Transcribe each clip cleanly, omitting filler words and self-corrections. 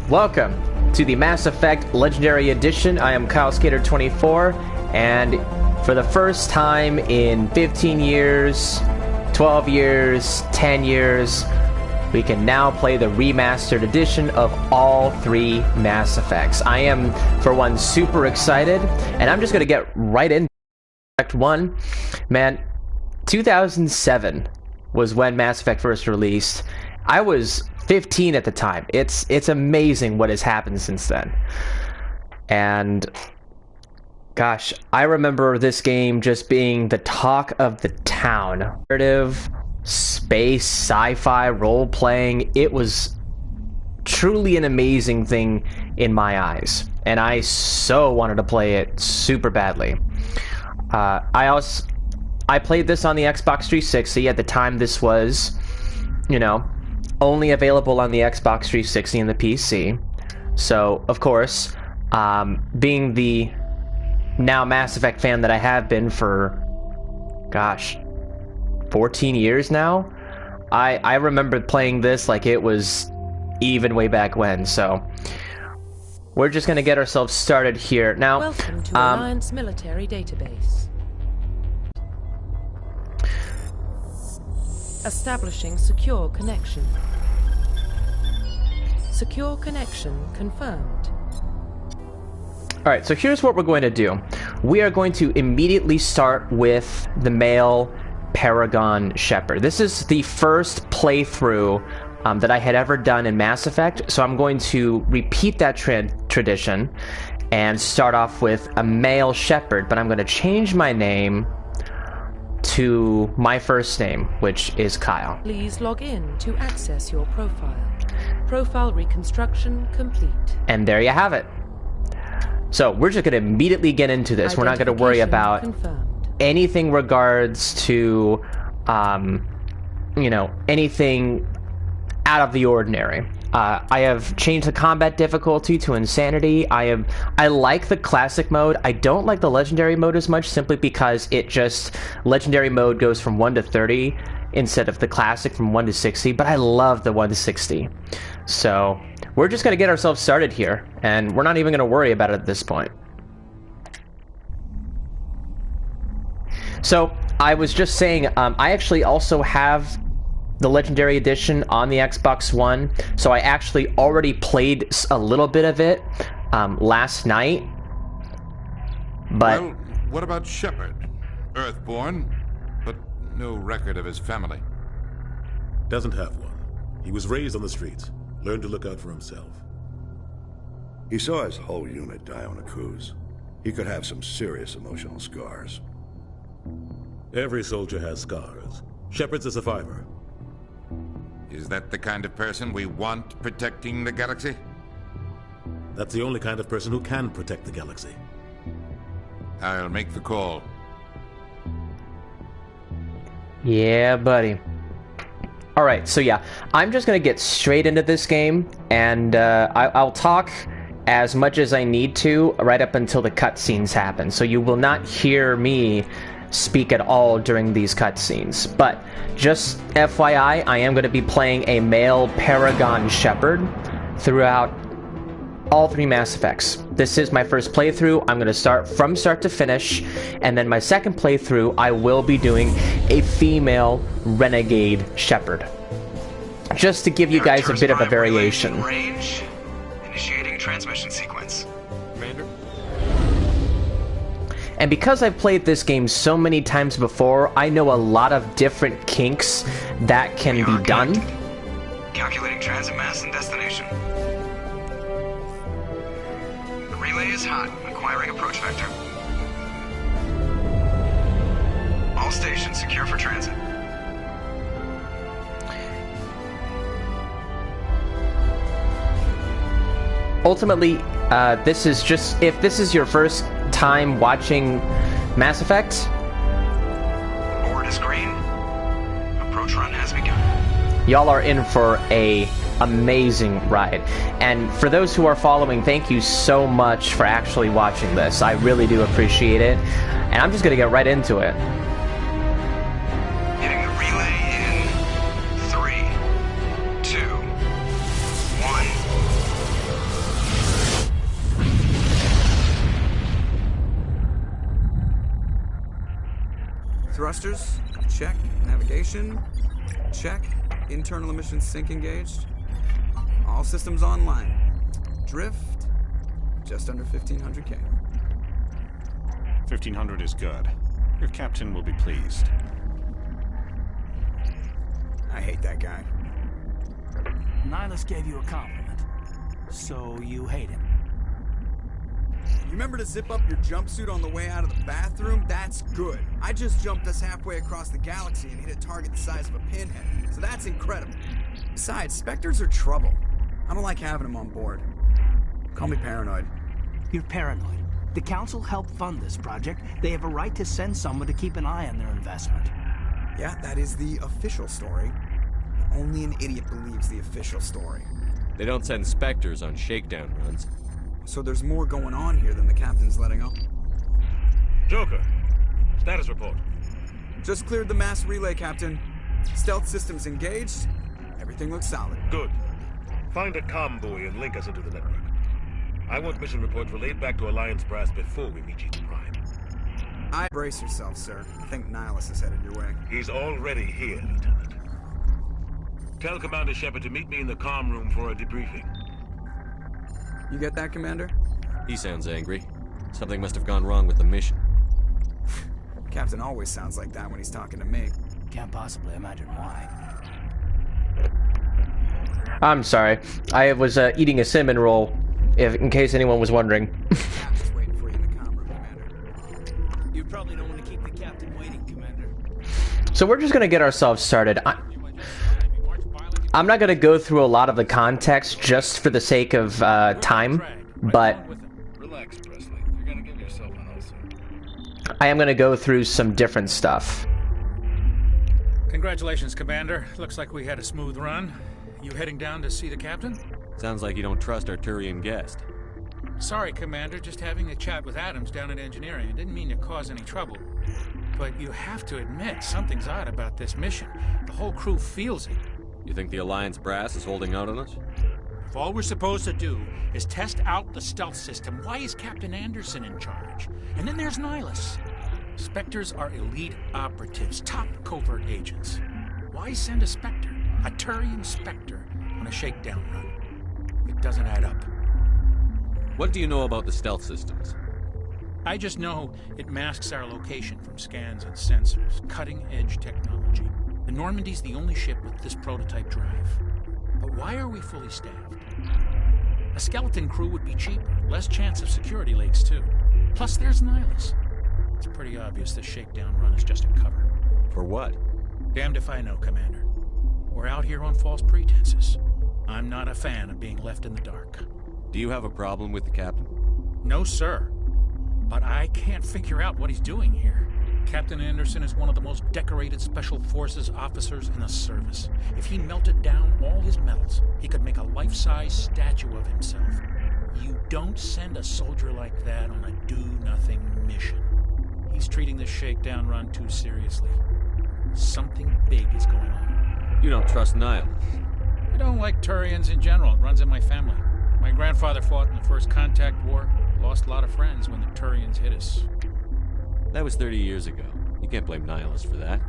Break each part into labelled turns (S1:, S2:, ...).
S1: Welcome to the Mass Effect Legendary Edition. I am Kylesk8r24, and for the first time in 15 years, 12 years, 10 years, we can now play the remastered edition of all three Mass Effects. I am, for one, super excited, and I'm just going to get right into Mass Effect 1. Man, 2007 was when Mass Effect first released. I was 15 at the time. It's amazing what has happened since then. And gosh, I remember this game just being the talk of the town. Narrative, space, sci-fi, role-playing. It was truly an amazing thing in my eyes. And I so wanted to play it super badly. I played this on the Xbox 360. At the time, this was, you know, only available on the Xbox 360 and the PC. So, of course, being the now Mass Effect fan that I have been for, gosh, 14 years now, I remember playing this like it was even way back when. So, we're just going to get ourselves started here. Now,
S2: welcome to Alliance Military Database. Establishing secure connection. Secure connection confirmed.
S1: Alright, so here's what we're going to do. We are going to immediately start with the male Paragon Shepard. This is the first playthrough that I had ever done in Mass Effect, so I'm going to repeat that tradition and start off with a male Shepard, but I'm going to change my name to my first name, which is Kyle.
S2: Please log in to access your profile. Profile reconstruction complete.
S1: And there you have it. So we're just going to immediately get into this. We're not going to worry about anything regards to, you know, anything out of the ordinary. I have changed the combat difficulty to insanity. I like the classic mode. I don't like the legendary mode as much, simply because legendary mode goes from 1 to 30 instead of the classic from 1 to 60, but I love the 1 to 60. So we're just going to get ourselves started here, and we're not even going to worry about it at this point. So I was just saying, I actually also have the Legendary Edition on the Xbox One, so I actually already played a little bit of it last night. But
S3: well, what about Shepard? Earthborn, but no record of his family.
S4: Doesn't have one. He was raised on the streets. Learned to look out for himself.
S5: He saw his whole unit die on a cruise. He could have some serious emotional scars.
S4: Every soldier has scars. Shepard's a survivor.
S3: Is that the kind of person we want protecting the galaxy?
S4: That's the only kind of person who can protect the galaxy.
S3: I'll make the call.
S1: yeah, buddy. Alright, so yeah, I'm just going to get straight into this game, and I'll talk as much as I need to right up until the cutscenes happen. So you will not hear me speak at all during these cutscenes. But just FYI, I am going to be playing a male Paragon Shepard throughout all three Mass Effects. This is my first playthrough. I'm going to start from start to finish, and then my second playthrough I will be doing a female Renegade Shepard, just to give you guys a bit of a variation.
S6: Range. Initiating transmission sequence.
S3: Commander?
S1: And because I've played this game so many times before, I know a lot of different kinks that can be done.
S6: Calculating transit mass and destination. The relay is hot. Acquiring approach vector. All stations secure for transit.
S1: Ultimately, this is just, if this is your first time watching Mass Effect,
S6: Board is green. Approach run has begun.
S1: y'all are in for a amazing ride. And for those who are following, thank you so much for actually watching this. I really do appreciate it. And I'm just gonna get right into it.
S6: Hitting the relay in 3, 2, 1.
S7: Thrusters, check. Navigation, check. Internal emissions sync engaged. All systems online. Drift, just under 1500K.
S8: 1500 is good. Your captain will be pleased.
S7: I hate that guy.
S9: Nihilus gave you a compliment, so you hate him.
S7: You remember to zip up your jumpsuit on the way out of the bathroom? That's good. I just jumped us halfway across the galaxy and hit a target the size of a pinhead, so that's incredible. Besides, Spectres are trouble. I don't like having them on board. Call me paranoid.
S9: You're paranoid. The Council helped fund this project. They have a right to send someone to keep an eye on their investment.
S7: Yeah, that is the official story. Only an idiot believes the official story.
S10: They don't send Spectres on shakedown runs.
S7: So there's more going on here than the captain's letting on.
S8: Joker, status report.
S7: Just cleared the mass relay, Captain. Stealth systems engaged. Everything looks solid.
S8: Good. Find a comm buoy and link us into the network. I want mission reports relayed back to Alliance Brass before we meet Eden Prime.
S7: Brace yourself, sir. I think Nihilus is headed your way.
S8: He's already here, Lieutenant. Tell Commander Shepard to meet me in the comm room for a debriefing.
S7: You get that, Commander?
S10: He sounds angry. Something must have gone wrong with the mission.
S7: Captain always sounds like that when he's talking to me.
S9: Can't possibly imagine why.
S1: I'm sorry. I was eating a cinnamon roll, in case anyone was wondering.
S7: Captain's waiting for you in the comm room, Commander.
S9: You probably don't want to keep the captain waiting, Commander.
S1: So we're just gonna get ourselves started. I'm not gonna go through a lot of the context just for the sake of time, but
S3: Relax, Presley. You're gonna give yourself an ulcer.
S1: I am gonna go through some different stuff.
S11: Congratulations, Commander. Looks like we had a smooth run. You heading down to see the captain?
S10: Sounds like you don't trust our Turian guest.
S11: Sorry, Commander. Just having a chat with Adams down at engineering. Didn't mean to cause any trouble. But you have to admit, something's odd about this mission. The whole crew feels it.
S10: You think the Alliance Brass is holding out on us?
S11: If all we're supposed to do is test out the stealth system, why is Captain Anderson in charge? And then there's Nihilus. Spectres are elite operatives, top covert agents. Why send a Spectre, a Turian Spectre, on a shakedown run? It doesn't add up.
S10: What do you know about the stealth systems?
S11: I just know it masks our location from scans and sensors. Cutting-edge technology. The Normandy's the only ship with this prototype drive. But why are we fully staffed? A skeleton crew would be cheaper, less chance of security leaks too. Plus there's Nihilus. It's pretty obvious this shakedown run is just a cover.
S10: For what?
S11: Damned if I know, Commander. We're out here on false pretenses. I'm not a fan of being left in the dark.
S10: Do you have a problem with the captain?
S11: No, sir. But I can't figure out what he's doing here. Captain Anderson is one of the most decorated Special Forces officers in the service. If he melted down all his medals, he could make a life-size statue of himself. You don't send a soldier like that on a do-nothing mission. He's treating this shakedown run too seriously. Something big is going on.
S10: You don't trust Nihilus?
S11: I don't like Turians in general. It runs in my family. My grandfather fought in the First Contact War. Lost a lot of friends when the Turians hit us.
S10: That was 30 years ago. You can't blame Nihilus for that.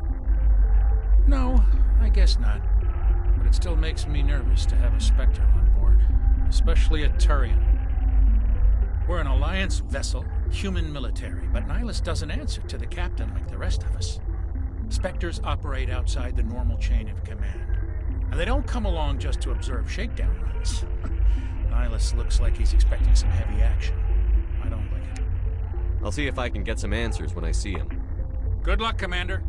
S11: No, I guess not. But it still makes me nervous to have a Spectre on board. Especially a Turian. We're an Alliance vessel, human military, but Nihilus doesn't answer to the captain like the rest of us. Spectres operate outside the normal chain of command. And they don't come along just to observe shakedown runs. Nihilus looks like he's expecting some heavy action. I don't like it.
S10: I'll see if I can get some answers when I see him.
S11: Good luck, Commander.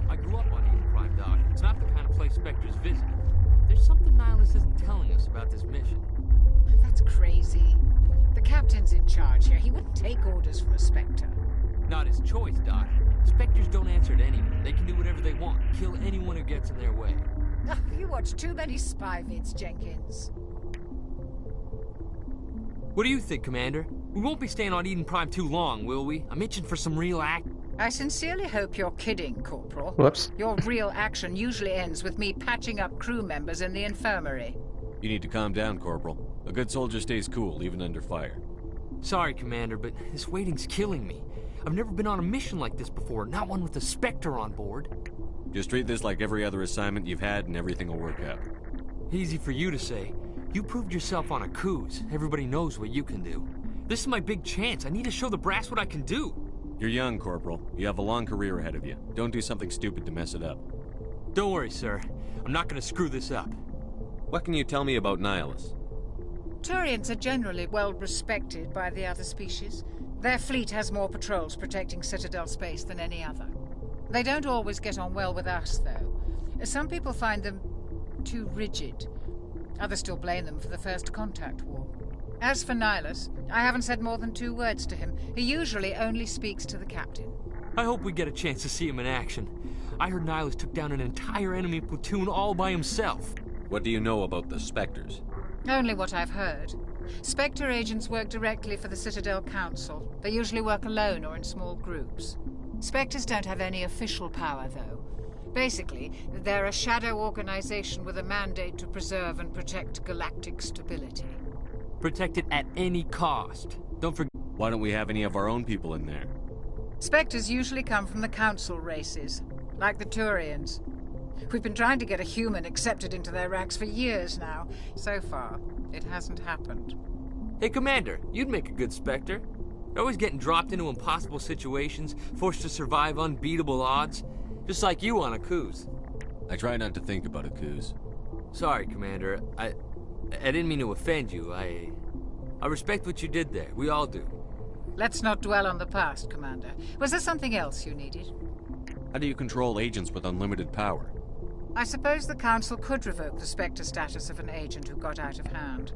S12: I grew up on Eden Prime, Doc. It's not the kind of place Spectres visit. There's something Nihilus isn't telling us about this mission.
S13: That's crazy. The captain's in charge here. He wouldn't take orders from a Spectre.
S12: Not his choice, Doc. Spectres don't answer to anyone. They can do whatever they want. Kill anyone who gets in their way.
S13: You watch too many spy vids, Jenkins.
S12: What do you think, Commander? We won't be staying on Eden Prime too long, will we? I'm itching for some real action.
S13: I sincerely hope you're kidding, Corporal.
S1: Whoops.
S13: Your real action usually ends with me patching up crew members in the infirmary.
S10: You need to calm down, Corporal. A good soldier stays cool, even under fire.
S12: Sorry, Commander, but this waiting's killing me. I've never been on a mission like this before, not one with a Spectre on board.
S10: Just treat this like every other assignment you've had and everything will work out.
S12: Easy for you to say. You proved yourself on a cruise. Everybody knows what you can do. This is my big chance. I need to show the brass what I can do.
S10: You're young, Corporal. You have a long career ahead of you. Don't do something stupid to mess it up.
S12: Don't worry, sir. I'm not going to screw this up.
S10: What can you tell me about Nihilus?
S13: Turians are generally well respected by the other species. Their fleet has more patrols protecting Citadel space than any other. They don't always get on well with us, though. Some people find them too rigid. Others still blame them for the First Contact War. As for Nihilus, I haven't said more than 2 words to him. He usually only speaks to the captain.
S12: I hope we get a chance to see him in action. I heard Nihilus took down an entire enemy platoon all by himself.
S10: What do you know about the Spectres?
S13: Only what I've heard. Spectre agents work directly for the Citadel Council. They usually work alone or in small groups. Spectres don't have any official power, though. Basically, they're a shadow organization with a mandate to preserve and protect galactic stability.
S12: Protect it at any cost. Don't forget.
S10: Why don't we have any of our own people in there?
S13: Spectres usually come from the Council races, like the Turians. We've been trying to get a human accepted into their ranks for years now. So far, it hasn't happened.
S12: Hey, Commander, you'd make a good Spectre. You're always getting dropped into impossible situations, forced to survive unbeatable odds. Just like you on a cruise.
S10: I try not to think about a cruise.
S12: Sorry, Commander. I didn't mean to offend you. I respect what you did there. We all do.
S13: Let's not dwell on the past, Commander. Was there something else you needed?
S10: How do you control agents with unlimited power?
S13: I suppose the Council could revoke the Spectre status of an agent who got out of hand.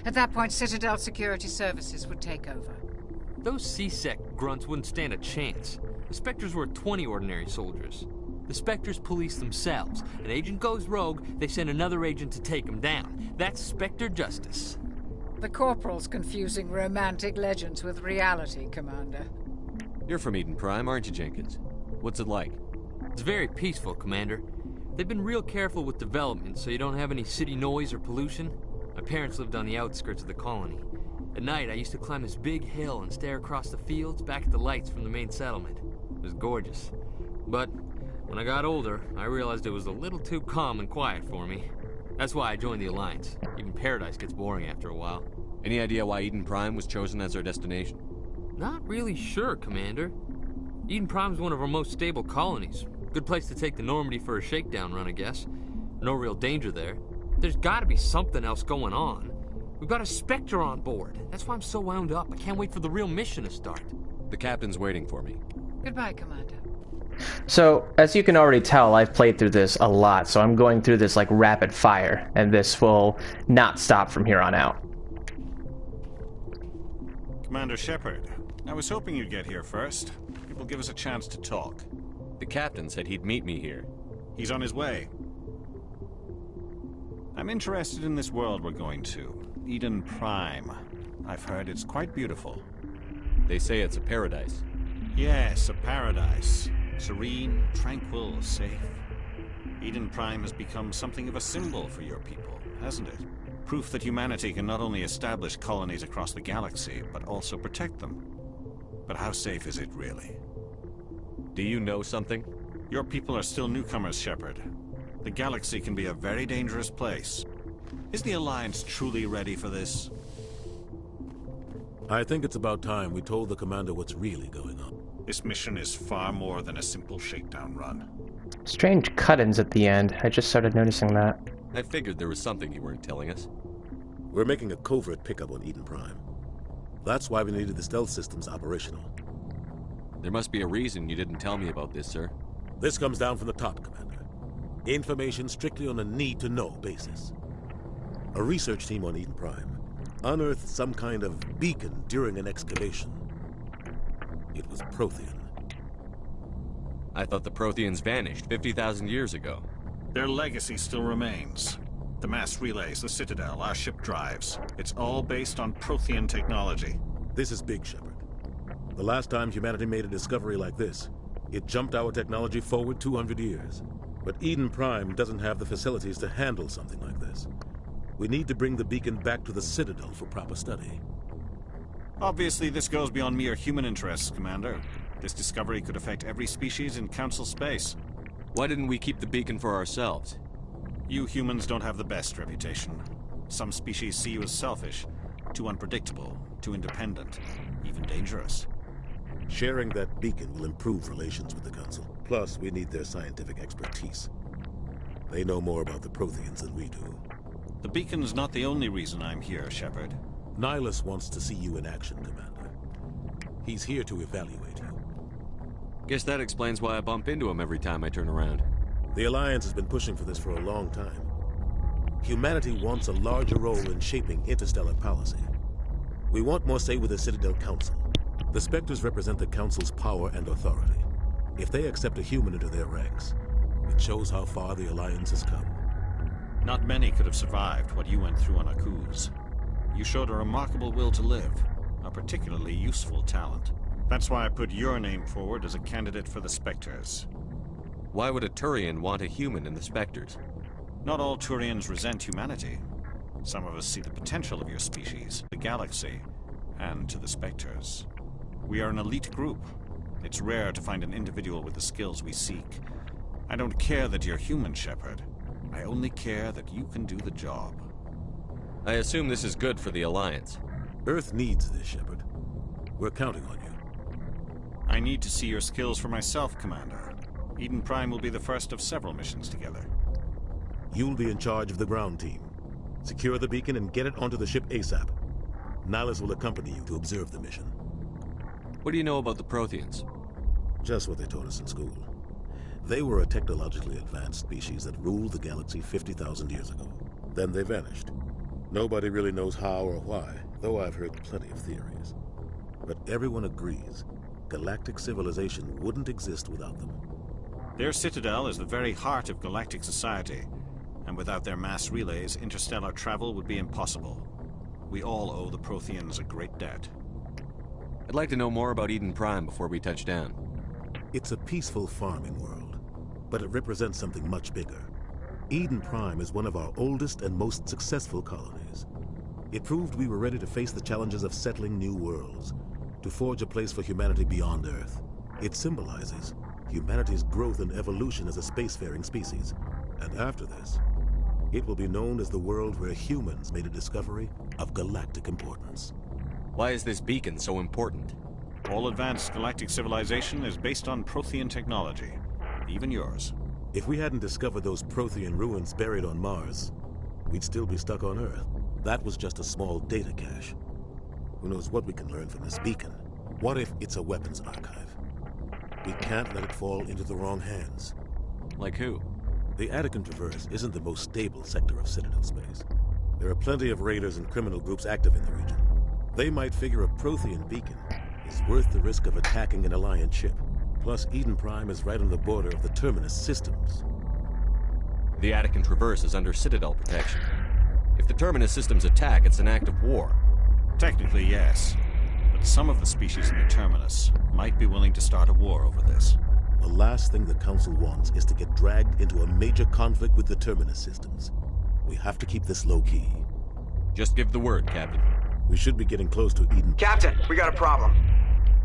S13: At that point, Citadel Security Services would take over.
S12: Those C-Sec grunts wouldn't stand a chance. The Spectres were 20 ordinary soldiers. The Spectres police themselves. An agent goes rogue, they send another agent to take him down. That's Spectre justice.
S13: The Corporal's confusing romantic legends with reality, Commander.
S10: You're from Eden Prime, aren't you, Jenkins? What's it like?
S12: It's very peaceful, Commander. They've been real careful with development, so you don't have any city noise or pollution. My parents lived on the outskirts of the colony. At night, I used to climb this big hill and stare across the fields back at the lights from the main settlement. It was gorgeous. But when I got older, I realized it was a little too calm and quiet for me. That's why I joined the Alliance. Even Paradise gets boring after a while.
S10: Any idea why Eden Prime was chosen as our destination?
S12: Not really sure, Commander. Eden Prime's one of our most stable colonies. Good place to take the Normandy for a shakedown run, I guess. No real danger there. There's gotta be something else going on. We've got a Spectre on board. That's why I'm so wound up. I can't wait for the real mission to start.
S10: The captain's waiting for me.
S13: Goodbye, Commander.
S1: So, as you can already tell, I've played through this a lot, so I'm going through this like rapid fire, and this will not stop from here on out.
S14: Commander Shepard, I was hoping you'd get here first. It will give us a chance to talk.
S10: The captain said he'd meet me here.
S14: He's on his way. I'm interested in this world we're going to, Eden Prime. I've heard it's quite beautiful.
S10: They say it's a paradise.
S14: Yes, a paradise. Serene, tranquil, safe. Eden Prime has become something of a symbol for your people, hasn't it? Proof that humanity can not only establish colonies across the galaxy, but also protect them. But how safe is it really?
S10: Do you know something?
S14: Your people are still newcomers, Shepard. The galaxy can be a very dangerous place. Is the Alliance truly ready for this?
S4: I think it's about time we told the commander what's really going on.
S14: This mission is far more than a simple shakedown run.
S1: Strange cut-ins at the end. I just started noticing that.
S10: I figured there was something you weren't telling us.
S4: We're making a covert pickup on Eden Prime. That's why we needed the stealth systems operational.
S10: There must be a reason you didn't tell me about this, sir.
S4: This comes down from the top, Commander. Information strictly on a need-to-know basis. A research team on Eden Prime unearthed some kind of beacon during an excavation. It was Prothean.
S10: I thought the Protheans vanished 50,000 years ago.
S14: Their legacy still remains. The mass relays, the Citadel, our ship drives. It's all based on Prothean technology.
S4: This is big, Shepard. The last time humanity made a discovery like this, it jumped our technology forward 200 years. But Eden Prime doesn't have the facilities to handle something like this. We need to bring the beacon back to the Citadel for proper study.
S14: Obviously, this goes beyond mere human interests, Commander. This discovery could affect every species in Council space.
S10: Why didn't we keep the beacon for ourselves?
S14: You humans don't have the best reputation. Some species see you as selfish, too unpredictable, too independent, even dangerous.
S4: Sharing that beacon will improve relations with the Council. Plus, we need their scientific expertise. They know more about the Protheans than we do.
S14: The beacon's not the only reason I'm here, Shepard.
S4: Nihilus wants to see you in action, Commander. He's here to evaluate you.
S10: Guess that explains why I bump into him every time I turn around.
S4: The Alliance has been pushing for this for a long time. Humanity wants a larger role in shaping interstellar policy. We want more say with the Citadel Council. The Spectres represent the Council's power and authority. If they accept a human into their ranks, it shows how far the Alliance has come.
S14: Not many could have survived what you went through on Akuz. You showed a remarkable will to live, a particularly useful talent. That's why I put your name forward as a candidate for the Spectres.
S10: Why would a Turian want a human in the Spectres?
S14: Not all Turians resent humanity. Some of us see the potential of your species, the galaxy, and to the Spectres. We are an elite group. It's rare to find an individual with the skills we seek. I don't care that you're human, Shepard. I only care that you can do the job.
S10: I assume this is good for the Alliance.
S4: Earth needs this, Shepard. We're counting on you.
S14: I need to see your skills for myself, Commander. Eden Prime will be the first of several missions together.
S4: You'll be in charge of the ground team. Secure the beacon and get it onto the ship ASAP. Nihilus will accompany you to observe the mission.
S10: What do you know about the Protheans?
S4: Just what they taught us in school. They were a technologically advanced species that ruled the galaxy 50,000 years ago. Then they vanished. Nobody really knows how or why, though I've heard plenty of theories. But everyone agrees, galactic civilization wouldn't exist without them.
S14: Their Citadel is the very heart of galactic society, and without their mass relays, interstellar travel would be impossible. We all owe the Protheans a great debt.
S10: I'd like to know more about Eden Prime before we touch down.
S4: It's a peaceful farming world, but it represents something much bigger. Eden Prime is one of our oldest and most successful colonies. It proved we were ready to face the challenges of settling new worlds, to forge a place for humanity beyond Earth. It symbolizes humanity's growth and evolution as a spacefaring species. And after this, it will be known as the world where humans made a discovery of galactic importance.
S10: Why is this beacon so important?
S14: All advanced galactic civilization is based on Prothean technology, even yours.
S4: If we hadn't discovered those Prothean ruins buried on Mars, we'd still be stuck on Earth. That was just a small data cache. Who knows what we can learn from this beacon? What if it's a weapons archive? We can't let it fall into the wrong hands.
S10: Like who?
S4: The Attican Traverse isn't the most stable sector of Citadel space. There are plenty of raiders and criminal groups active in the region. They might figure a Prothean beacon is worth the risk of attacking an Alliance ship. Plus, Eden Prime is right on the border of the Terminus systems.
S10: The Attican Traverse is under Citadel protection. If the Terminus systems attack, it's an act of war.
S14: Technically, yes. But some of the species in the Terminus might be willing to start a war over this.
S4: The last thing the Council wants is to get dragged into a major conflict with the Terminus systems. We have to keep this low-key.
S10: Just give the word, Captain.
S4: We should be getting close to Eden...
S7: Captain, we got a problem.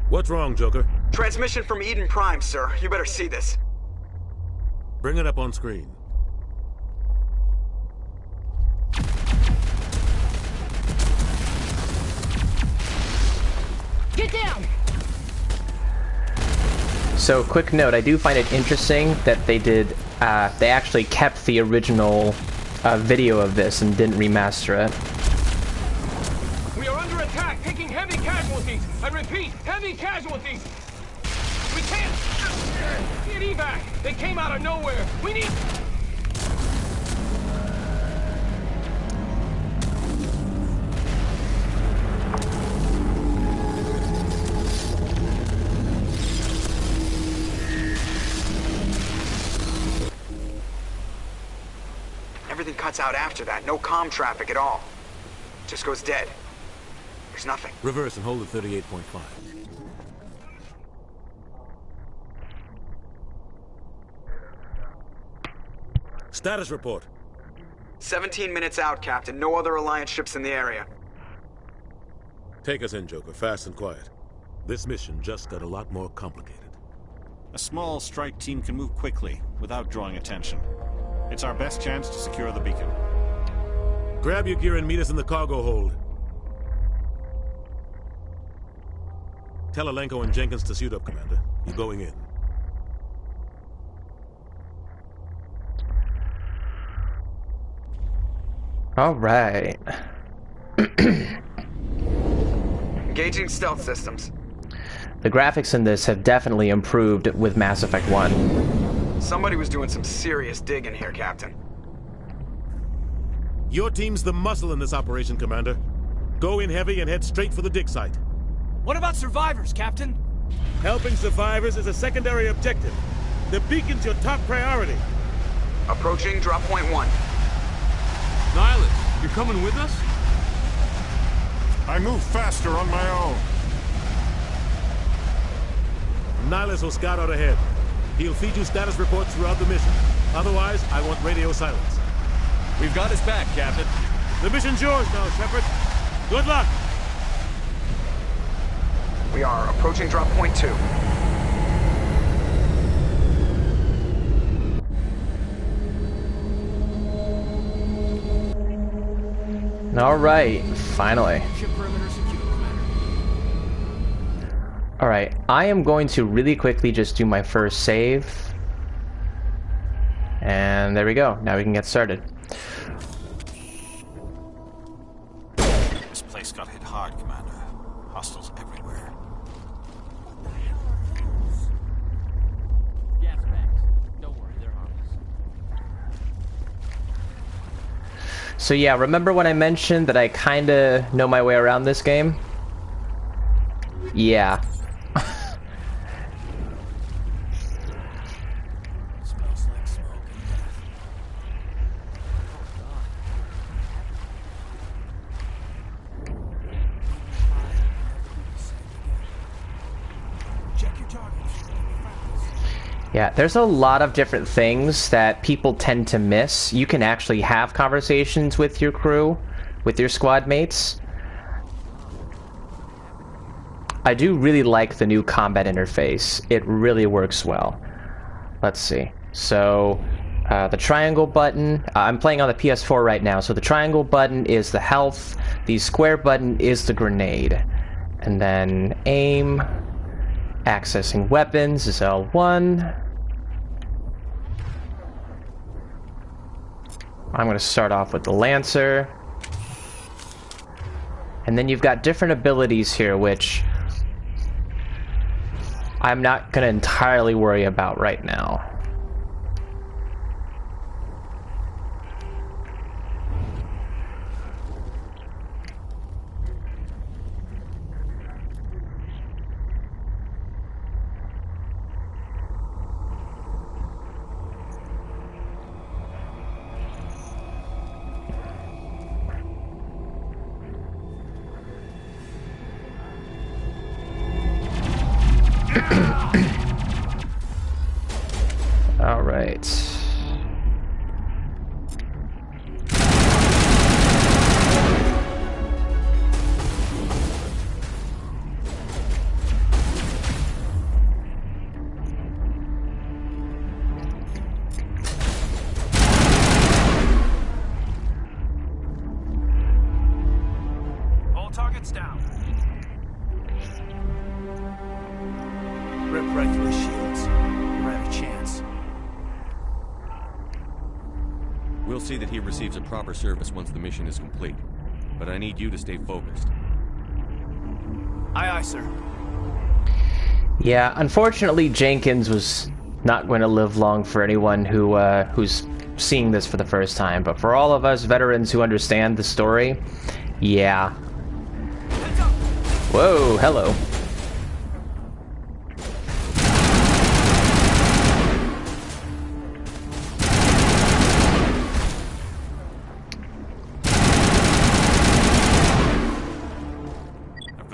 S4: What's wrong, Joker?
S7: Transmission from Eden Prime, sir. You better see this.
S4: Bring it up on screen.
S15: Get down!
S1: So, quick note, I do find it interesting that they actually kept the original video of this and didn't remaster it.
S15: We are under attack, taking heavy casualties. I repeat, heavy casualties. We can't get evac. They came out of nowhere. We need...
S7: Everything cuts out after that. No comm traffic at all. Just goes dead. There's nothing.
S4: Reverse and hold at 38.5. Status report.
S7: 17 minutes out, Captain. No other Alliance ships in the area.
S4: Take us in, Joker, fast and quiet. This mission just got a lot more complicated.
S14: A small strike team can move quickly, without drawing attention. It's our best chance to secure the beacon.
S4: Grab your gear and meet us in the cargo hold. Tell Alenko and Jenkins to suit up, Commander. You're going in.
S1: All right.
S7: Engaging stealth systems.
S1: The graphics in this have definitely improved with Mass Effect 1.
S7: Somebody was doing some serious digging here, Captain.
S4: Your team's the muscle in this operation, Commander. Go in heavy and head straight for the dig site.
S9: What about survivors, Captain?
S4: Helping survivors is a secondary objective. The beacon's your top priority.
S7: Approaching drop point 1.
S15: Nihilus, you're coming with us?
S16: I move faster on my own.
S4: Nihilus will scout out ahead. He'll feed you status reports throughout the mission. Otherwise, I want radio silence.
S10: We've got his back, Captain.
S4: The mission's yours now, Shepard. Good luck.
S7: We are approaching drop point 2.
S1: All right, finally. All right, I am going to really quickly just do my first save. And there we go. Now we can get started.
S14: This place got hit hard, Commander. Hostiles everywhere.
S12: Gas bags. Don't worry, they're harmless.
S1: So yeah, remember when I mentioned that I kinda know my way around this game? Yeah. Yeah, there's a lot of different things that people tend to miss. You can actually have conversations with your crew, with your squad mates. I do really like the new combat interface. It really works well. Let's see. So, the triangle button, I'm playing on the PS4 right now, so the triangle button is the health, the square button is the grenade. And then aim, accessing weapons is L1. I'm going to start off with the Lancer. And then you've got different abilities here, which I'm not going to entirely worry about right now. All right.
S9: All targets down. Rip right through his shields. You have a chance.
S10: We'll see that he receives a proper service once the mission is complete. But I need you to stay focused.
S9: Aye, aye, sir.
S1: Yeah, unfortunately, Jenkins was not going to live long for anyone who's seeing this for the first time. But for all of us veterans who understand the story, yeah. Whoa, hello.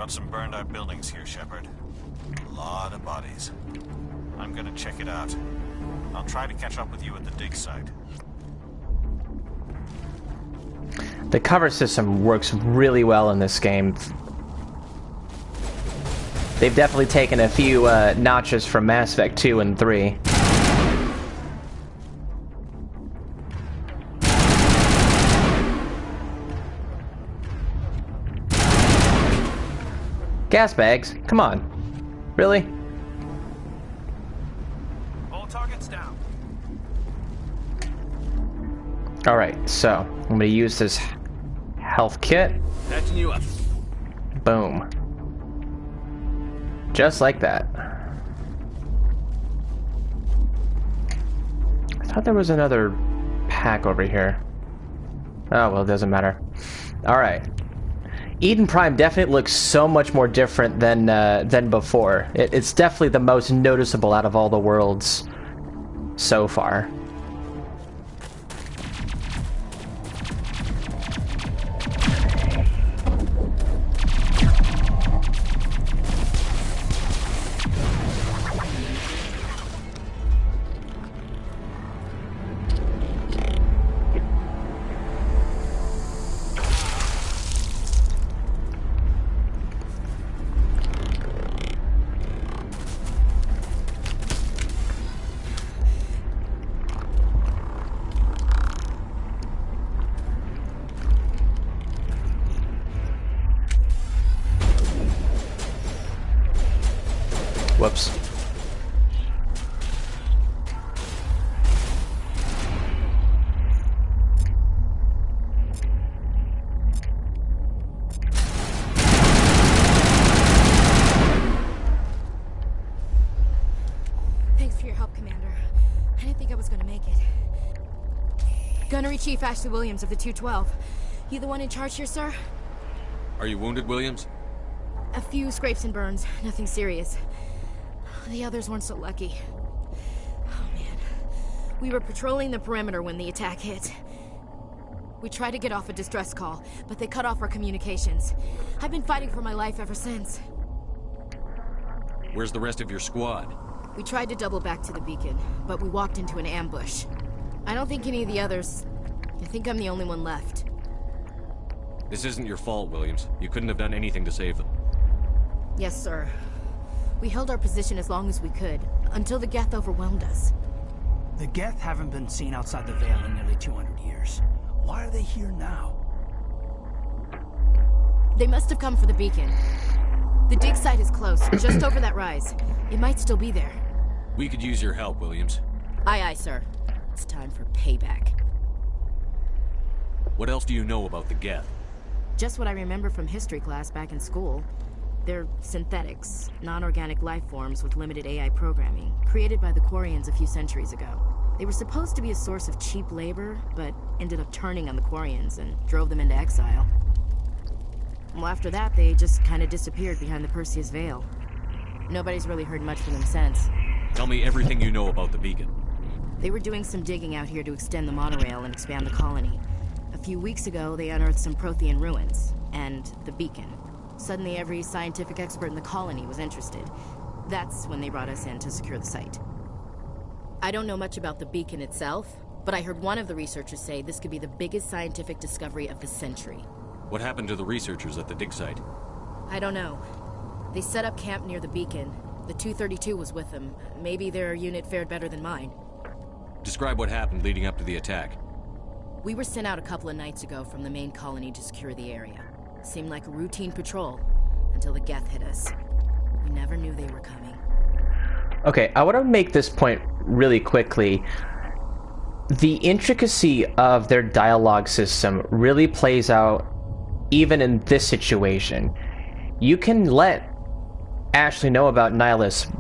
S14: Some burned out buildings here, Shepard. A lot of bodies. I'm gonna check it out. I'll try to catch up with you at the dig site.
S1: The cover system works really well in this game. They've definitely taken a few notches from Mass Effect 2 and 3. Gas bags? Come on. Really?
S9: All targets down.
S1: Alright, so I'm gonna use this health kit.
S14: Patching you up.
S1: Boom. Just like that. I thought there was another pack over here. Oh, well, it doesn't matter. Alright. Eden Prime definitely looks so much more different than before. It's definitely the most noticeable out of all the worlds so far. Whoops.
S17: Thanks for your help, Commander. I didn't think I was gonna make it. Gunnery Chief Ashley Williams of the 212. You the one in charge here, sir?
S10: Are you wounded, Williams?
S17: A few scrapes and burns, nothing serious. The others weren't so lucky. Oh man. We were patrolling the perimeter when the attack hit. We tried to get off a distress call, but they cut off our communications. I've been fighting for my life ever since.
S10: Where's the rest of your squad?
S17: We tried to double back to the beacon, but we walked into an ambush. I don't think any of the others... I think I'm the only one left.
S10: This isn't your fault, Williams. You couldn't have done anything to save them.
S17: Yes, sir. We held our position as long as we could, until the Geth overwhelmed us.
S9: The Geth haven't been seen outside the Veil in nearly 200 years. Why are they here now?
S17: They must have come for the beacon. The dig site is close, just over that rise. It might still be there.
S10: We could use your help, Williams.
S17: Aye, aye, sir. It's time for payback.
S10: What else do you know about the Geth?
S17: Just what I remember from history class back in school. They're synthetics, non-organic life forms with limited AI programming, created by the Quarians a few centuries ago. They were supposed to be a source of cheap labor, but ended up turning on the Quarians and drove them into exile. Well, after that, they just kind of disappeared behind the Perseus Veil. Nobody's really heard much from them since.
S10: Tell me everything you know about the beacon.
S17: They were doing some digging out here to extend the monorail and expand the colony. A few weeks ago, they unearthed some Prothean ruins, and the beacon. Suddenly, every scientific expert in the colony was interested. That's when they brought us in to secure the site. I don't know much about the beacon itself, but I heard one of the researchers say this could be the biggest scientific discovery of the century.
S10: What happened to the researchers at the dig site?
S17: I don't know. They set up camp near the beacon. The 232 was with them. Maybe their unit fared better than mine.
S10: Describe what happened leading up to the attack.
S17: We were sent out a couple of nights ago from the main colony to secure the area. Seemed like a routine patrol, until the Geth hit us. We never knew they were coming.
S1: Okay, I want to make this point really quickly. The intricacy of their dialogue system really plays out even in this situation. You can let Ashley know about Nihilus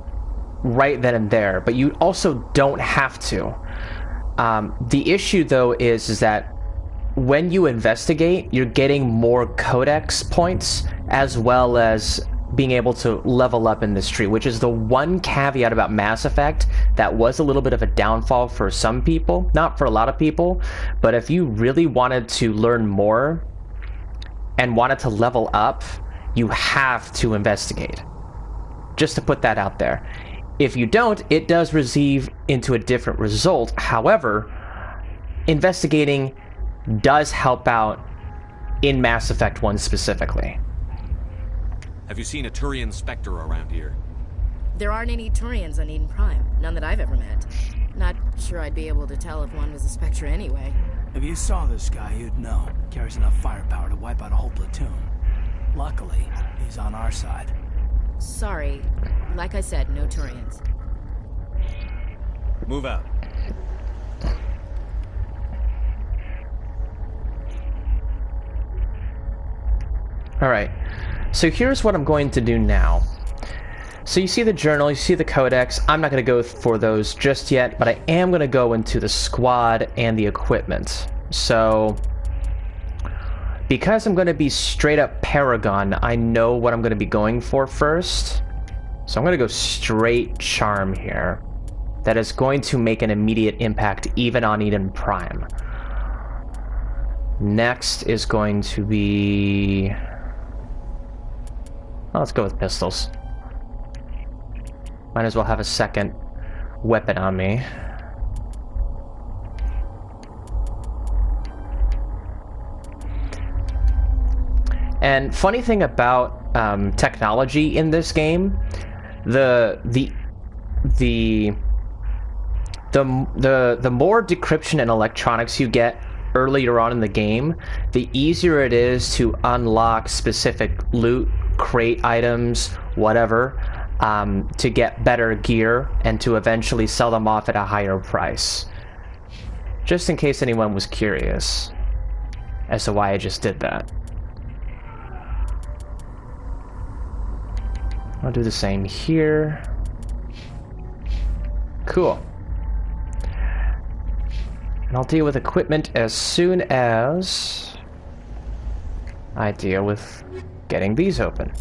S1: right then and there, but you also don't have to. The issue, though, is that when you investigate, you're getting more codex points as well as being able to level up in this tree, which is the one caveat about Mass Effect that was a little bit of a downfall for some people, not for a lot of people, but if you really wanted to learn more and wanted to level up, you have to investigate. Just to put that out there. If you don't, it does receive into a different result. However, investigating does help out in Mass Effect 1 specifically.
S10: Have you seen a Turian Spectre around here?
S17: There aren't any Turians on Eden Prime. None that I've ever met. Not sure I'd be able to tell if one was a Spectre anyway.
S9: If you saw this guy, you'd know. Carries enough firepower to wipe out a whole platoon. Luckily, he's on our side.
S17: Sorry. Like I said, no Turians.
S14: Move out.
S1: Alright, so here's what I'm going to do now. So you see the journal, you see the codex. I'm not going to go for those just yet, but I am going to go into the squad and the equipment. So, because I'm going to be straight up Paragon, I know what I'm going to be going for first. So I'm going to go straight Charm here. That is going to make an immediate impact even on Eden Prime. Next is going to be... well, let's go with pistols. Might as well have a second weapon on me. And funny thing about technology in this game, the more decryption and electronics you get earlier on in the game, the easier it is to unlock specific loot, crate items, whatever, to get better gear and to eventually sell them off at a higher price. Just in case anyone was curious as to why I just did that. I'll do the same here. Cool. And I'll deal with equipment as soon as I deal with getting these open.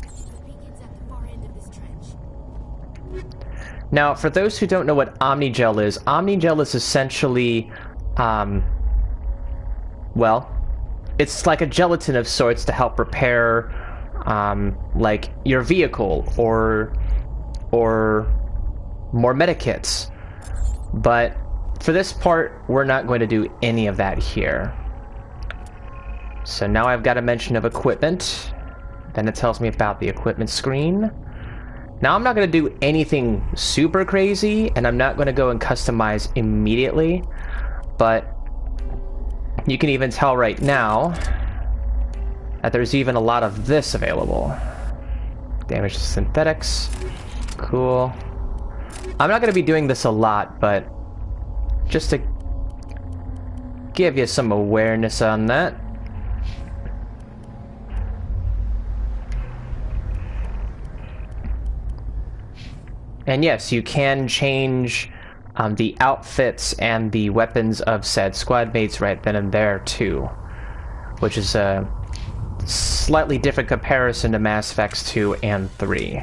S1: Now, for those who don't know what Omnigel is essentially, well, it's like a gelatin of sorts to help repair, like, your vehicle or more medikits. But for this part, we're not going to do any of that here. So now I've got a mention of equipment. Then it tells me about the equipment screen. Now I'm not going to do anything super crazy, and I'm not going to go and customize immediately, but you can even tell right now that there's even a lot of this available. Damage to synthetics. Cool. I'm not going to be doing this a lot, but just to give you some awareness on that. And yes, you can change the outfits and the weapons of said squad mates right then and there too, which is a slightly different comparison to Mass Effects 2 and 3.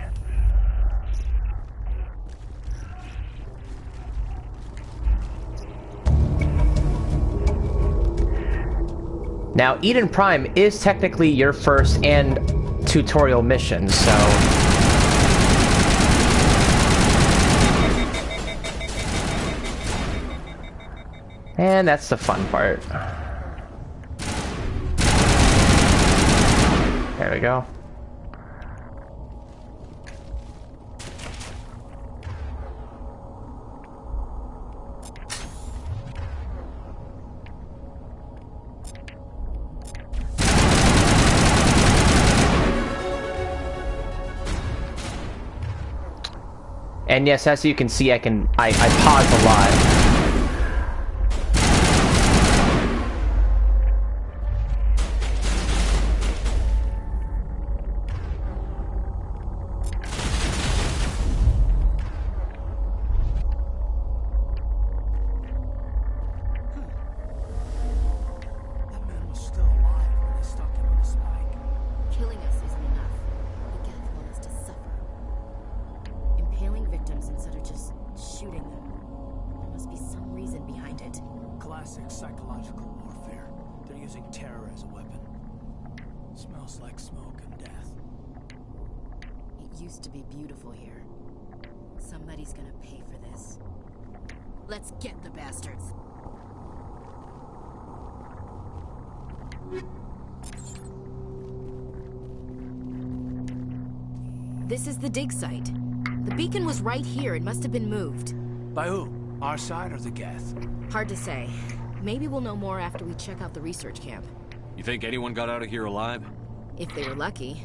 S1: Now, Eden Prime is technically your first and tutorial mission, so... and that's the fun part. There we go. And yes, as you can see, I pause a lot.
S9: Classic psychological warfare. They're using terror as a weapon. Smells like smoke and death.
S17: It used to be beautiful here. Somebody's gonna pay for this. Let's get the bastards. This is the dig site. The beacon was right here. It must have been moved.
S9: By who? Our side or the Geth?
S17: Hard to say. Maybe we'll know more after we check out the research camp.
S10: You think anyone got out of here alive?
S17: If they were lucky.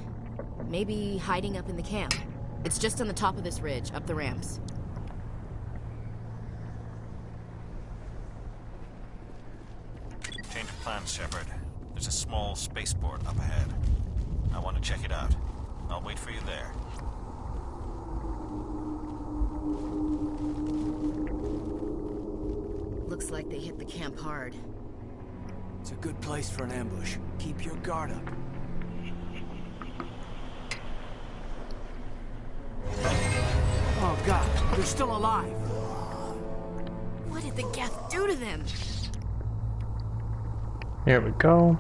S17: Maybe hiding up in the camp. It's just on the top of this ridge, up the ramps.
S14: Change of plans, Shepard. There's a small spaceport up ahead. I want to check it out. I'll wait for you there.
S17: Looks like they hit the camp hard.
S9: It's a good place for an ambush. Keep your guard up. Oh god, they're still alive.
S17: What did the Geth do to them?
S1: Here we go.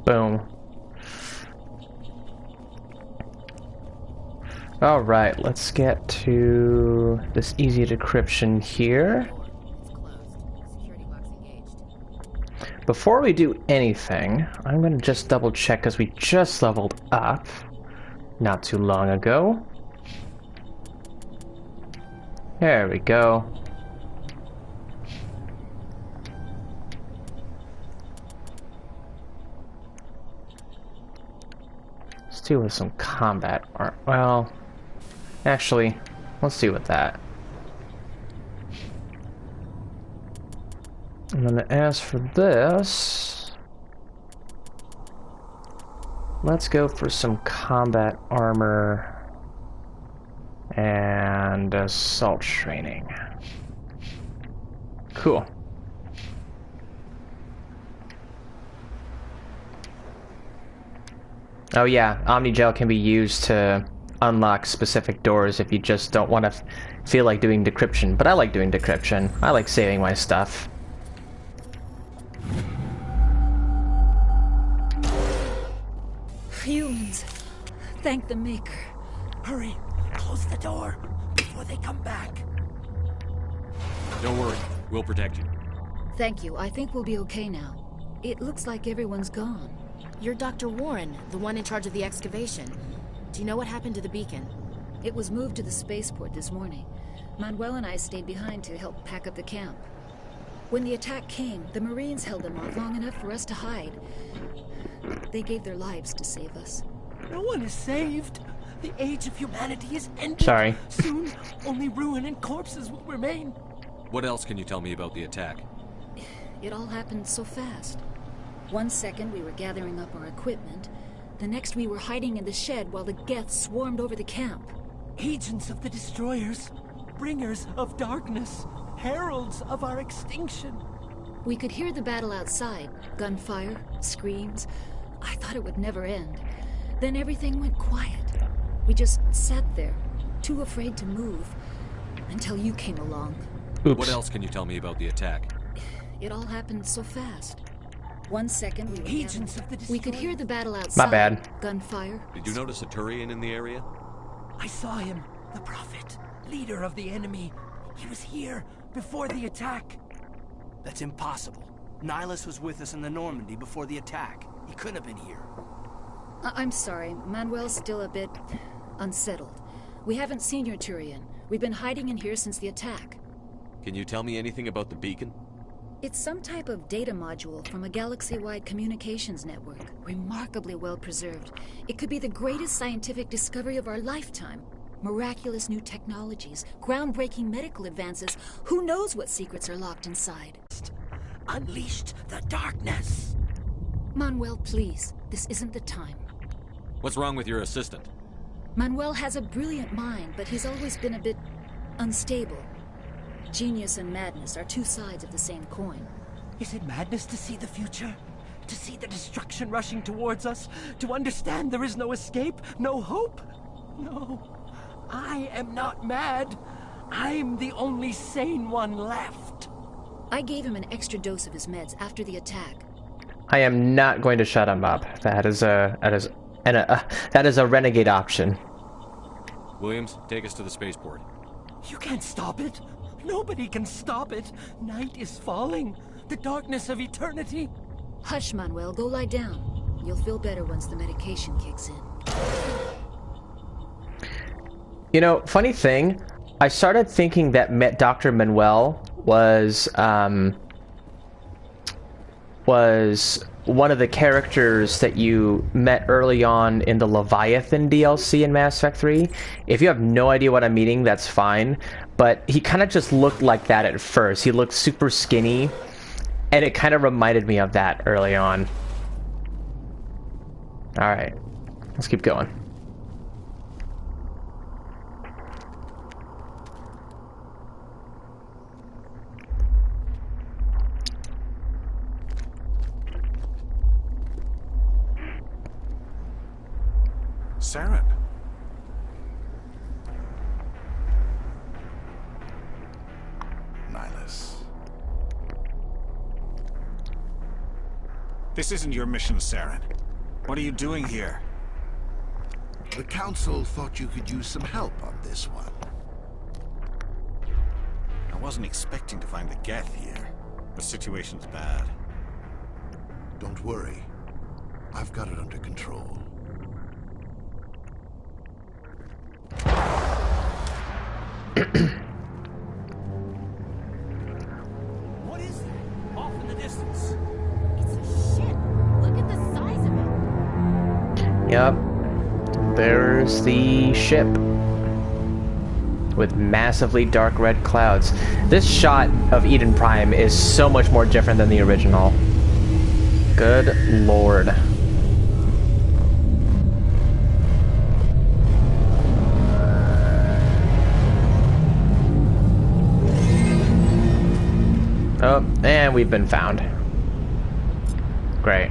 S1: Boom. Alright, let's get to this easy decryption here. Before we do anything, I'm gonna just double check because we just leveled up not too long ago. There we go. Let's do with some combat art. Well, actually, let's do with that. And then as for this, let's go for some combat armor and assault training. Cool. Oh yeah, Omnigel can be used to unlock specific doors if you just don't want to feel like doing decryption. But I like doing decryption. I like saving my stuff.
S18: Humans, thank the Maker.
S9: Hurry, close the door before they come back.
S10: Don't worry, we'll protect you.
S18: Thank you. I think we'll be okay now. It looks like everyone's gone.
S17: You're Dr. Warren, the one in charge of the excavation. Do you know what happened to the beacon?
S18: It was moved to the spaceport this morning. Manuel and I stayed behind to help pack up the camp. When the attack came, the Marines held them off long enough for us to hide. They gave their lives to save us.
S9: No one is saved. The age of humanity is ended.
S1: Sorry.
S9: Soon, only ruin and corpses will remain.
S10: What else can you tell me about the attack?
S18: It all happened so fast. 1 second we were gathering up our equipment. The next we were hiding in the shed while the Geth swarmed over the camp.
S9: Agents of the Destroyers, bringers of darkness, heralds of our extinction.
S18: We could hear the battle outside. Gunfire, screams. I thought it would never end. Then everything went quiet. We just sat there, too afraid to move, until you came along.
S1: Oops.
S10: What else can you tell me about the attack?
S18: It all happened so fast. 1 second we were
S9: Agents of the Destroyers.
S18: We could hear the battle outside.
S1: My bad.
S18: Gunfire.
S10: Did you notice a Turian in the area?
S9: I saw him, the Prophet, leader of the enemy. He was here before the attack.
S19: That's impossible. Nihilus was with us in the Normandy before the attack. He couldn't have been here.
S18: I'm sorry. Manuel's still a bit unsettled. We haven't seen your Turian. We've been hiding in here since the attack.
S10: Can you tell me anything about the beacon?
S18: It's some type of data module from a galaxy-wide communications network. Remarkably well preserved. It could be the greatest scientific discovery of our lifetime. Miraculous new technologies, groundbreaking medical advances. Who knows what secrets are locked inside?
S9: Unleashed the darkness.
S18: Manuel, please. This isn't the time.
S10: What's wrong with your assistant?
S18: Manuel has a brilliant mind, but he's always been a bit unstable. Genius and madness are two sides of the same coin.
S9: Is it madness to see the future?
S19: To see the destruction rushing towards us? To understand there is no escape? No hope? No. I am not mad. I'm the only sane one left.
S18: I gave him an extra dose of his meds after the attack.
S1: I am not going to shut him up. That is a renegade option.
S10: Williams, take us to the spaceport.
S19: You can't stop it. Nobody can stop it. Night is falling. The darkness of eternity.
S18: Hush, Manuel. Go lie down. You'll feel better once the medication kicks in.
S1: You know, funny thing, I started thinking that Dr. Manuel was one of the characters that you met early on in the Leviathan DLC in Mass Effect 3. If you have no idea what I'm meaning, that's fine. But he kind of just looked like that at first. He looked super skinny, and it kind of reminded me of that early on. Alright, let's keep going.
S16: Saren.
S5: Nihilus.
S14: This isn't your mission, Saren. What are you doing here?
S5: The Council thought you could use some help on this one.
S14: I wasn't expecting to find the Geth here. The situation's bad.
S5: Don't worry. I've got it under control.
S19: What is that? Off in the distance.
S17: It's a ship. Look at the size of it.
S1: Yep. There's the ship. With massively dark red clouds. This shot of Eden Prime is so much more different than the original. Good lord. Oh, and we've been found. Great.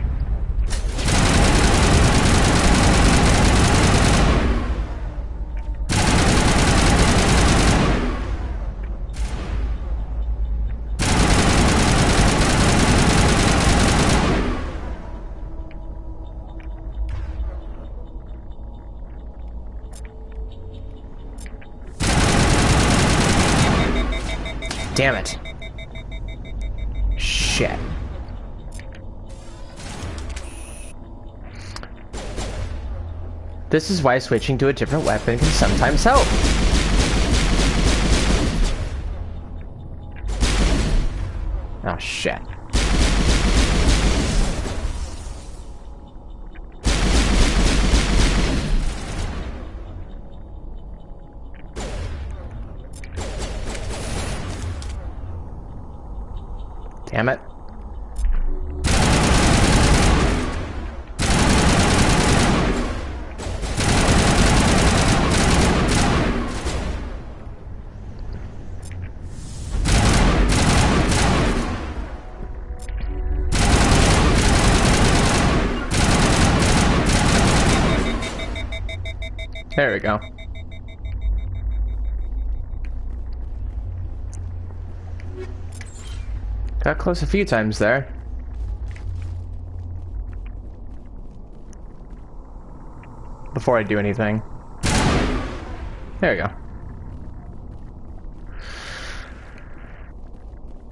S1: Damn it. Shit. This is why switching to a different weapon can sometimes help. Oh, shit. Damn it. There we go. Got close a few times there. Before I do anything. There we go.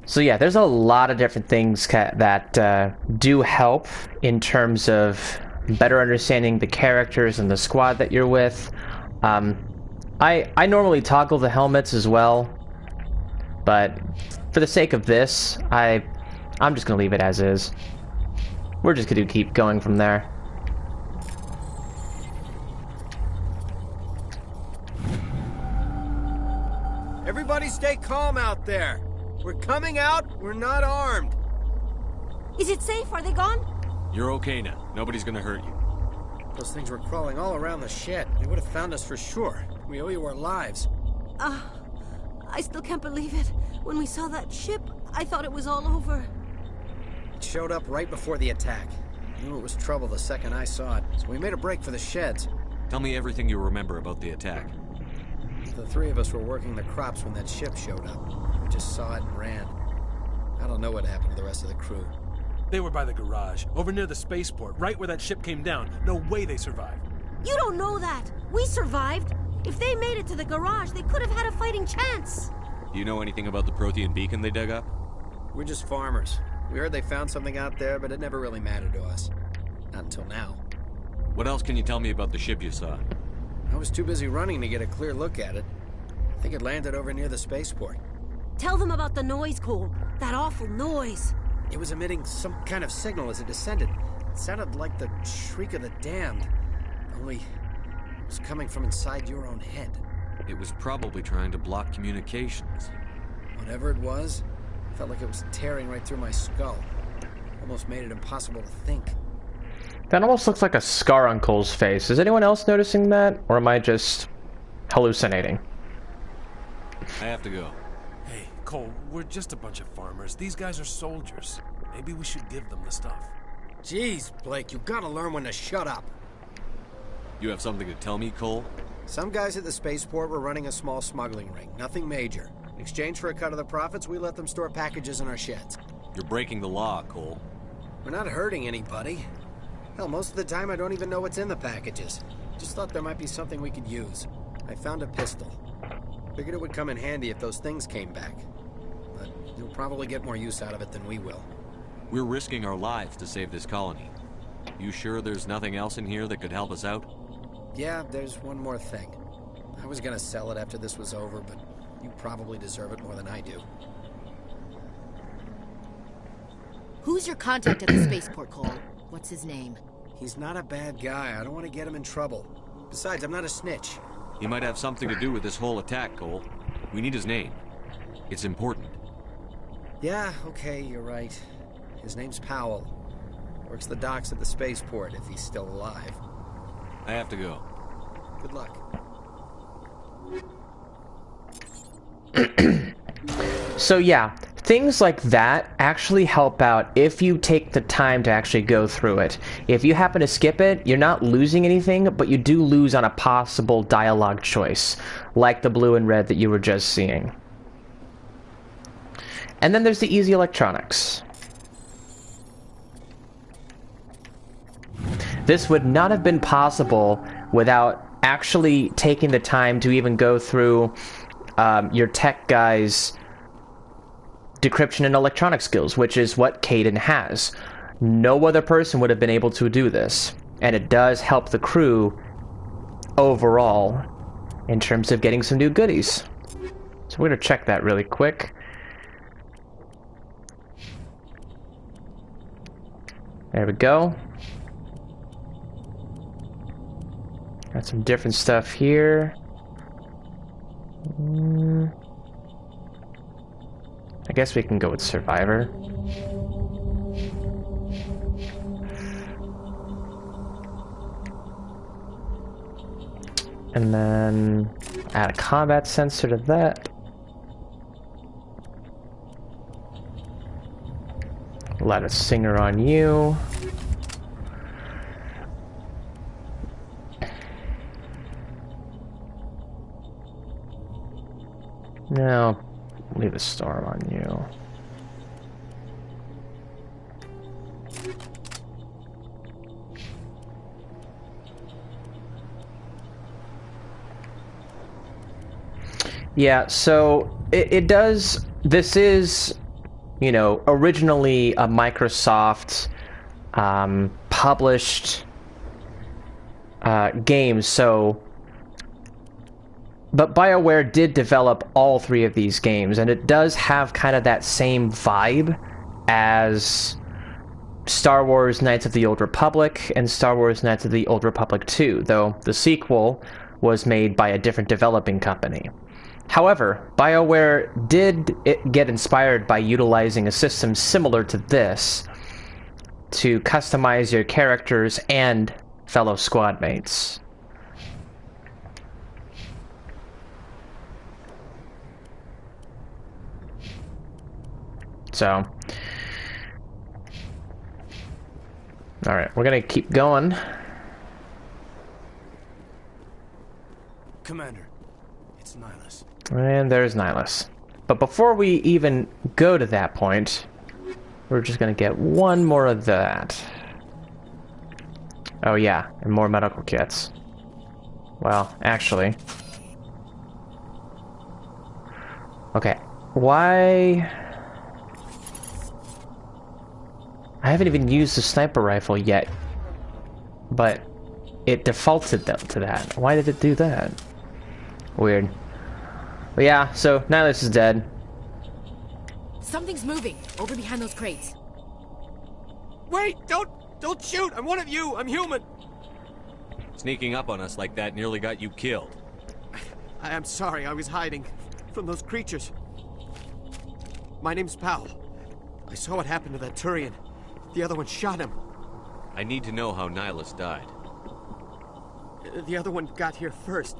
S1: So yeah, there's a lot of different things that do help in terms of better understanding the characters and the squad that you're with. I normally toggle the helmets as well, but for the sake of this, I'm just gonna leave it as is. We're just gonna keep going from there.
S20: Everybody stay calm out there. We're coming out, we're not armed.
S17: Is it safe? Are they gone?
S10: You're okay now. Nobody's gonna hurt you.
S20: Those things were crawling all around the shed. They would have found us for sure. We owe you our lives.
S17: I still can't believe it. When we saw that ship, I thought it was all over.
S20: It showed up right before the attack. Knew it was trouble the second I saw it, so we made a break for the sheds.
S10: Tell me everything you remember about the attack.
S20: The three of us were working the crops when that ship showed up. We just saw it and ran. I don't know what happened to the rest of the crew.
S21: They were by the garage, over near the spaceport, right where that ship came down. No way they survived.
S22: You don't know that. We survived. If they made it to the garage, they could have had a fighting chance.
S10: Do you know anything about the Prothean beacon they dug up?
S20: We're just farmers. We heard they found something out there, but it never really mattered to us. Not until now.
S10: What else can you tell me about the ship you saw?
S20: I was too busy running to get a clear look at it. I think it landed over near the spaceport.
S22: Tell them about the noise, Cole. That awful noise.
S20: It was emitting some kind of signal as it descended. It sounded like the shriek of the damned. Only it was coming from inside your own head.
S10: It was probably trying to block communications.
S20: Whatever it was, it felt like it was tearing right through my skull. Almost made it impossible to think.
S1: That almost looks like a scar on Cole's face. Is anyone else noticing that? Or am I just hallucinating?
S10: I have to go.
S21: Hey, Cole, we're just a bunch of farmers. These guys are soldiers. Maybe we should give them the stuff.
S20: Jeez, Blake, you gotta learn when to shut up.
S10: You have something to tell me, Cole?
S20: Some guys at the spaceport were running a small smuggling ring. Nothing major. In exchange for a cut of the profits, we let them store packages in our sheds.
S10: You're breaking the law, Cole.
S20: We're not hurting anybody. Hell, most of the time I don't even know what's in the packages. Just thought there might be something we could use. I found a pistol. Figured it would come in handy if those things came back. But you'll probably get more use out of it than we will.
S10: We're risking our lives to save this colony. You sure there's nothing else in here that could help us out?
S20: Yeah, there's one more thing. I was gonna sell it after this was over, but you probably deserve it more than I do.
S17: Who's your contact at the spaceport, Cole? What's his name?
S20: He's not a bad guy. I don't want to get him in trouble. Besides, I'm not a snitch.
S10: He might have something to do with this whole attack, Cole. We need his name. It's important.
S20: Yeah, okay, you're right. His name's Powell. Works the docks at the spaceport, if he's still alive.
S10: I have to go.
S20: Good luck.
S1: So yeah, things like that actually help out if you take the time to actually go through it. If you happen to skip it, you're not losing anything, but you do lose on a possible dialogue choice, like the blue and red that you were just seeing. And then there's the easy electronics. This would not have been possible without actually taking the time to even go through your tech guy's decryption and electronic skills, which is what Kaidan has. No other person would have been able to do this, and it does help the crew overall in terms of getting some new goodies. So we're going to check that really quick. There we go. Got some different stuff here. I guess we can go with Survivor. And then add a combat sensor to that. Let a singer on you. Now, leave a storm on you. Yeah, so it does. This is, you know, originally a Microsoft published game, so. But BioWare did develop all three of these games, and it does have kind of that same vibe as Star Wars Knights of the Old Republic and Star Wars Knights of the Old Republic 2, though the sequel was made by a different developing company. However, BioWare did get inspired by utilizing a system similar to this to customize your characters and fellow squad mates. So, Alright, we're gonna keep going.
S21: Commander, it's Nihilus.
S1: And there's Nihilus. But before we even go to that point, we're just gonna get one more of that. Oh yeah, and more medical kits. Well, actually... Okay, why... I haven't even used the sniper rifle yet, but it defaulted to that. Why did it do that? Weird. But yeah, so Nihilus is dead.
S17: Something's moving over behind those crates.
S19: Wait! Don't shoot! I'm one of you! I'm human!
S10: Sneaking up on us like that nearly got you killed.
S19: I'm sorry, I was hiding from those creatures. My name's Powell. I saw what happened to that Turian. The other one shot him.
S10: I need to know how Nihilus died.
S19: The other one got here first.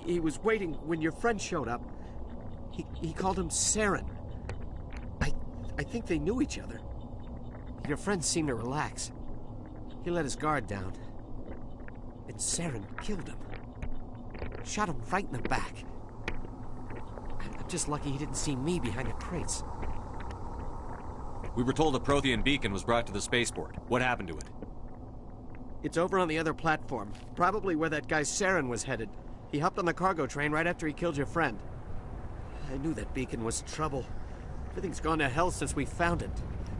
S19: He was waiting when your friend showed up. He called him Saren. I think they knew each other. Your friend seemed to relax. He let his guard down. And Saren killed him. Shot him right in the back. I'm just lucky he didn't see me behind the crates.
S10: We were told a Prothean beacon was brought to the spaceport. What happened to it?
S19: It's over on the other platform. Probably where that guy Saren was headed. He hopped on the cargo train right after he killed your friend. I knew that beacon was trouble. Everything's gone to hell since we found it.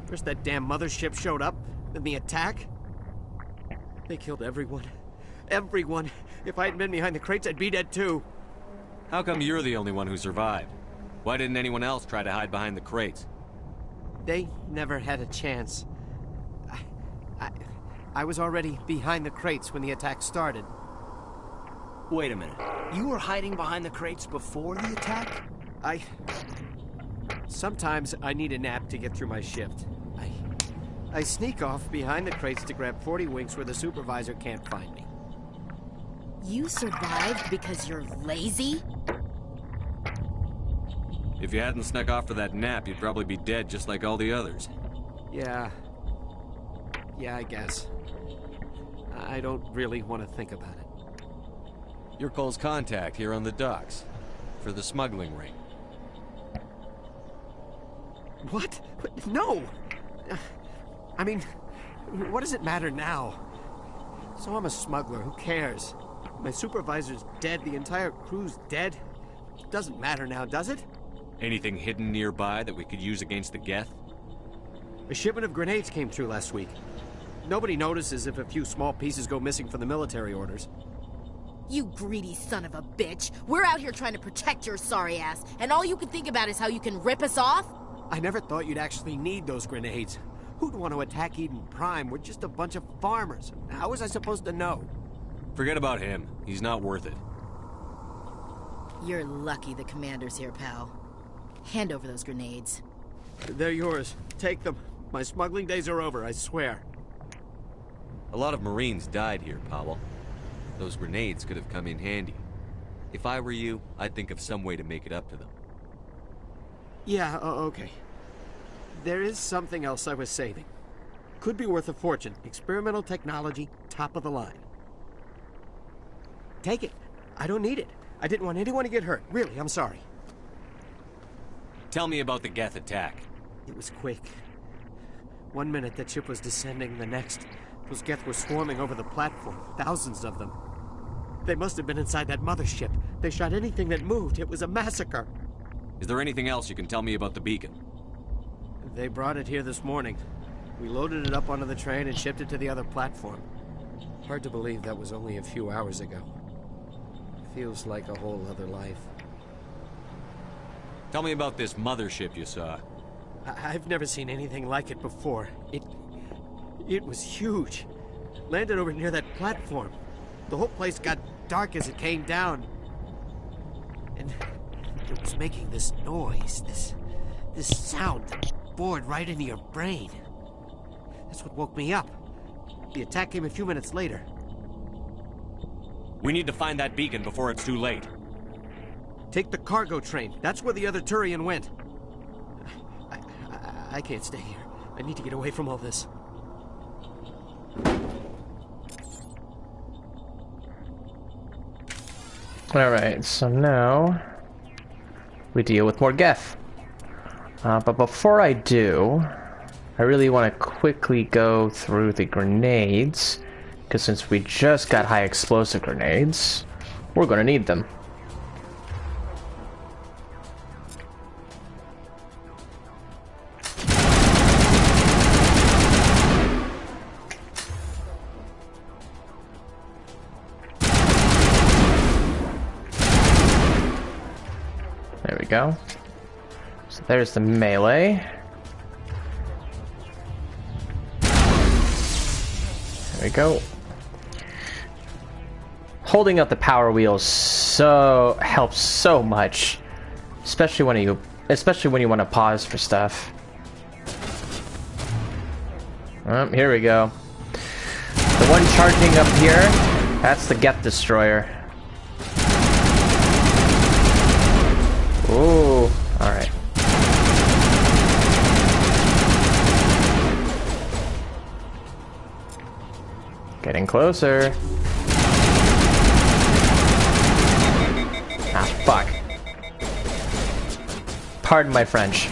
S19: First that damn mothership showed up, then the attack. They killed everyone. Everyone. If I hadn't been behind the crates, I'd be dead too.
S10: How come you're the only one who survived? Why didn't anyone else try to hide behind the crates?
S19: They never had a chance. I was already behind the crates when the attack started.
S9: Wait a minute. You were hiding behind the crates before the attack?
S19: Sometimes I need a nap to get through my shift. I sneak off behind the crates to grab 40 winks where the supervisor can't find me.
S17: You survived because you're lazy?
S10: If you hadn't snuck off for that nap, you'd probably be dead just like all the others.
S19: Yeah, I guess. I don't really want to think about it.
S10: You're Cole's contact here on the docks. For the smuggling ring.
S19: What? No! I mean, what does it matter now? So I'm a smuggler, who cares? My supervisor's dead, the entire crew's dead. It doesn't matter now, does it?
S10: Anything hidden nearby that we could use against the Geth?
S19: A shipment of grenades came through last week. Nobody notices if a few small pieces go missing from the military orders.
S17: You greedy son of a bitch. We're out here trying to protect your sorry ass, and all you can think about is how you can rip us off?
S19: I never thought you'd actually need those grenades. Who'd want to attack Eden Prime? We're just a bunch of farmers. How was I supposed to know?
S10: Forget about him. He's not worth it.
S17: You're lucky the commander's here, pal. Hand over those grenades.
S19: They're yours. Take them. My smuggling days are over, I swear.
S10: A lot of Marines died here, Powell. Those grenades could have come in handy. If I were you, I'd think of some way to make it up to them.
S19: Yeah, okay. There is something else I was saving. Could be worth a fortune. Experimental technology, top of the line. Take it. I don't need it. I didn't want anyone to get hurt. Really, I'm sorry.
S10: Tell me about the Geth attack.
S19: It was quick. 1 minute that ship was descending, the next, those Geth were swarming over the platform. Thousands of them. They must have been inside that mothership. They shot anything that moved. It was a massacre.
S10: Is there anything else you can tell me about the beacon?
S19: They brought it here this morning. We loaded it up onto the train and shipped it to the other platform. Hard to believe that was only a few hours ago. Feels like a whole other life.
S10: Tell me about this mothership you saw.
S19: I've never seen anything like it before. It was huge. Landed over near that platform. The whole place got dark as it came down. And it was making this noise, this sound that bored right into your brain. That's what woke me up. The attack came a few minutes later.
S10: We need to find that beacon before it's too late.
S19: Take the cargo train. That's where the other Turian went. I can't stay here. I need to get away from all this.
S1: Alright, so now we deal with more Geth. But before I do, I really want to quickly go through the grenades, because since we just got high explosive grenades, we're going to need them. There we go. So there's the melee. There we go. Holding up the power wheels helps so much, especially when you want to pause for stuff. Here we go. The one charging up here, that's the Geth Destroyer. Ooh, alright. Getting closer. Ah, fuck. Pardon my French.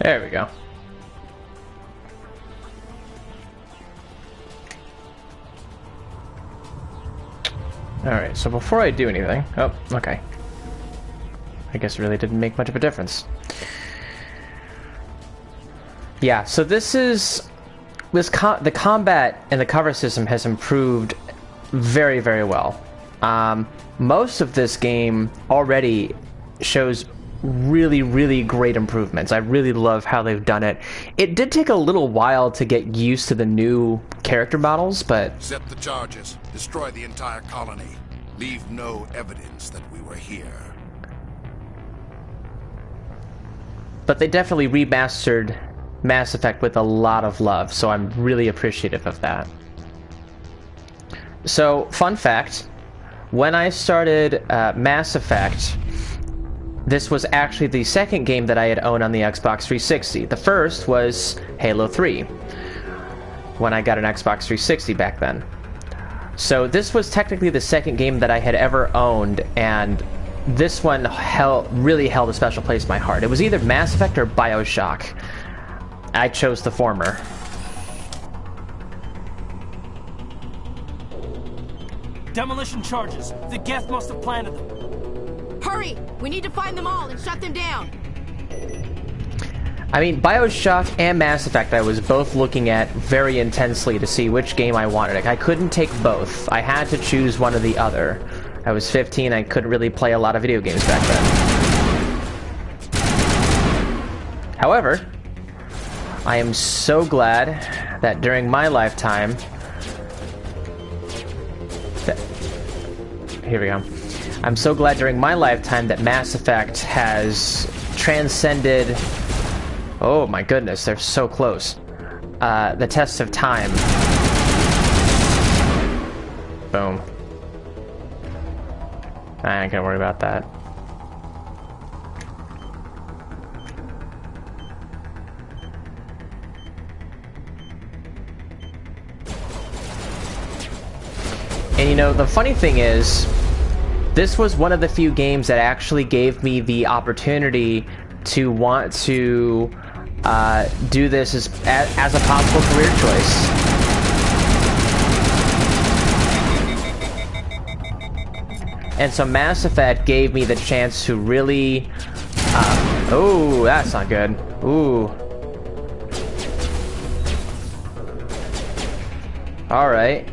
S1: There we go. Alright, so before I do anything... Oh, okay. I guess it really didn't make much of a difference. Yeah, so this is... the combat and the cover system has improved very, very well. Most of this game already shows really, really great improvements. I really love how they've done it. It did take a little while to get used to the new character models, but...
S2: Set the charges. Destroy the entire colony. Leave no evidence that we were here.
S1: But they definitely remastered Mass Effect with a lot of love, so I'm really appreciative of that. So, fun fact, when I started Mass Effect, this was actually the second game that I had owned on the Xbox 360. The first was Halo 3, when I got an Xbox 360 back then. So this was technically the second game that I had ever owned, and this one really held a special place in my heart. It was either Mass Effect or BioShock. I chose the former.
S19: Demolition charges. The Geth must have planted them.
S22: Hurry! We need to find them all and shut them down!
S1: I mean, BioShock and Mass Effect I was both looking at very intensely to see which game I wanted. I couldn't take both. I had to choose one or the other. I was 15, I couldn't really play a lot of video games back then. However, I am so glad that during my lifetime... Here we go. I'm so glad during my lifetime that Mass Effect has transcended... Oh my goodness, they're so close. The test of time. Boom. I ain't gonna worry about that. And you know, the funny thing is, this was one of the few games that actually gave me the opportunity to want to do this as a possible career choice. And so Mass Effect gave me the chance to really... oh, that's not good. Ooh. Alright.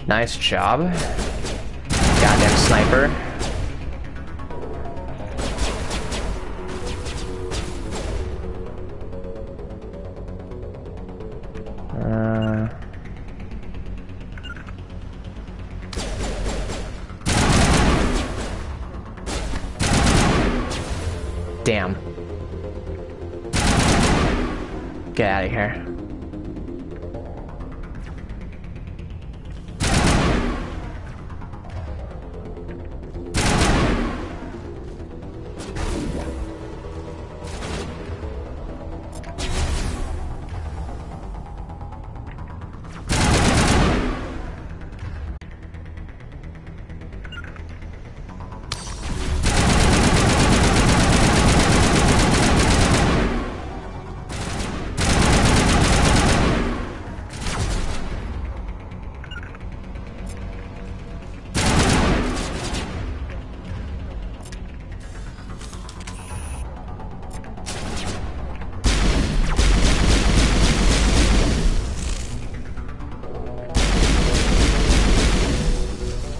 S1: Nice job. Goddamn sniper. Damn. Get out of here.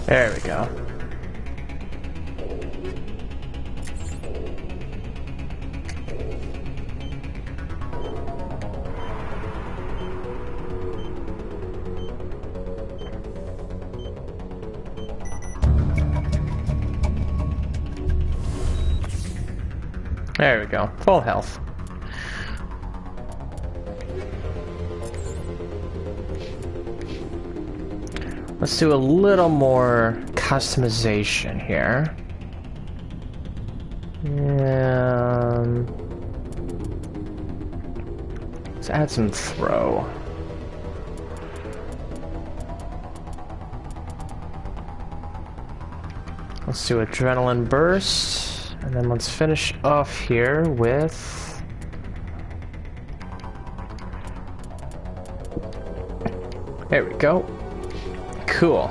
S1: There we go. There we go. Full health. Let's do a little more customization here. Let's add some throw. Let's do adrenaline burst, and then let's finish off here with... There we go. Cool.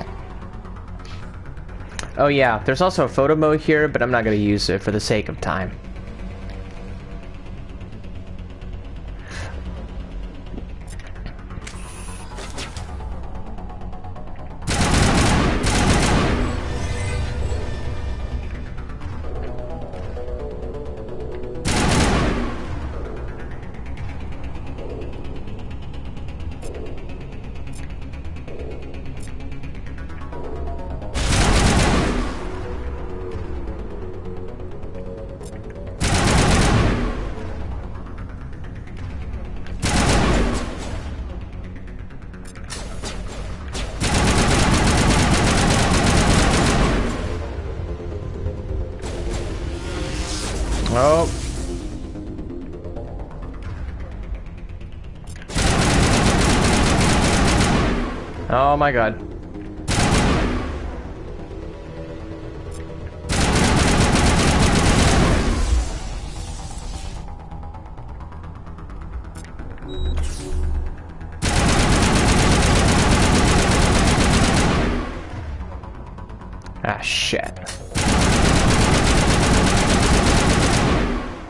S1: Oh yeah, there's also a photo mode here, but I'm not going to use it for the sake of time. Oh. Oh my god. Ah, shit.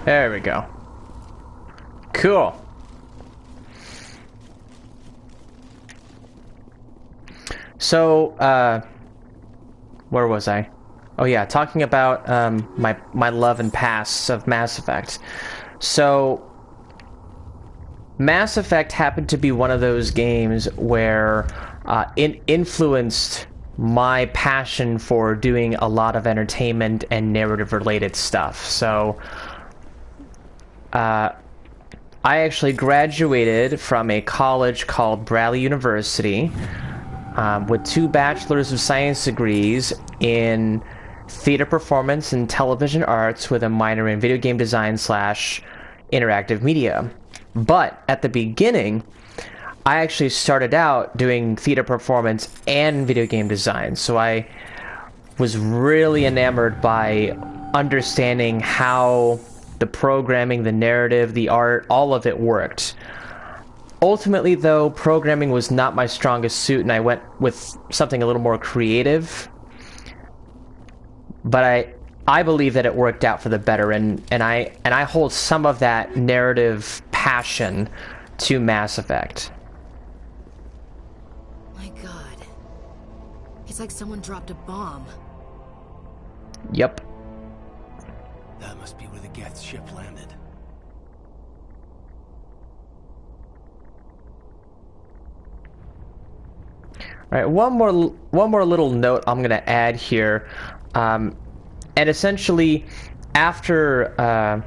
S1: There we go. Cool. So, where was I? Oh yeah, talking about my love and past of Mass Effect. So, Mass Effect happened to be one of those games where it influenced my passion for doing a lot of entertainment and narrative-related stuff. So, I actually graduated from a college called Bradley University with 2 Bachelor's of Science degrees in theater performance and television arts with a minor in video game design / interactive media. But at the beginning, I actually started out doing theater performance and video game design. So I was really enamored by understanding how the programming, the narrative, the art, all of it worked. Ultimately, though, programming was not my strongest suit, and I went with something a little more creative. But I believe that it worked out for the better, and I hold some of that narrative passion to Mass Effect.
S17: My God. It's like someone dropped a bomb.
S1: Yep.
S9: That must be where the Geth's ship landed.
S1: All right, one more little note I'm gonna add here, and essentially, after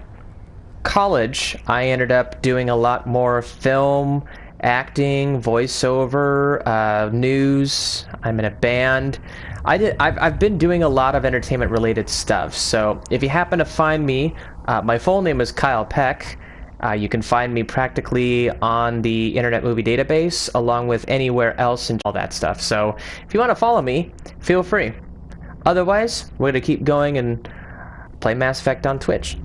S1: college, I ended up doing a lot more film, acting, voiceover, news. I'm in a band. I've been doing a lot of entertainment-related stuff. So if you happen to find me, my full name is Kyle Peck. You can find me practically on the Internet Movie Database, along with anywhere else and all that stuff. So if you want to follow me, feel free. Otherwise, we're going to keep going and play Mass Effect on Twitch.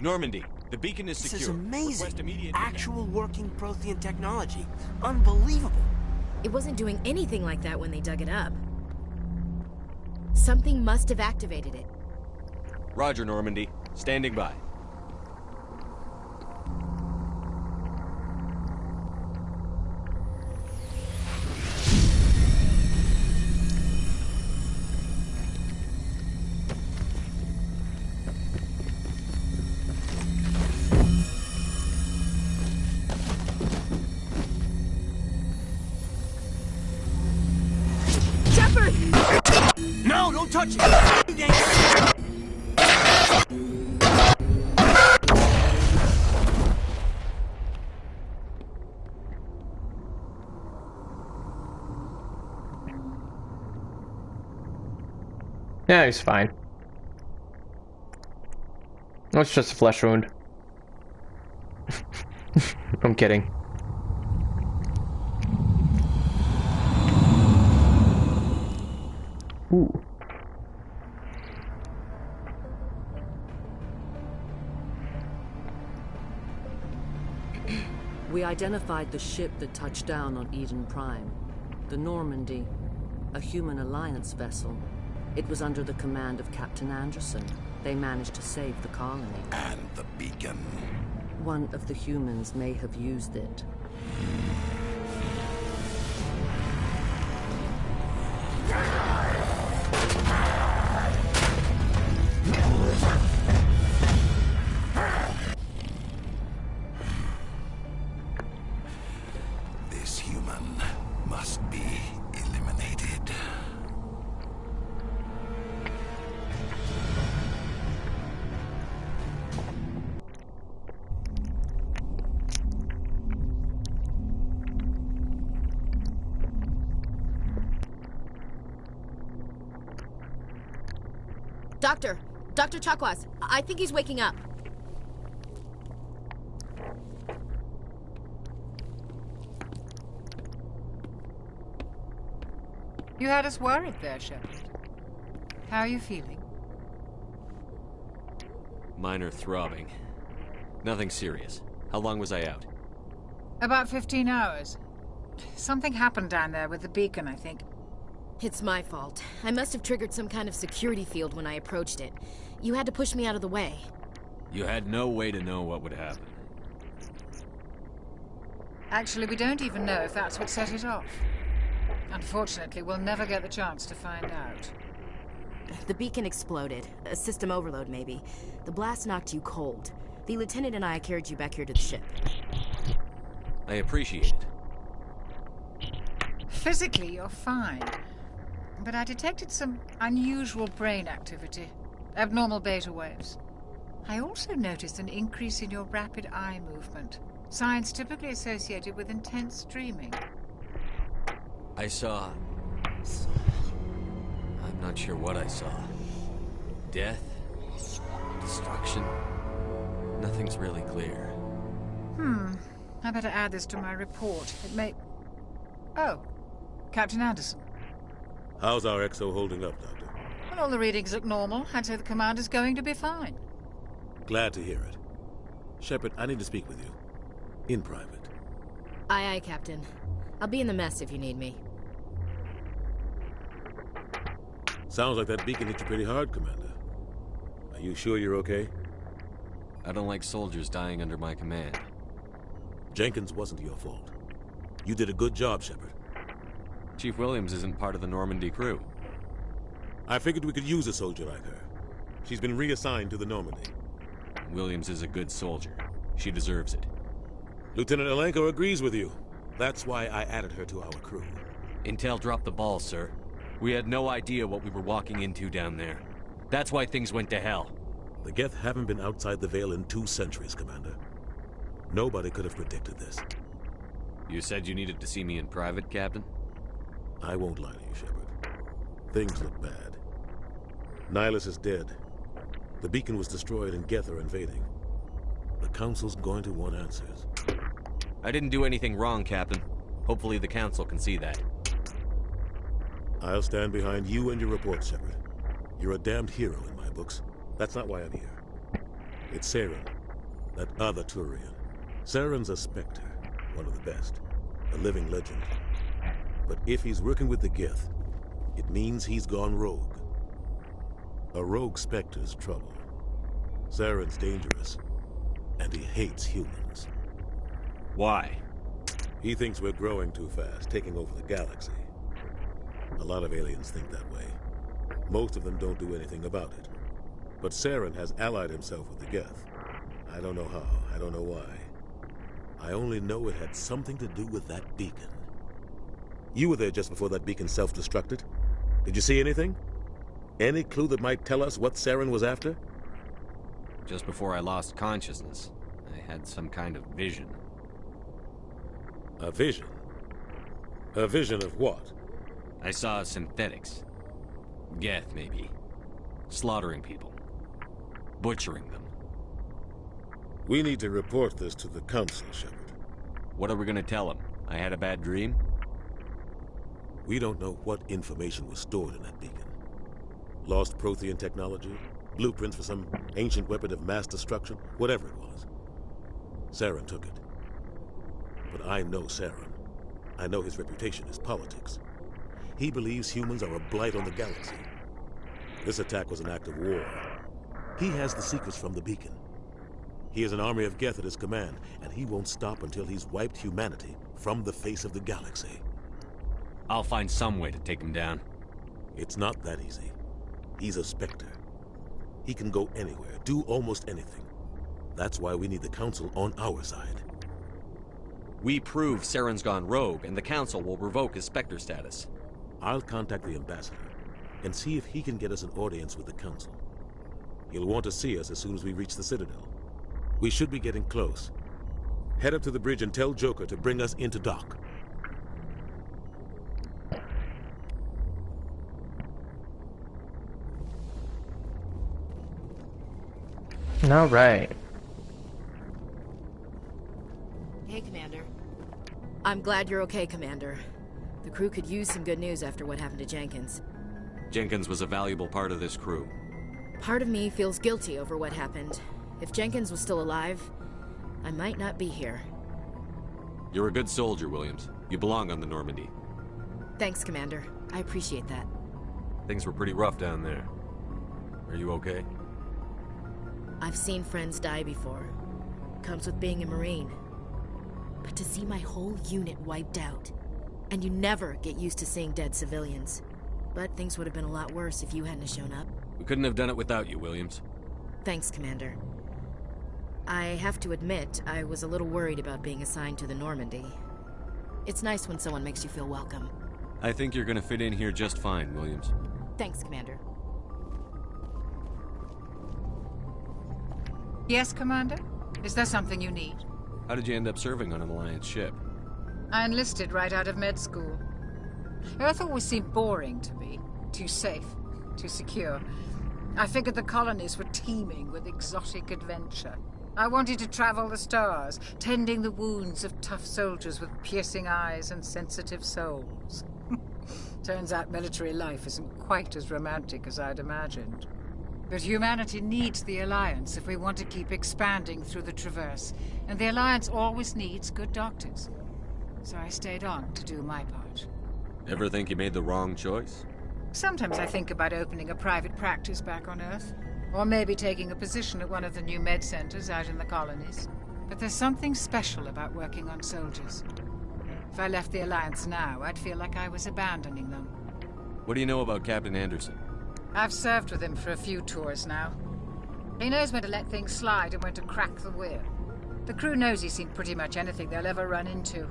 S10: Normandy, the beacon is secure.
S9: This is amazing.
S10: Request immediate
S9: Actual working Prothean technology. Unbelievable.
S17: It wasn't doing anything like that when they dug it up. Something must have activated it.
S10: Roger, Normandy. Standing by.
S9: No, don't touch it!
S1: Yeah, he's fine. It's just a flesh wound. I'm kidding. Ooh.
S6: We identified the ship that touched down on Eden Prime. The Normandy, a human alliance vessel. It was under the command of Captain Anderson. They managed to save the colony.
S2: And the beacon.
S6: One of the humans may have used it.
S2: This human must be eliminated.
S17: Dr. Chakwas, I think he's waking up.
S13: You had us worried there, Shepard. How are you feeling?
S10: Minor throbbing. Nothing serious. How long was I out?
S13: About 15 hours. Something happened down there with the beacon, I think.
S17: It's my fault. I must have triggered some kind of security field when I approached it. You had to push me out of the way.
S10: You had no way to know what would happen.
S13: Actually, we don't even know if that's what set it off. Unfortunately, we'll never get the chance to find out.
S17: The beacon exploded. A system overload, maybe. The blast knocked you cold. The lieutenant and I carried you back here to the ship.
S10: I appreciate it.
S13: Physically, you're fine. But I detected some unusual brain activity. Abnormal beta waves. I also noticed an increase in your rapid eye movement. Signs typically associated with intense dreaming.
S10: I saw... I'm not sure what I saw. Death? Destruction? Nothing's really clear.
S13: I better add this to my report. It may... Oh, Captain Anderson.
S4: How's our XO holding up, Doctor?
S13: Well, all the readings look normal. I'd say the commander's going to be fine.
S4: Glad to hear it. Shepard, I need to speak with you. In private.
S17: Aye, aye, Captain. I'll be in the mess if you need me.
S4: Sounds like that beacon hit you pretty hard, Commander. Are you sure you're okay?
S10: I don't like soldiers dying under my command.
S4: Jenkins wasn't your fault. You did a good job, Shepard.
S10: Chief Williams isn't part of the Normandy crew.
S4: I figured we could use a soldier like her. She's been reassigned to the Normandy.
S10: Williams is a good soldier. She deserves it.
S4: Lieutenant Alenko agrees with you. That's why I added her to our crew.
S10: Intel dropped the ball, sir. We had no idea what we were walking into down there. That's why things went to hell.
S4: The Geth haven't been outside the Veil in 2 centuries, Commander. Nobody could have predicted this.
S10: You said you needed to see me in private, Captain?
S4: I won't lie to you, Shepard. Things look bad. Nihilus is dead. The beacon was destroyed and Geth are invading. The Council's going to want answers.
S10: I didn't do anything wrong, Captain. Hopefully the Council can see that.
S4: I'll stand behind you and your report, Shepard. You're a damned hero in my books. That's not why I'm here. It's Saren, that other Turian. Saren's a Spectre, one of the best. A living legend. But if he's working with the Geth, it means he's gone rogue. A rogue Spectre's trouble. Saren's dangerous, and he hates humans.
S10: Why?
S4: He thinks we're growing too fast, taking over the galaxy. A lot of aliens think that way. Most of them don't do anything about it. But Saren has allied himself with the Geth. I don't know how, I don't know why. I only know it had something to do with that beacon. You were there just before that beacon self-destructed. Did you see anything? Any clue that might tell us what Saren was after?
S10: Just before I lost consciousness, I had some kind of vision.
S4: A vision? A vision of what?
S10: I saw synthetics. Geth, maybe. Slaughtering people. Butchering them.
S4: We need to report this to the Council, Shepard.
S10: What are we gonna tell them? I had a bad dream?
S4: We don't know what information was stored in that beacon. Lost Prothean technology? Blueprints for some ancient weapon of mass destruction? Whatever it was. Saren took it. But I know Saren. I know his reputation is politics. He believes humans are a blight on the galaxy. This attack was an act of war. He has the secrets from the beacon. He has an army of Geth at his command, and he won't stop until he's wiped humanity from the face of the galaxy.
S10: I'll find some way to take him down.
S4: It's not that easy. He's a Spectre. He can go anywhere, do almost anything. That's why we need the Council on our side.
S10: We prove Saren's gone rogue, and the Council will revoke his Spectre status.
S4: I'll contact the Ambassador and see if he can get us an audience with the Council. He'll want to see us as soon as we reach the Citadel. We should be getting close. Head up to the bridge and tell Joker to bring us into dock.
S1: All right.
S17: Hey, Commander. I'm glad you're okay, Commander. The crew could use some good news after what happened to Jenkins.
S10: Jenkins was a valuable part of this crew.
S17: Part of me feels guilty over what happened. If Jenkins was still alive, I might not be here.
S10: You're a good soldier, Williams. You belong on the Normandy.
S17: Thanks, Commander. I appreciate that.
S10: Things were pretty rough down there. Are you okay?
S17: I've seen friends die before. Comes with being a Marine. But to see my whole unit wiped out, and you never get used to seeing dead civilians. But things would have been a lot worse if you hadn't shown up.
S10: We couldn't have done it without you, Williams.
S17: Thanks, Commander. I have to admit, I was a little worried about being assigned to the Normandy. It's nice when someone makes you feel welcome.
S10: I think you're gonna fit in here just fine, Williams.
S17: Thanks, Commander.
S13: Yes, Commander? Is there something you need?
S10: How did you end up serving on an Alliance ship?
S13: I enlisted right out of med school. Earth always seemed boring to me. Too safe, too secure. I figured the colonies were teeming with exotic adventure. I wanted to travel the stars, tending the wounds of tough soldiers with piercing eyes and sensitive souls. Turns out military life isn't quite as romantic as I'd imagined. But humanity needs the Alliance if we want to keep expanding through the Traverse, and the Alliance always needs good doctors. So I stayed on to do my part.
S10: Ever think you made the wrong choice?
S13: Sometimes I think about opening a private practice back on Earth, or maybe taking a position at one of the new med centers out in the colonies. But there's something special about working on soldiers. If I left the Alliance now, I'd feel like I was abandoning them.
S10: What do you know about Captain Anderson?
S13: I've served with him for a few tours now. He knows when to let things slide and when to crack the whip. The crew knows he's seen pretty much anything they'll ever run into.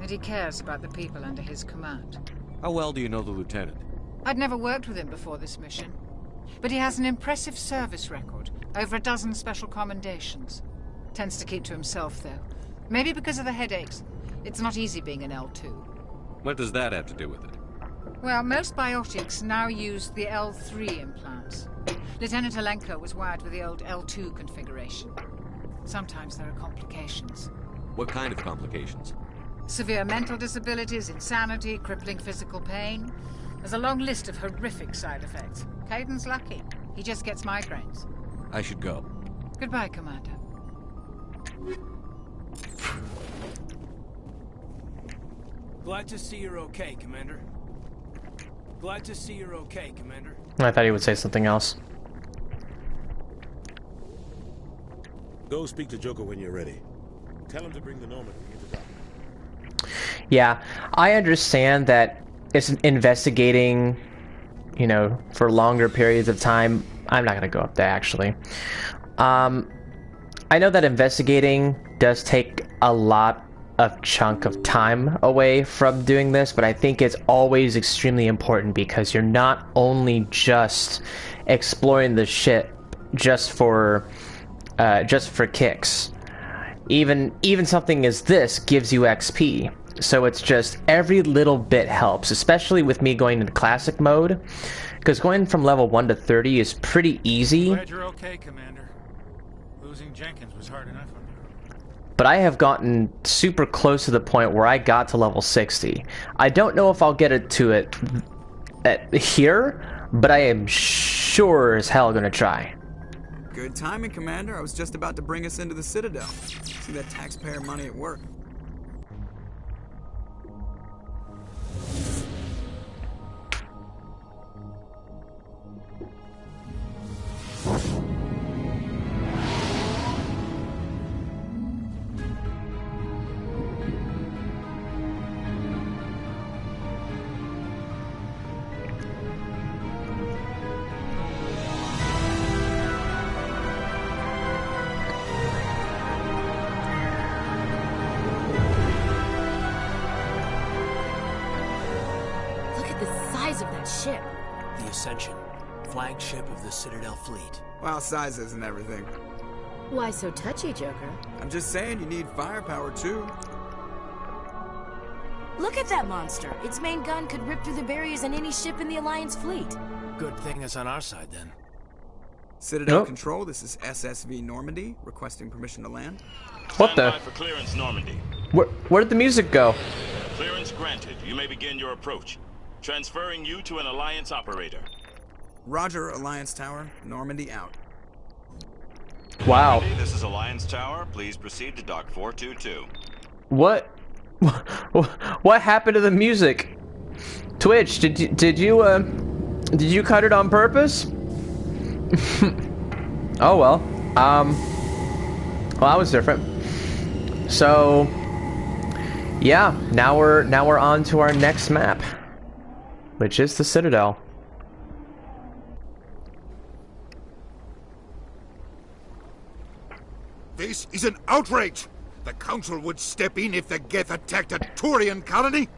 S13: And he cares about the people under his command.
S10: How well do you know the lieutenant?
S13: I'd never worked with him before this mission. But he has an impressive service record, over a dozen special commendations. Tends to keep to himself, though. Maybe because of the headaches. It's not easy being an L2.
S10: What does that have to do with it?
S13: Well, most biotics now use the L3 implants. Lieutenant Alenko was wired with the old L2 configuration. Sometimes there are complications.
S10: What kind of complications?
S13: Severe mental disabilities, insanity, crippling physical pain. There's a long list of horrific side effects. Caden's lucky. He just gets migraines.
S10: I should go.
S13: Goodbye, Commander.
S19: Glad to see you're okay, Commander. Glad to see you're okay, Commander.
S1: I thought he would say something else.
S4: Go speak to Joker when you're ready. Tell him to bring the Normandy into dock.
S1: Yeah, I understand that it's investigating, you know, for longer periods of time. I'm not gonna go up there, actually. I know that investigating does take a lot of chunk of time away from doing this, but I think it's always extremely important because you're not only just exploring the ship just for kicks. Even something as this gives you XP. So it's just every little bit helps, especially with me going into classic mode, because going from level 1 to 30 is pretty easy.
S11: Glad you're okay, Commander. Losing Jenkins was hard enough on you.
S1: But I have gotten super close to the point where I got to level 60. I don't know if I'll get it to it here, but I am sure as hell gonna try.
S7: Good timing, Commander. I was just about to bring us into the Citadel. See that taxpayer money at work.
S19: Ship. The Ascension, flagship of the Citadel fleet.
S7: Well, size isn't everything.
S17: Why so touchy, Joker?
S7: I'm just saying you need firepower, too.
S17: Look at that monster. Its main gun could rip through the barriers in any ship in the Alliance fleet.
S19: Good thing it's on our side, then.
S7: Citadel Control, this is SSV Normandy, requesting permission to land.
S1: What the?
S3: For clearance, Normandy.
S1: Where did the music go?
S3: Clearance granted. You may begin your approach. Transferring you to an Alliance operator.
S7: Roger, Alliance Tower. Normandy out.
S1: Wow.
S3: Normandy, this is Alliance Tower. Please proceed to Dock 422.
S1: What? What happened to the music? Twitch, did you cut it on purpose? Oh well. Well, that was different. So, yeah, now we're on to our next map, which is the Citadel.
S2: This is an outrage! The Council would step in if the Geth attacked a Turian colony?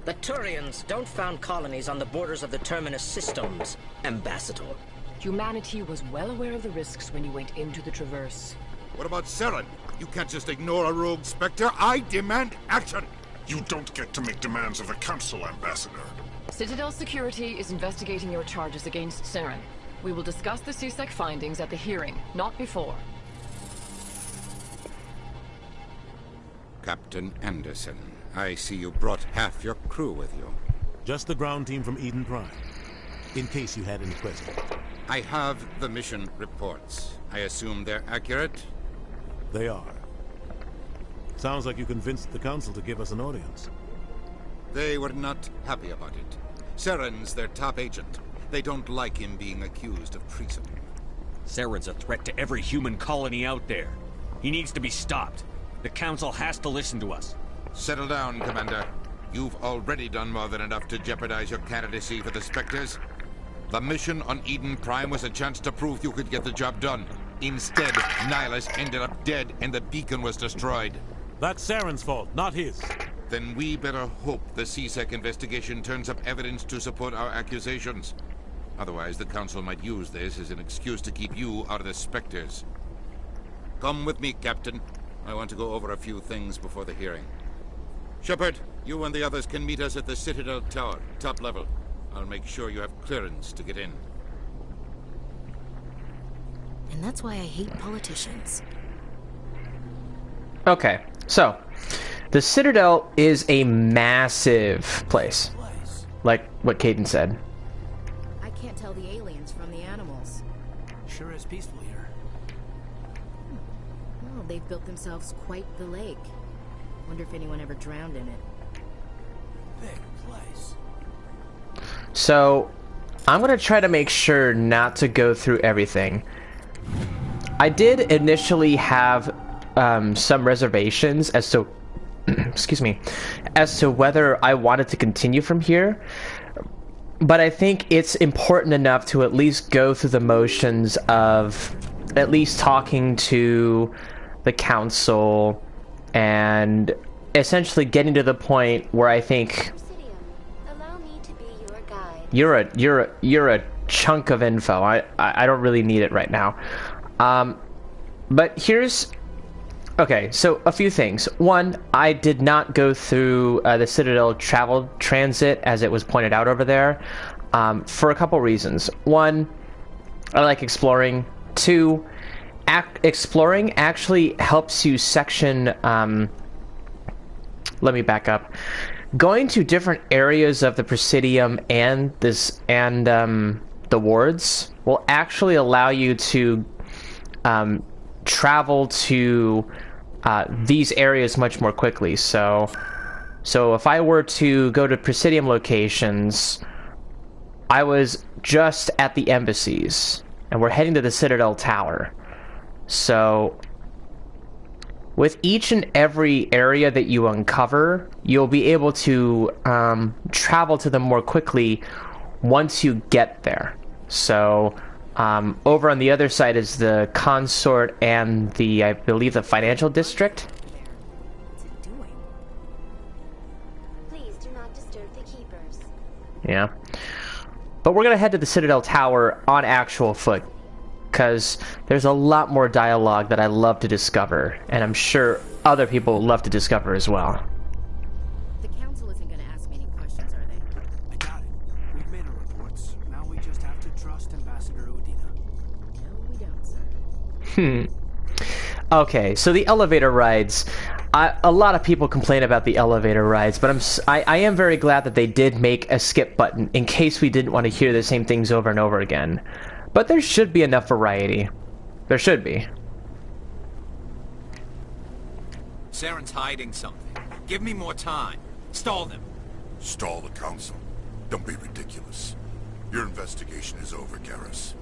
S8: The Turians don't found colonies on the borders of the Terminus systems, Ambassador.
S23: Humanity was well aware of the risks when you went into the Traverse.
S2: What about Saren? You can't just ignore a rogue Spectre. I demand action!
S16: You don't get to make demands of the Council, Ambassador.
S23: Citadel Security is investigating your charges against Saren. We will discuss the CSEC findings at the hearing, not before.
S2: Captain Anderson, I see you brought half your crew with you.
S4: Just the ground team from Eden Prime, in case you had any questions.
S2: I have the mission reports. I assume they're accurate?
S4: They are. Sounds like you convinced the Council to give us an audience.
S2: They were not happy about it. Saren's their top agent. They don't like him being accused of treason.
S12: Saren's a threat to every human colony out there. He needs to be stopped. The Council has to listen to us.
S2: Settle down, Commander. You've already done more than enough to jeopardize your candidacy for the Spectres. The mission on Eden Prime was a chance to prove you could get the job done. Instead, Nihilus ended up dead and the beacon was destroyed.
S4: That's Saren's fault, not his.
S2: Then we better hope the CSEC investigation turns up evidence to support our accusations. Otherwise, the Council might use this as an excuse to keep you out of the Spectres. Come with me, Captain. I want to go over a few things before the hearing. Shepard, you and the others can meet us at the Citadel Tower, top level. I'll make sure you have clearance to get in.
S17: And that's why I hate politicians.
S1: Okay, so the Citadel is a massive place, like what Caden said.
S17: I can't tell the aliens from the animals.
S9: Sure is peaceful here.
S17: Well, they've built themselves quite the lake. Wonder if anyone ever drowned in it.
S9: Big place.
S1: So I'm gonna try to make sure not to go through everything. I did initially have some reservations as to excuse me, as to whether I wanted to continue from here, but I think it's important enough to at least go through the motions of at least talking to the Council and essentially getting to the point where I think
S15: allow me to be your guide.
S1: you're a chunk of info. I don't really need it right now. But here's okay, so a few things. One, I did not go through the Citadel travel transit as it was pointed out over there for a couple reasons. One, I like exploring. Two, exploring actually helps you section. Let me back up. Going to different areas of the Presidium and the wards will actually allow you to travel to these areas much more quickly. So if I were to go to Presidium locations, I was just at the embassies, and we're heading to the Citadel Tower. So with each and every area that you uncover, you'll be able to travel to them more quickly once you get there. So over on the other side is the Consort and I believe the Financial District.
S15: Please do not disturb the keepers.
S1: Yeah. But we're gonna head to the Citadel Tower on actual foot, because there's a lot more dialogue that I love to discover, and I'm sure other people love to discover as well.
S17: The Council isn't going to ask me any questions, are they?
S9: I got it. We've made our reports. Now we just have to trust Ambassador Udina.
S17: No, we don't, sir.
S1: Okay, so the elevator rides. A lot of people complain about the elevator rides, but I am very glad that they did make a skip button in case we didn't want to hear the same things over and over again. But there should be enough variety. There should be.
S18: Saren's hiding something. Give me more time. Stall them.
S2: Stall the Council? Don't be ridiculous. Your investigation is over, Garrus.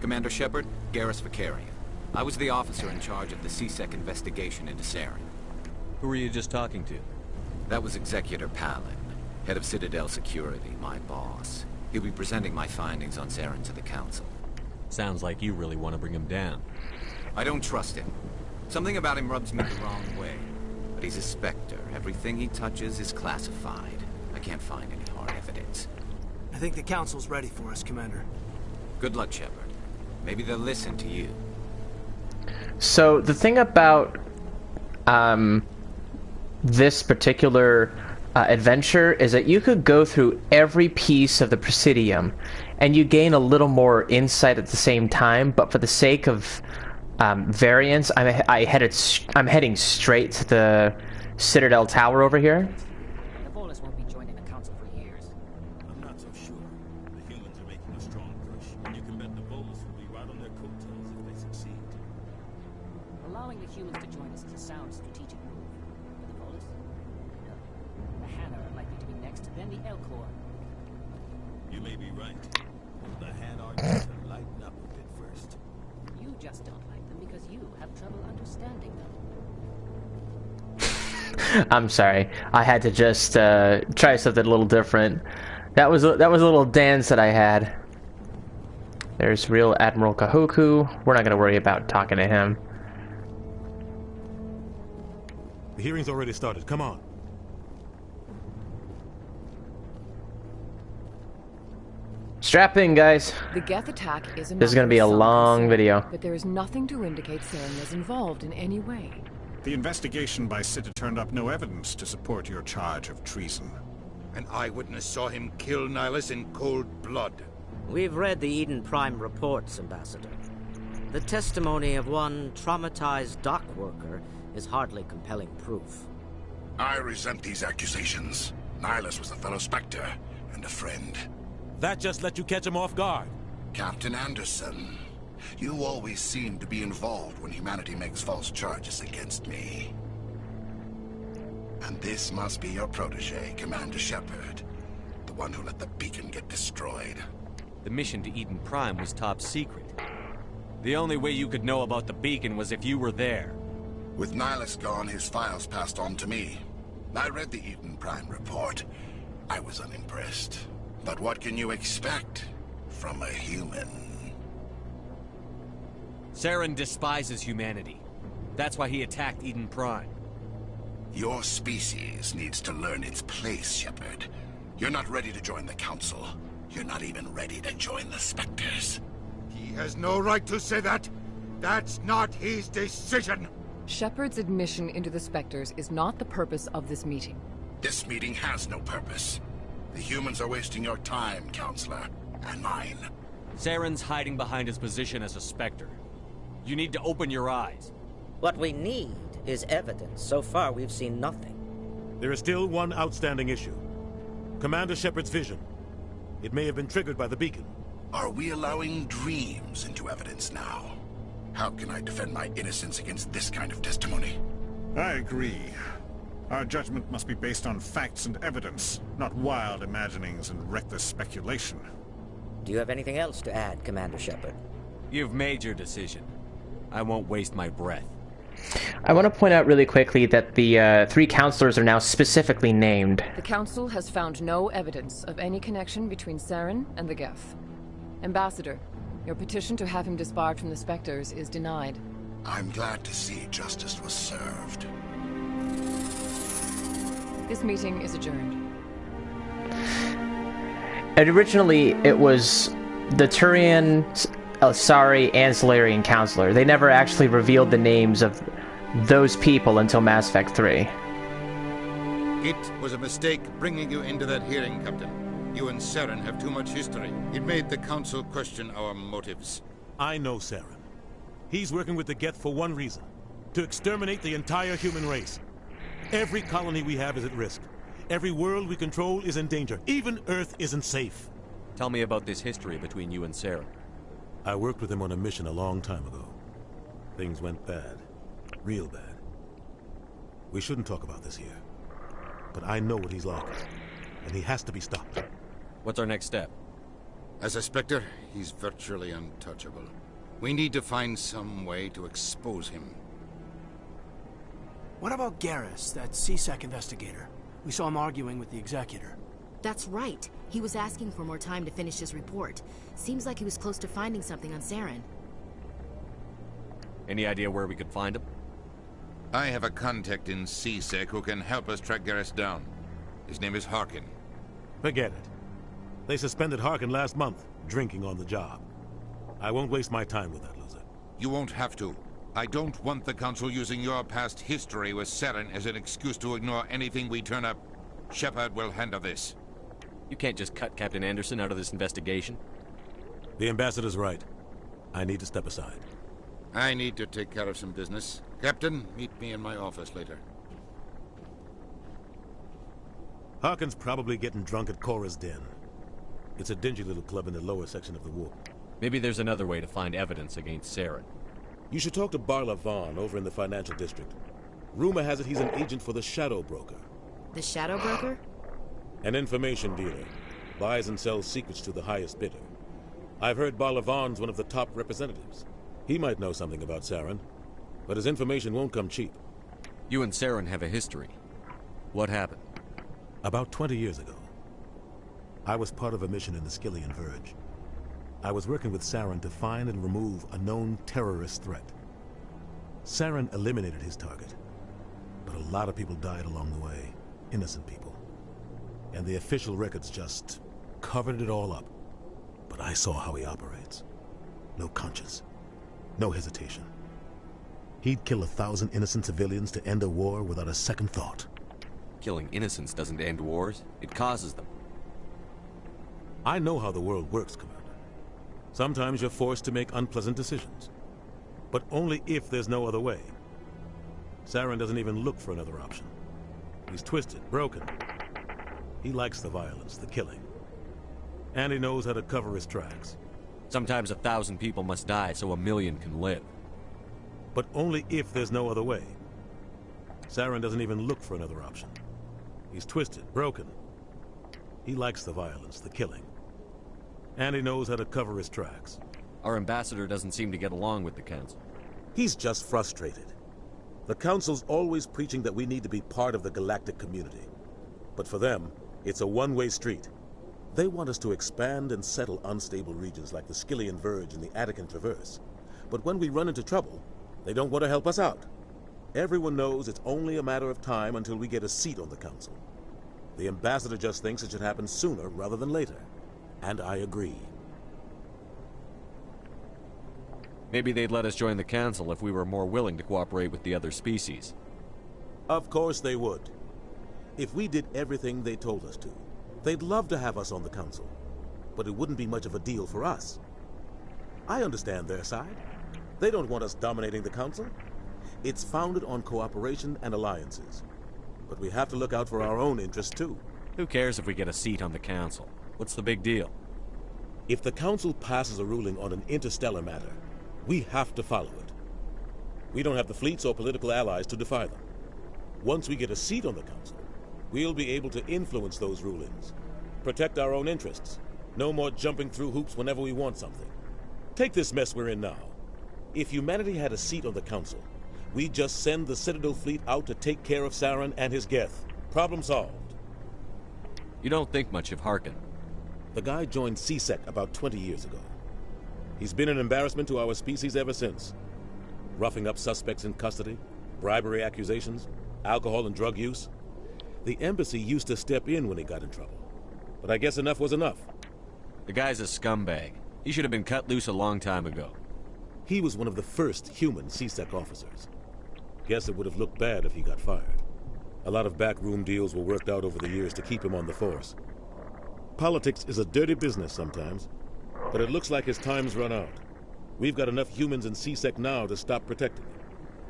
S14: Commander Shepard, Garrus Vakarian. I was the officer in charge of the CSEC investigation into Saren.
S10: Who were you just talking to?
S14: That was Executor Palin, head of Citadel Security, my boss. He'll be presenting my findings on Saren to the Council.
S10: Sounds like you really want to bring him down.
S14: I don't trust him. Something about him rubs me the wrong way. But he's a Spectre. Everything he touches is classified. I can't find any hard evidence.
S9: I think the Council's ready for us, Commander.
S14: Good luck, Shepard. Maybe they'll listen to you.
S1: So the thing about this particular adventure is that you could go through every piece of the Presidium, and you gain a little more insight at the same time. But for the sake of variance, I'm heading straight to the Citadel Tower over here.
S19: The Volus won't be joining the Council for years.
S4: I'm not so sure. The humans are making a strong push, and you can bet the Volus will be right on their coattails if they succeed.
S19: Allowing the humans to join us is a sound strategic move. For the Volus? No. The Hanna are likely to be next, then the Elcor.
S4: You may be right. The Hanna are just to lighten up a bit first.
S19: You just don't like them because you have trouble understanding them.
S1: I'm sorry. I had to just try something a little different. That was a little dance that I had. There's real Admiral Kahoku. We're not going to worry about talking to him.
S4: The hearing's already started. Come on.
S1: Strap in, guys.
S23: The Geth attack is
S1: This is going to be a long video.
S23: But there is nothing to indicate Saren is involved in any way.
S14: The investigation by Citadel turned up no evidence to support your charge of treason.
S2: An eyewitness saw him kill Nihilus in cold blood.
S8: We've read the Eden Prime reports, Ambassador. The testimony of one traumatized dock worker is hardly compelling proof.
S5: I resent these accusations. Nihilus was a fellow Spectre and a friend.
S4: That just let you catch him off guard.
S5: Captain Anderson, you always seem to be involved when humanity makes false charges against me. And this must be your protege, Commander Shepard. The one who let the beacon get destroyed.
S10: The mission to Eden Prime was top secret. The only way you could know about the beacon was if you were there.
S5: With Nihilus gone, his files passed on to me. I read the Eden Prime report. I was unimpressed. But what can you expect from a human?
S10: Saren despises humanity. That's why he attacked Eden Prime.
S5: Your species needs to learn its place, Shepard. You're not ready to join the Council. You're not even ready to join the Spectres.
S2: He has no right to say that. That's not his decision.
S23: Shepard's admission into the Spectres is not the purpose of this meeting.
S5: This meeting has no purpose. The humans are wasting your time, Counselor, and mine.
S10: Saren's hiding behind his position as a Spectre. You need to open your eyes.
S8: What we need is evidence. So far, we've seen nothing.
S4: There is still one outstanding issue. Commander Shepard's vision. It may have been triggered by the beacon.
S5: Are we allowing dreams into evidence now? How can I defend my innocence against this kind of testimony?
S14: I agree. Our judgment must be based on facts and evidence, not wild imaginings and reckless speculation.
S8: Do you have anything else to add, Commander Shepard?
S10: You've made your decision. I won't waste my breath.
S1: I want to point out really quickly that the 3 counselors are now specifically named.
S23: The Council has found no evidence of any connection between Saren and the Geth. Ambassador, your petition to have him disbarred from the Spectres is denied.
S5: I'm glad to see justice was served.
S23: This meeting is adjourned.
S1: And originally, it was the Turian, Asari, and Solarian Counselor. They never actually revealed the names of those people until Mass Effect 3.
S2: It was a mistake bringing you into that hearing, Captain. You and Saren have too much history. It made the Council question our motives.
S4: I know Saren. He's working with the Geth for one reason. To exterminate the entire human race. Every colony we have is at risk. Every world we control is in danger. Even Earth isn't safe.
S10: Tell me about this history between you and Saren.
S4: I worked with him on a mission a long time ago. Things went bad. Real bad. We shouldn't talk about this here. But I know what he's like. And he has to be stopped.
S10: What's our next step?
S2: As a Spectre, he's virtually untouchable. We need to find some way to expose him.
S9: What about Garrus, that CSEC investigator? We saw him arguing with the Executor.
S17: That's right. He was asking for more time to finish his report. Seems like he was close to finding something on Saren.
S10: Any idea where we could find him?
S2: I have a contact in CSEC who can help us track Garrus down. His name is Harkin.
S4: Forget it. They suspended Harkin last month, drinking on the job. I won't waste my time with that loser.
S2: You won't have to. I don't want the Council using your past history with Saren as an excuse to ignore anything we turn up. Shepard will handle this.
S10: You can't just cut Captain Anderson out of this investigation.
S4: The ambassador's right. I need to step aside.
S2: I need to take care of some business. Captain, meet me in my office later.
S4: Harkin's probably getting drunk at Cora's Den. It's a dingy little club in the lower section of the wharf.
S10: Maybe there's another way to find evidence against Saren.
S4: You should talk to Barla Vaughn over in the financial district. Rumor has it he's an agent for the Shadow Broker.
S17: The Shadow Broker?
S4: An information dealer. Buys and sells secrets to the highest bidder. I've heard Barla Vaughn's one of the top representatives. He might know something about Saren, but his information won't come cheap.
S10: You and Saren have a history. What happened?
S4: About 20 years ago, I was part of a mission in the Skillian Verge. I was working with Saren to find and remove a known terrorist threat. Saren eliminated his target, but a lot of people died along the way, innocent people. And the official records just covered it all up. But I saw how he operates. No conscience, no hesitation. He'd kill 1,000 innocent civilians to end a war without a second thought.
S10: Killing innocents doesn't end wars, it causes them.
S4: I know how the world works, Commander. Sometimes you're forced to make unpleasant decisions. But only if there's no other way. Saren doesn't even look for another option. He's twisted, broken. He likes the violence, the killing. And he knows how to cover his tracks.
S10: Sometimes 1,000 people must die so 1,000,000 can live.
S4: But only if there's no other way. Saren doesn't even look for another option. He's twisted, broken. He likes the violence, the killing. And he knows how to cover his tracks.
S10: Our ambassador doesn't seem to get along with the Council.
S4: He's just frustrated. The Council's always preaching that we need to be part of the galactic community. But for them, it's a one-way street. They want us to expand and settle unstable regions like the Skillian Verge and the Attican Traverse. But when we run into trouble, they don't want to help us out. Everyone knows it's only a matter of time until we get a seat on the Council. The ambassador just thinks it should happen sooner rather than later. And I agree.
S10: Maybe they'd let us join the Council if we were more willing to cooperate with the other species.
S4: Of course they would. If we did everything they told us to, they'd love to have us on the Council. But it wouldn't be much of a deal for us. I understand their side. They don't want us dominating the Council. It's founded on cooperation and alliances. But we have to look out for our own interests, too.
S10: Who cares if we get a seat on the Council? What's the big deal?
S4: If the Council passes a ruling on an interstellar matter, we have to follow it. We don't have the fleets or political allies to defy them. Once we get a seat on the Council, we'll be able to influence those rulings, protect our own interests. No more jumping through hoops whenever we want something. Take this mess we're in now. If humanity had a seat on the Council, we'd just send the Citadel fleet out to take care of Saren and his Geth. Problem solved.
S10: You don't think much of Harkin.
S4: The guy joined CSEC about 20 years ago. He's been an embarrassment to our species ever since. Roughing up suspects in custody, bribery accusations, alcohol and drug use. The embassy used to step in when he got in trouble. But I guess enough was enough.
S10: The guy's a scumbag. He should have been cut loose a long time ago.
S4: He was one of the first human CSEC officers. Guess it would have looked bad if he got fired. A lot of backroom deals were worked out over the years to keep him on the force. Politics is a dirty business sometimes, but it looks like his time's run out. We've got enough humans in CSEC now to stop protecting him.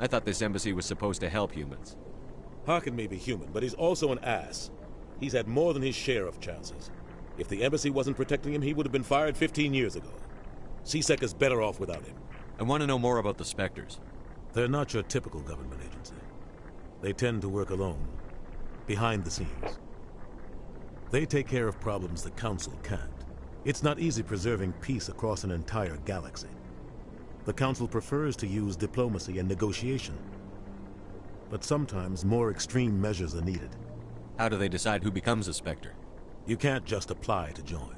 S10: I thought this embassy was supposed to help humans.
S4: Harkin may be human, but he's also an ass. He's had more than his share of chances. If the embassy wasn't protecting him, he would have been fired 15 years ago. CSEC is better off without him.
S10: I want to know more about the Spectres.
S4: They're not your typical government agency. They tend to work alone, behind the scenes. They take care of problems the Council can't. It's not easy preserving peace across an entire galaxy. The Council prefers to use diplomacy and negotiation. But sometimes more extreme measures are needed.
S10: How do they decide who becomes a Spectre?
S4: You can't just apply to join.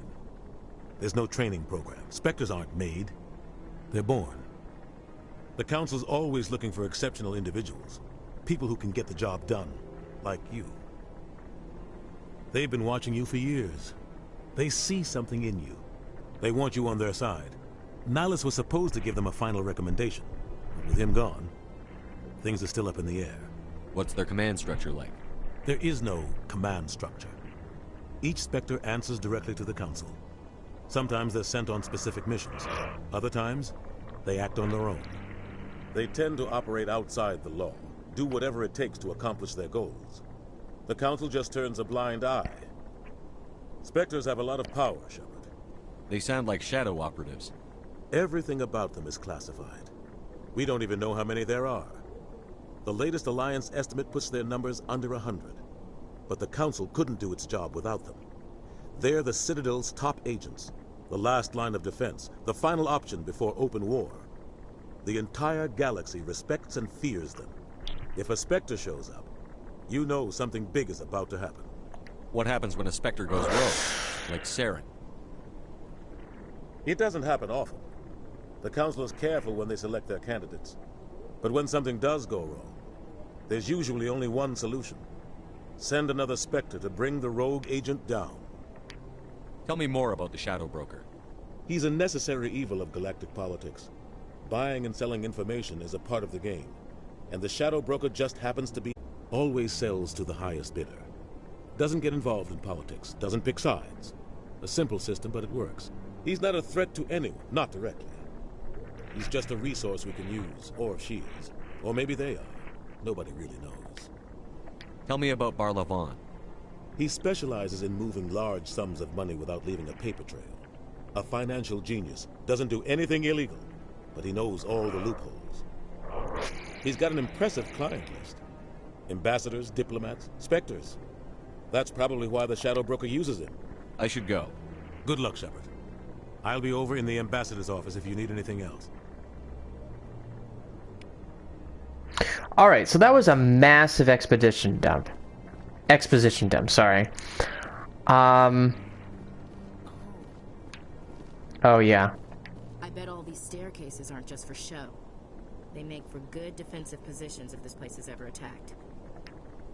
S4: There's no training program. Spectres aren't made. They're born. The Council's always looking for exceptional individuals. People who can get the job done, like you. They've been watching you for years. They see something in you. They want you on their side. Nihilus was supposed to give them a final recommendation. But with him gone, things are still up in the air.
S10: What's their command structure like?
S4: There is no command structure. Each Spectre answers directly to the Council. Sometimes they're sent on specific missions. Other times, they act on their own. They tend to operate outside the law, do whatever it takes to accomplish their goals. The Council just turns a blind eye. Spectres have a lot of power, Shepard.
S10: They sound like shadow operatives.
S4: Everything about them is classified. We don't even know how many there are. The latest Alliance estimate puts their numbers under 100. But the Council couldn't do its job without them. They're the Citadel's top agents, the last line of defense, the final option before open war. The entire galaxy respects and fears them. If a Spectre shows up, you know something big is about to happen.
S10: What happens when a Spectre goes rogue, like Saren?
S4: It doesn't happen often. The Council is careful when they select their candidates. But when something does go wrong, there's usually only one solution. Send another Spectre to bring the rogue agent down.
S10: Tell me more about the Shadow Broker.
S4: He's a necessary evil of galactic politics. Buying and selling information is a part of the game. And the Shadow Broker just happens to be... Always sells to the highest bidder. Doesn't get involved in politics. Doesn't pick sides. A simple system, but it works. He's not a threat to anyone, not directly. He's just a resource we can use, or she is. Or maybe they are. Nobody really knows.
S10: Tell me about Barlavon.
S4: He specializes in moving large sums of money without leaving a paper trail. A financial genius. Doesn't do anything illegal, but he knows all the loopholes. He's got an impressive client list. Ambassadors, diplomats, Spectres. That's probably why the Shadow Broker uses him.
S10: I should go.
S4: Good luck, Shepard. I'll be over in the Ambassador's office if you need anything else.
S1: Alright, so that was a massive exposition dump, sorry. Oh yeah.
S17: I bet all these staircases aren't just for show. They make for good defensive positions if this place is ever attacked.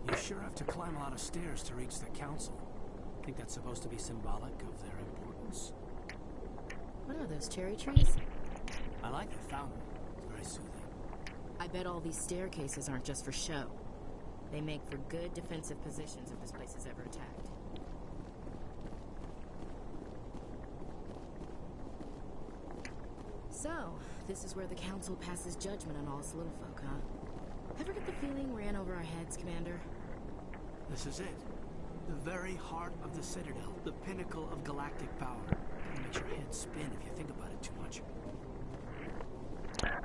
S9: You sure have to climb a lot of stairs to reach the Council. Think that's supposed to be symbolic of their importance?
S17: What are those, cherry trees?
S9: I like the fountain. It's very soothing.
S17: I bet all these staircases aren't just for show. They make for good defensive positions if this place is ever attacked. So, this is where the Council passes judgment on all us little folk, huh? Ever get the feeling we're in over our heads, Commander?
S9: This is it. The very heart of the Citadel. The pinnacle of galactic power. It makes your head spin if you think about it too much.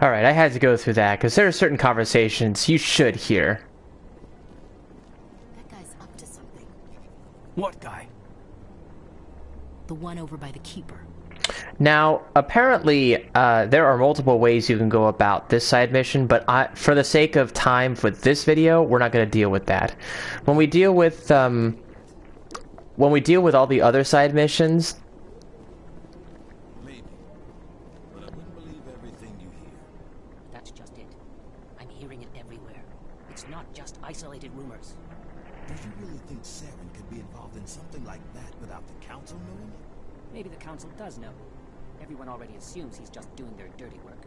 S1: Alright, I had to go through that, because there are certain conversations you should hear.
S17: That guy's up to something.
S9: What guy?
S17: The one over by the Keeper.
S1: Now, apparently, there are multiple ways you can go about this side mission, but for the sake of time for this video, we're not going to deal with that. When we deal with all the other side missions...
S20: Maybe, but I wouldn't believe everything you hear.
S21: That's just it. I'm hearing it everywhere. It's not just isolated rumors.
S20: Do you really think Saren could be involved in something like that without the Council knowing it?
S21: Maybe the Council does know. Everyone already assumes he's just doing their dirty work.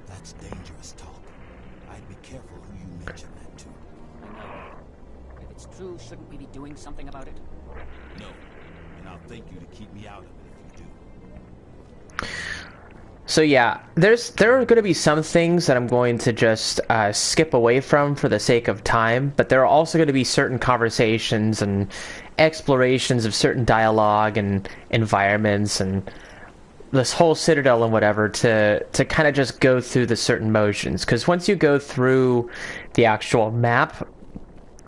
S20: That's dangerous talk. I'd be careful who you mention that to.
S21: I know. If it's true, shouldn't we be doing something about it?
S20: No. And I'll thank you to keep me out of it if you do.
S1: So yeah, there are going to be some things that I'm going to just skip away from for the sake of time, but there are also going to be certain conversations and explorations of certain dialogue and environments and this whole Citadel and whatever to kind of just go through the certain motions. Because once you go through the actual map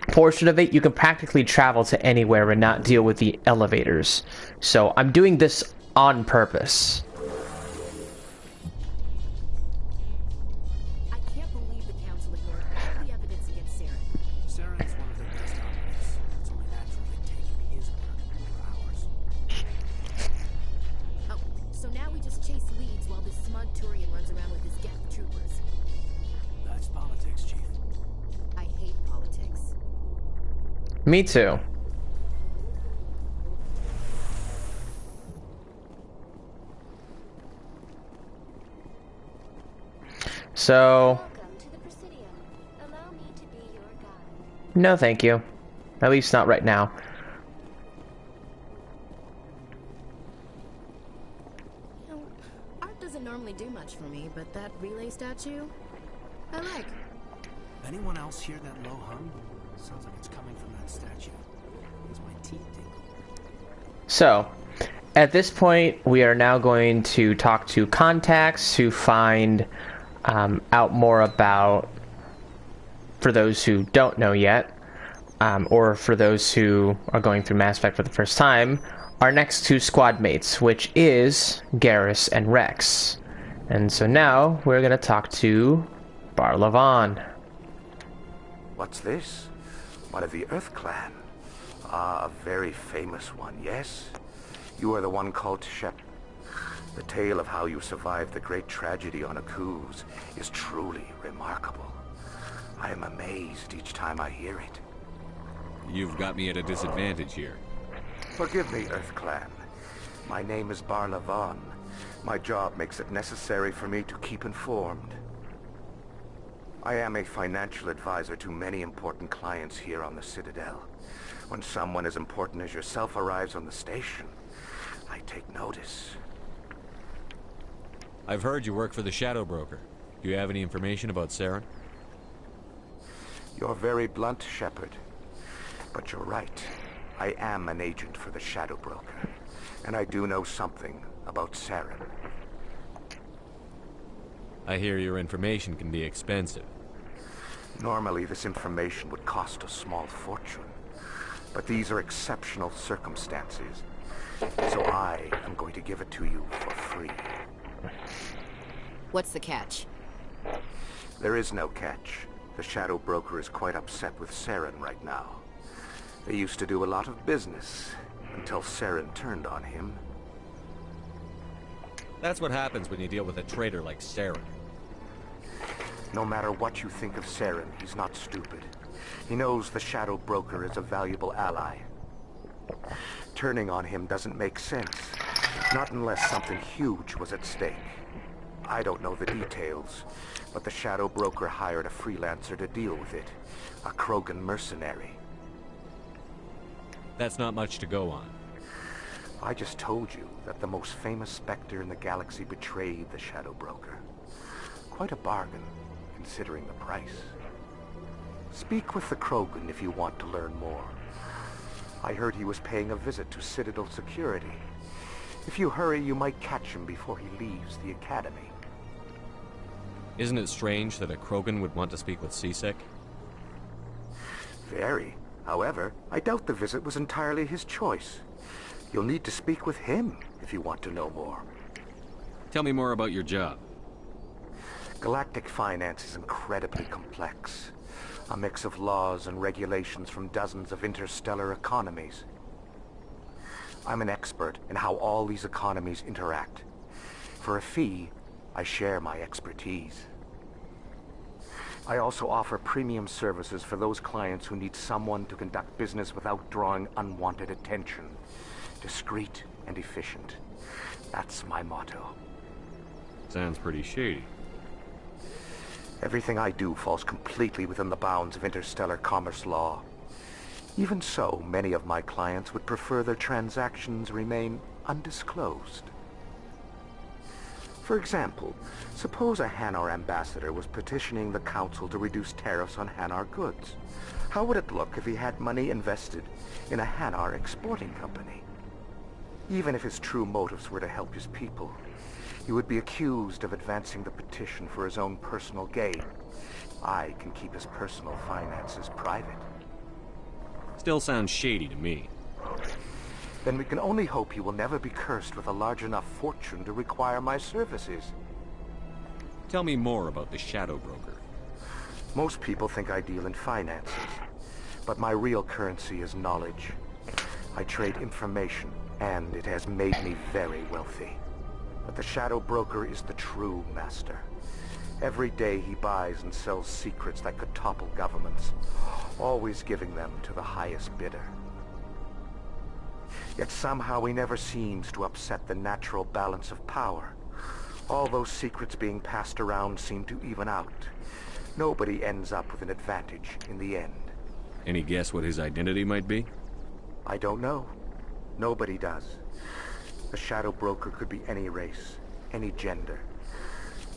S1: portion of it, you can practically travel to anywhere and not deal with the elevators. So I'm doing this on purpose.
S17: I can't believe the Council ignored all the evidence against Saren.
S9: Saren's one of their best operatives. It's only natural they take his word over ours.
S17: Oh, so now we just chase leads while this smug Turian runs around with his Geth troopers.
S9: That's politics, Chief.
S17: I hate politics.
S1: Me too. So...
S15: Welcome to the Presidium. Allow me to be your guide.
S1: No, thank you. At least not right now.
S17: You know, art doesn't normally do much for me, but that relay statue, I like.
S9: Anyone else hear that low hum? Sounds like it's coming from that statue. Makes my teeth tingle.
S1: So, at this point, we are now going to talk to contacts to find out more about, for those who don't know yet, or for those who are going through Mass Effect for the first time, our next two squad mates, which is Garrus and Rex. And so now, we're going to talk to Barlavan.
S6: What's this? One of the Earth Clan. Ah, a very famous one, yes? You are the one called Shep. The tale of how you survived the great tragedy on Akuz is truly remarkable. I am amazed each time I hear it.
S12: You've got me at a disadvantage here.
S6: Forgive me, Earth Clan. My name is Barlavan. My job makes it necessary for me to keep informed. I am a financial advisor to many important clients here on the Citadel. When someone as important as yourself arrives on the station, I take notice.
S12: I've heard you work for the Shadow Broker. Do you have any information about Saren?
S6: You're very blunt, Shepard. But you're right. I am an agent for the Shadow Broker. And I do know something about Saren.
S12: I hear your information can be expensive.
S6: Normally, this information would cost a small fortune. But these are exceptional circumstances. So I am going to give it to you for free.
S17: What's the catch?
S6: There is no catch. The Shadow Broker is quite upset with Saren right now. They used to do a lot of business, until Saren turned on him.
S12: That's what happens when you deal with a traitor like Saren.
S6: No matter what you think of Saren, he's not stupid. He knows the Shadow Broker is a valuable ally. Turning on him doesn't make sense. Not unless something huge was at stake. I don't know the details, but the Shadow Broker hired a freelancer to deal with it. A Krogan mercenary.
S12: That's not much to go on.
S6: I just told you that the most famous Spectre in the galaxy betrayed the Shadow Broker. Quite a bargain, considering the price. Speak with the Krogan if you want to learn more. I heard he was paying a visit to Citadel security. If you hurry, you might catch him before he leaves the Academy.
S12: Isn't it strange that a Krogan would want to speak with C-Sec?
S6: Very. However, I doubt the visit was entirely his choice. You'll need to speak with him if you want to know more.
S12: Tell me more about your job.
S6: Galactic finance is incredibly complex. A mix of laws and regulations from dozens of interstellar economies. I'm an expert in how all these economies interact. For a fee, I share my expertise. I also offer premium services for those clients who need someone to conduct business without drawing unwanted attention. Discreet and efficient. That's my motto.
S12: Sounds pretty shady.
S6: Everything I do falls completely within the bounds of interstellar commerce law. Even so, many of my clients would prefer their transactions remain undisclosed. For example, suppose a Hanar ambassador was petitioning the Council to reduce tariffs on Hanar goods. How would it look if he had money invested in a Hanar exporting company? Even if his true motives were to help his people, he would be accused of advancing the petition for his own personal gain. I can keep his personal finances private.
S12: Still sounds shady to me.
S6: Then we can only hope he will never be cursed with a large enough fortune to require my services.
S12: Tell me more about the Shadow Broker.
S6: Most people think I deal in finances, but my real currency is knowledge. I trade information, and it has made me very wealthy. But the Shadow Broker is the true master. Every day he buys and sells secrets that could topple governments, always giving them to the highest bidder. Yet somehow he never seems to upset the natural balance of power. All those secrets being passed around seem to even out. Nobody ends up with an advantage in the end.
S12: Any guess what his identity might be?
S6: I don't know. Nobody does. The Shadow Broker could be any race, any gender.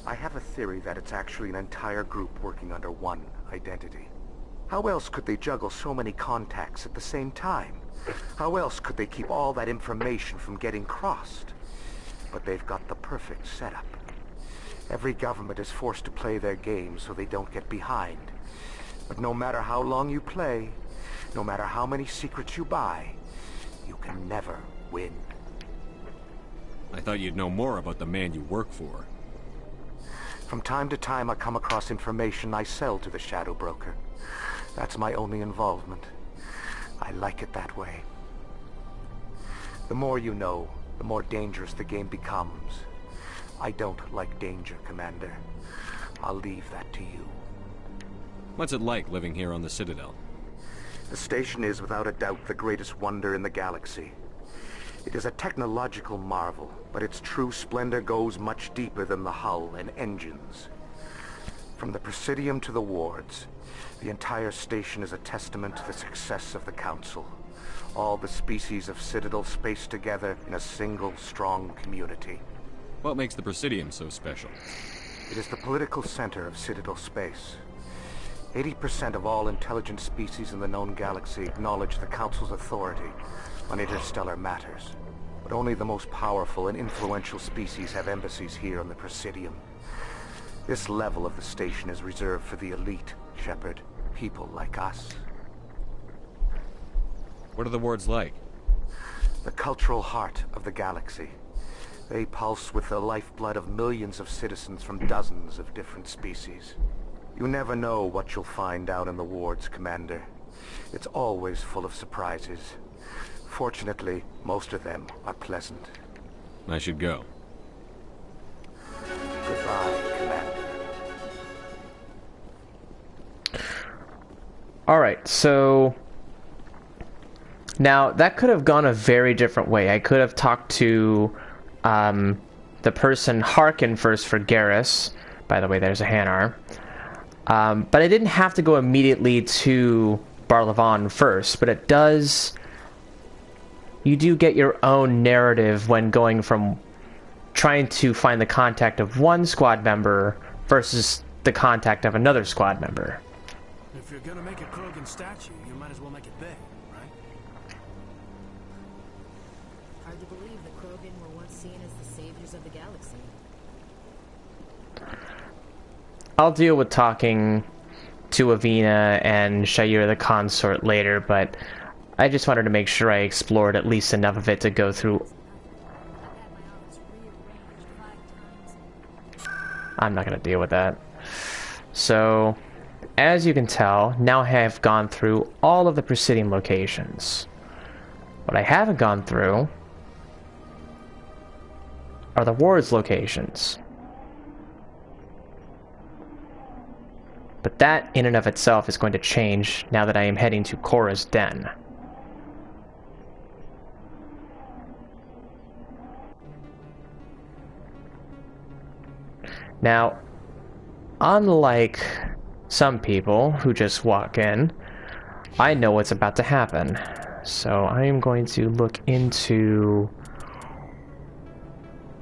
S6: I have a theory that it's actually an entire group working under one identity. How else could they juggle so many contacts at the same time? How else could they keep all that information from getting crossed? But they've got the perfect setup. Every government is forced to play their game so they don't get behind. But no matter how long you play, no matter how many secrets you buy, you can never win.
S12: I thought you'd know more about the man you work for.
S6: From time to time I come across information I sell to the Shadow Broker. That's my only involvement. I like it that way. The more you know, the more dangerous the game becomes. I don't like danger, Commander. I'll leave that to you.
S12: What's it like living here on the Citadel?
S6: The station is without a doubt the greatest wonder in the galaxy. It is a technological marvel, but its true splendor goes much deeper than the hull and engines. From the Presidium to the wards, the entire station is a testament to the success of the Council. All the species of Citadel spaced together in a single, strong community.
S12: What makes the Presidium so special?
S6: It is the political center of Citadel space. 80% of all intelligent species in the known galaxy acknowledge the Council's authority on interstellar matters. But only the most powerful and influential species have embassies here on the Presidium. This level of the station is reserved for the elite, Shepard. People like us.
S12: What are the wards like?
S6: The cultural heart of the galaxy. They pulse with the lifeblood of millions of citizens from dozens of different species. You never know what you'll find out in the wards, Commander. It's always full of surprises. Fortunately, most of them are pleasant.
S12: I should go.
S6: Goodbye, Commander.
S1: Alright, so... Now, that could have gone a very different way. I could have talked to the person Harkin first for Garrus. By the way, there's a Hanar. But I didn't have to go immediately to Barlavon first, but it does... You do get your own narrative when going from trying to find the contact of one squad member versus the contact of another squad member.
S9: If you're gonna make a Krogan statue, you might as well make it big, right?
S17: Hard to believe the Krogan were once seen as the saviors of the galaxy.
S1: I'll deal with talking to Avina and Shayira the consort later, but I just wanted to make sure I explored at least enough of it to go through. I'm not going to deal with that. So, as you can tell, now I have gone through all of the Presidium locations. What I haven't gone through are the wards locations. But that, in and of itself, is going to change now that I am heading to Korra's Den. Now, unlike some people who just walk in, I know what's about to happen. So I am going to look into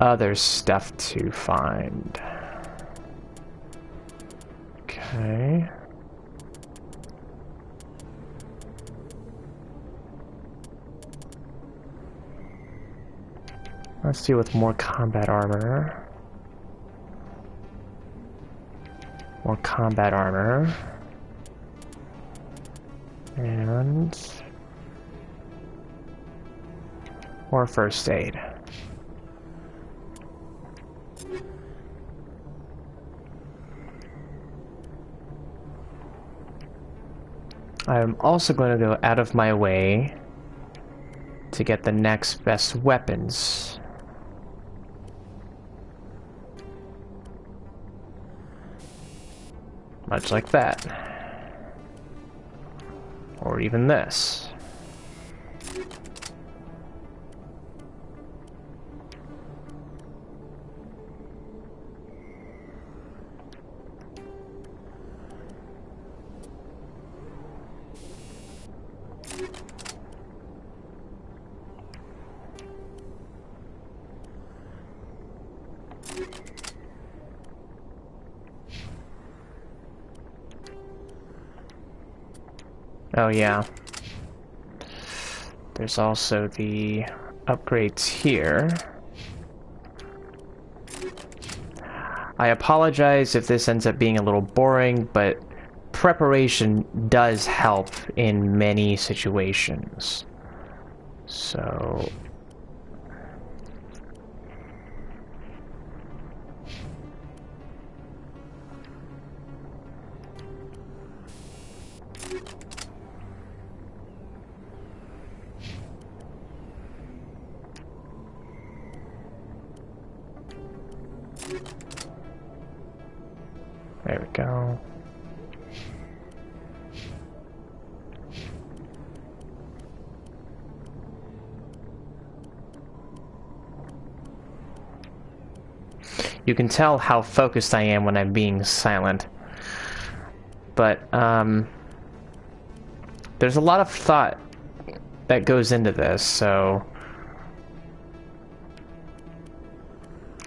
S1: other stuff to find. Okay. Let's deal with more combat armor. More combat armor. And more first aid. I'm also going to go out of my way to get the next best weapons. Much like that. Or even this. Oh yeah. There's also the upgrades here. I apologize if this ends up being a little boring, but preparation does help in many situations. So... There we go. You can tell how focused I am when I'm being silent. But, there's a lot of thought that goes into this, so...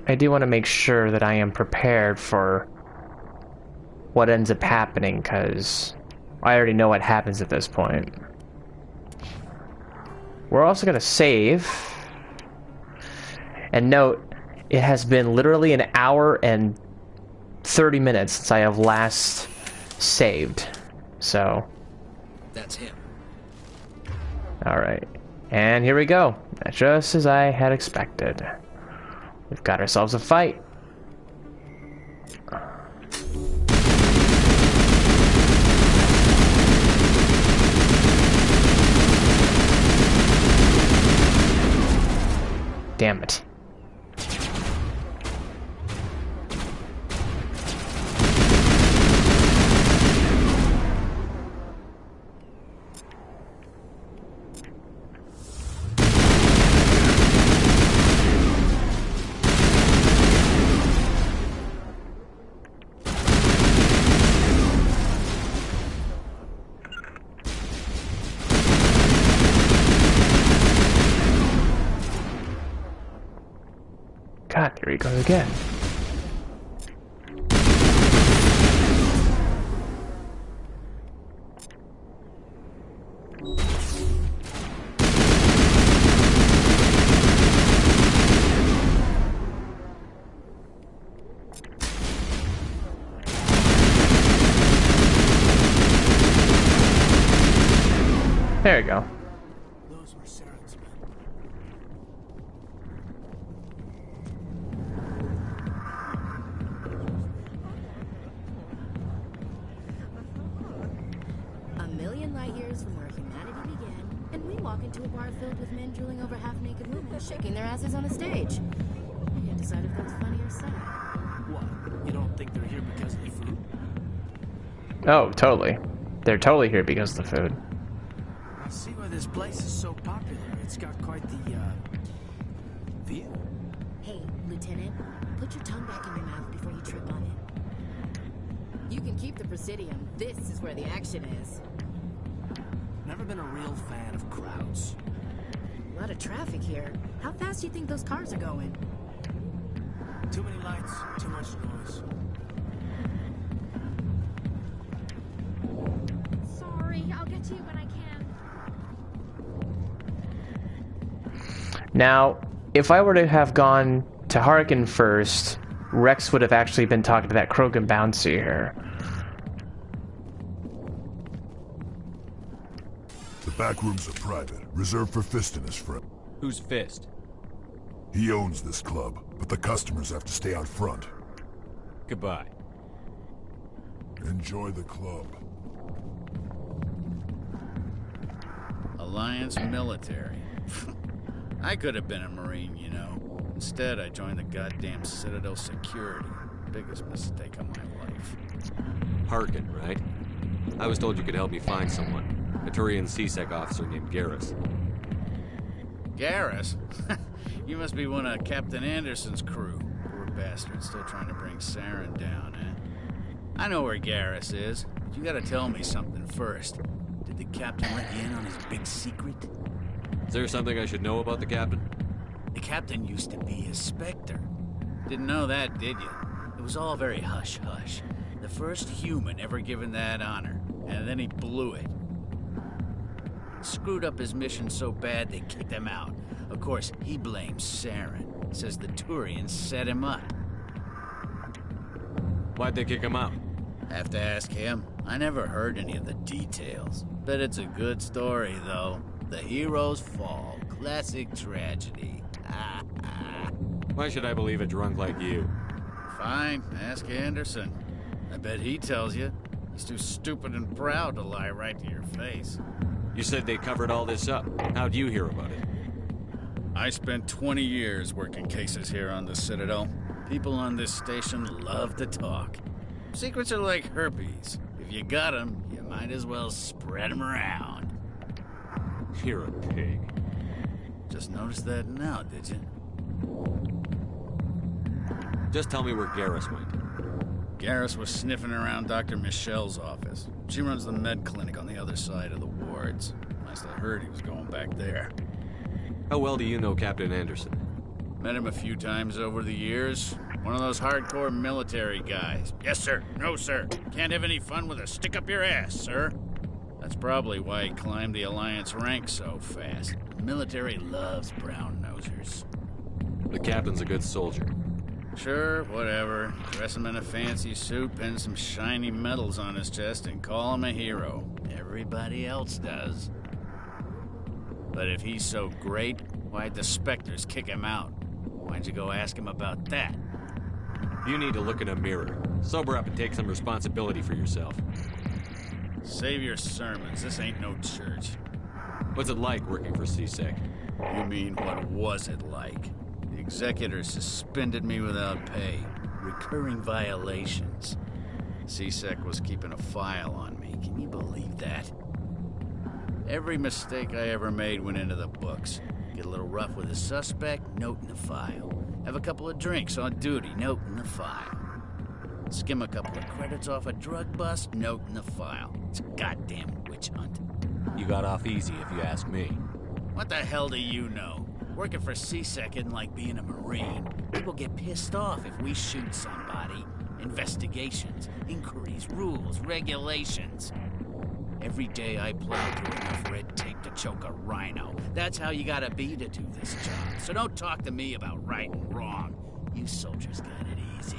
S1: I do want to make sure that I am prepared for what ends up happening, because I already know what happens at this point. We're also going to save. And note, it has been literally an hour and 30 minutes since I have last saved. So.
S18: That's him.
S1: Alright. And here we go. Just as I had expected. We've got ourselves a fight. Damn it. God, there he goes again. There you go.
S9: Those were Saren's men.
S17: A million light years from where humanity began, and we walk into a bar filled with men drooling over half-naked women shaking their asses on a stage. I can't decide if that's funny or sad.
S9: What? You don't think they're here because of the food?
S1: Oh, totally. They're totally here because of the food.
S9: I see why this place is so popular. It's got quite the, view.
S17: Hey, Lieutenant, put your tongue back in your mouth before you trip on it. You can keep the Presidium. This is where the action is.
S9: Never been a real fan of crowds.
S17: A lot of traffic here. How fast do you think those cars are going?
S9: Too many lights, too much noise.
S15: Sorry, I'll get to you when I can.
S1: Now, if I were to have gone to Harkin first, Rex would have actually been talking to that Krogan bouncy here.
S16: The back rooms are private, reserved for Fist and his friend.
S12: Who's Fist?
S16: He owns this club, but the customers have to stay out front.
S12: Goodbye.
S16: Enjoy the club.
S11: Alliance military. I could have been a Marine, you know. Instead, I joined the goddamn Citadel security. Biggest mistake of my life.
S10: Harkin, right? I was told you could help me find someone. A Turian CSEC officer named Garrus.
S11: Garrus? You must be one of Captain Anderson's crew. Poor bastard, still trying to bring Saren down, eh? I know where Garrus is, but you gotta tell me something first. Did the captain let you in on his big secret?
S10: Is there something I should know about the captain?
S11: The captain used to be a Spectre. Didn't know that, did you? It was all very hush-hush. The first human ever given that honor, and then he blew it. Screwed up his mission so bad they kicked him out. Of course, he blames Saren. Says the Turians set him up.
S10: Why'd they kick him out?
S11: Have to ask him. I never heard any of the details. Bet it's a good story, though. The hero's fall. Classic tragedy.
S10: Why should I believe a drunk like you?
S11: Fine, ask Anderson. I bet he tells you. He's too stupid and proud to lie right to your face.
S10: You said they covered all this up. How'd you hear about it?
S11: I spent 20 years working cases here on the Citadel. People on this station love to talk. Secrets are like herpes. If you got them, you might as well spread them around.
S10: You're a pig.
S11: Just noticed that now, did you?
S10: Just tell me where Garrus went.
S11: Garrus was sniffing around Dr. Michelle's office. She runs the med clinic on the other side of the wards. Must have heard he was going back there.
S10: How well do you know Captain Anderson?
S11: Met him a few times over the years. One of those hardcore military guys. Yes, sir. No, sir. Can't have any fun with a stick up your ass, sir. That's probably why he climbed the Alliance ranks so fast. The military loves brown-nosers.
S10: The captain's a good soldier.
S11: Sure, whatever. Dress him in a fancy suit, pin some shiny medals on his chest, and call him a hero. Everybody else does. But if he's so great, why'd the Spectres kick him out? Why'd you go ask him about that?
S10: You need to look in a mirror. Sober up and take some responsibility for yourself.
S11: Save your sermons. This ain't no church.
S10: What's it like working for C-Sec?
S11: You mean, what was it like? The executor suspended me without pay. Recurring violations. C-Sec was keeping a file on me. Can you believe that? Every mistake I ever made went into the books. Get a little rough with a suspect, note in the file. Have a couple of drinks on duty, note in the file. Skim a couple of credits off a drug bust, note in the file. It's a goddamn witch hunt.
S12: You got off easy, if you ask me.
S11: What the hell do you know? Working for C-Sec isn't like being a Marine. People get pissed off if we shoot somebody. Investigations, inquiries, rules, regulations. Every day I plow through enough red tape to choke a rhino. That's how you gotta be to do this job. So don't talk to me about right and wrong. You soldiers got it easy.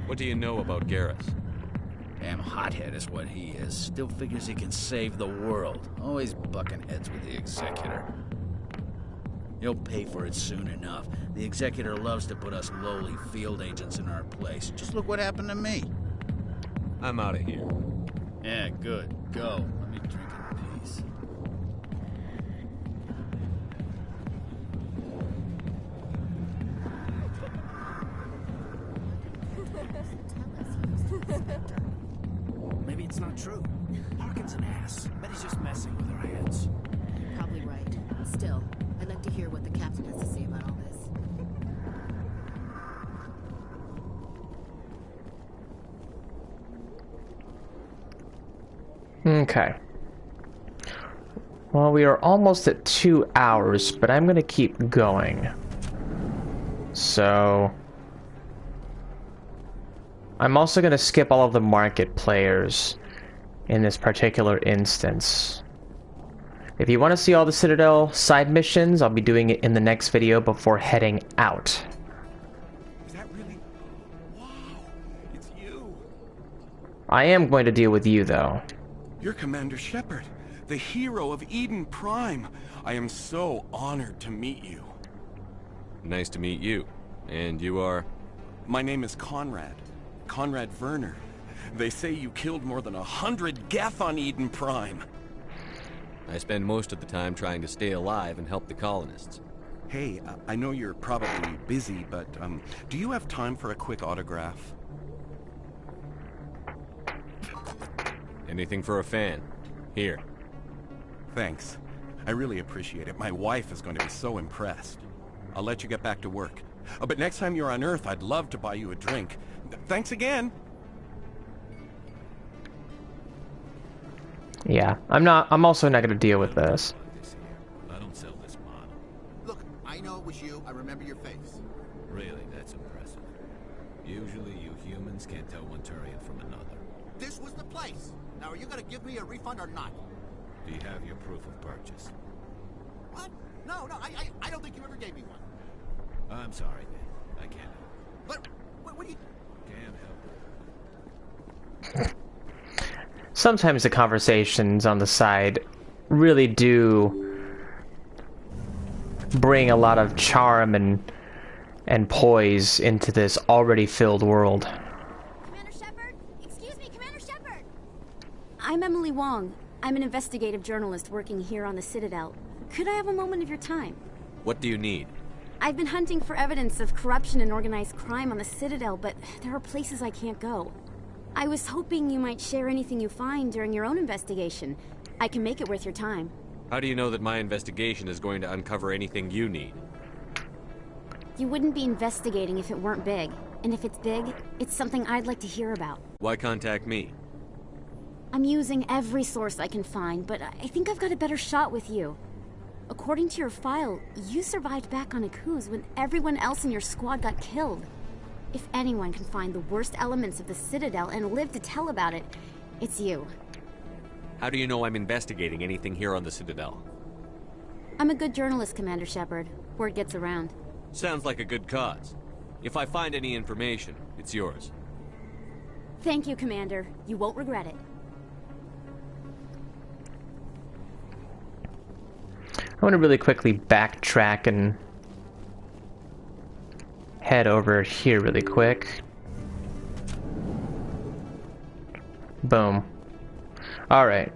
S10: What do you know about Garrus?
S11: Damn hothead is what he is. Still figures he can save the world. Always bucking heads with the Executor. He'll pay for it soon enough. The Executor loves to put us lowly field agents in our place. Just look what happened to me.
S10: I'm out of here.
S11: Yeah, good. Go. Let me drink in peace.
S9: Maybe it's not true. Parkin's an ass. Bet he's just messing with our heads.
S17: You're probably right. Still, I'd like to hear what the captain has to say about all this.
S1: Okay. Well, we are almost at 2 hours, but I'm going to keep going. So... I'm also going to skip all of the market players in this particular instance. If you want to see all the Citadel side missions, I'll be doing it in the next video before heading out.
S7: Is that really... Wow, it's you.
S1: I am going to deal with you, though.
S7: You're Commander Shepard, the hero of Eden Prime. I am so honored to meet you.
S10: Nice to meet you. And you are?
S7: My name is Conrad. Conrad Werner. They say you killed more than 100 Geth on Eden Prime.
S10: I spend most of the time trying to stay alive and help the colonists.
S7: Hey, I know you're probably busy, but do you have time for a quick autograph?
S10: Anything for a fan. Here.
S7: Thanks. I really appreciate it. My wife is going to be so impressed. I'll let you get back to work. But next time you're on Earth, I'd love to buy you a drink. Thanks again.
S1: Yeah, I'm also not gonna deal with this.
S14: I don't sell this model.
S18: Look, I know it was you. I remember your face.
S14: Really, that's impressive. Usually you humans can't tell one Turian from another.
S18: This was the place. Now, are you gonna give me a refund or not?
S14: Do you have your proof of purchase?
S20: What? No, I don't think you ever gave me one.
S14: I'm sorry, I can't help
S20: What do you...
S14: it. Can't help it.
S1: Sometimes the conversations on the side really do bring a lot of charm and poise into this already filled world.
S15: Commander Shepard? Excuse me, Commander Shepard! I'm Emily Wong. I'm an investigative journalist working here on the Citadel. Could I have a moment of your time?
S10: What do you need?
S15: I've been hunting for evidence of corruption and organized crime on the Citadel, but there are places I can't go. I was hoping you might share anything you find during your own investigation. I can make it worth your time.
S10: How do you know that my investigation is going to uncover anything you need?
S15: You wouldn't be investigating if it weren't big. And if it's big, it's something I'd like to hear about.
S10: Why contact me?
S15: I'm using every source I can find, but I think I've got a better shot with you. According to your file, you survived back on Akuz when everyone else in your squad got killed. If anyone can find the worst elements of the Citadel and live to tell about it, it's you.
S10: How do you know I'm investigating anything here on the Citadel?
S15: I'm a good journalist, Commander Shepard. Word gets around.
S10: Sounds like a good cause. If I find any information, it's yours.
S15: Thank you, Commander. You won't regret it.
S1: I want to really quickly backtrack and head over here really quick. Boom. Alright.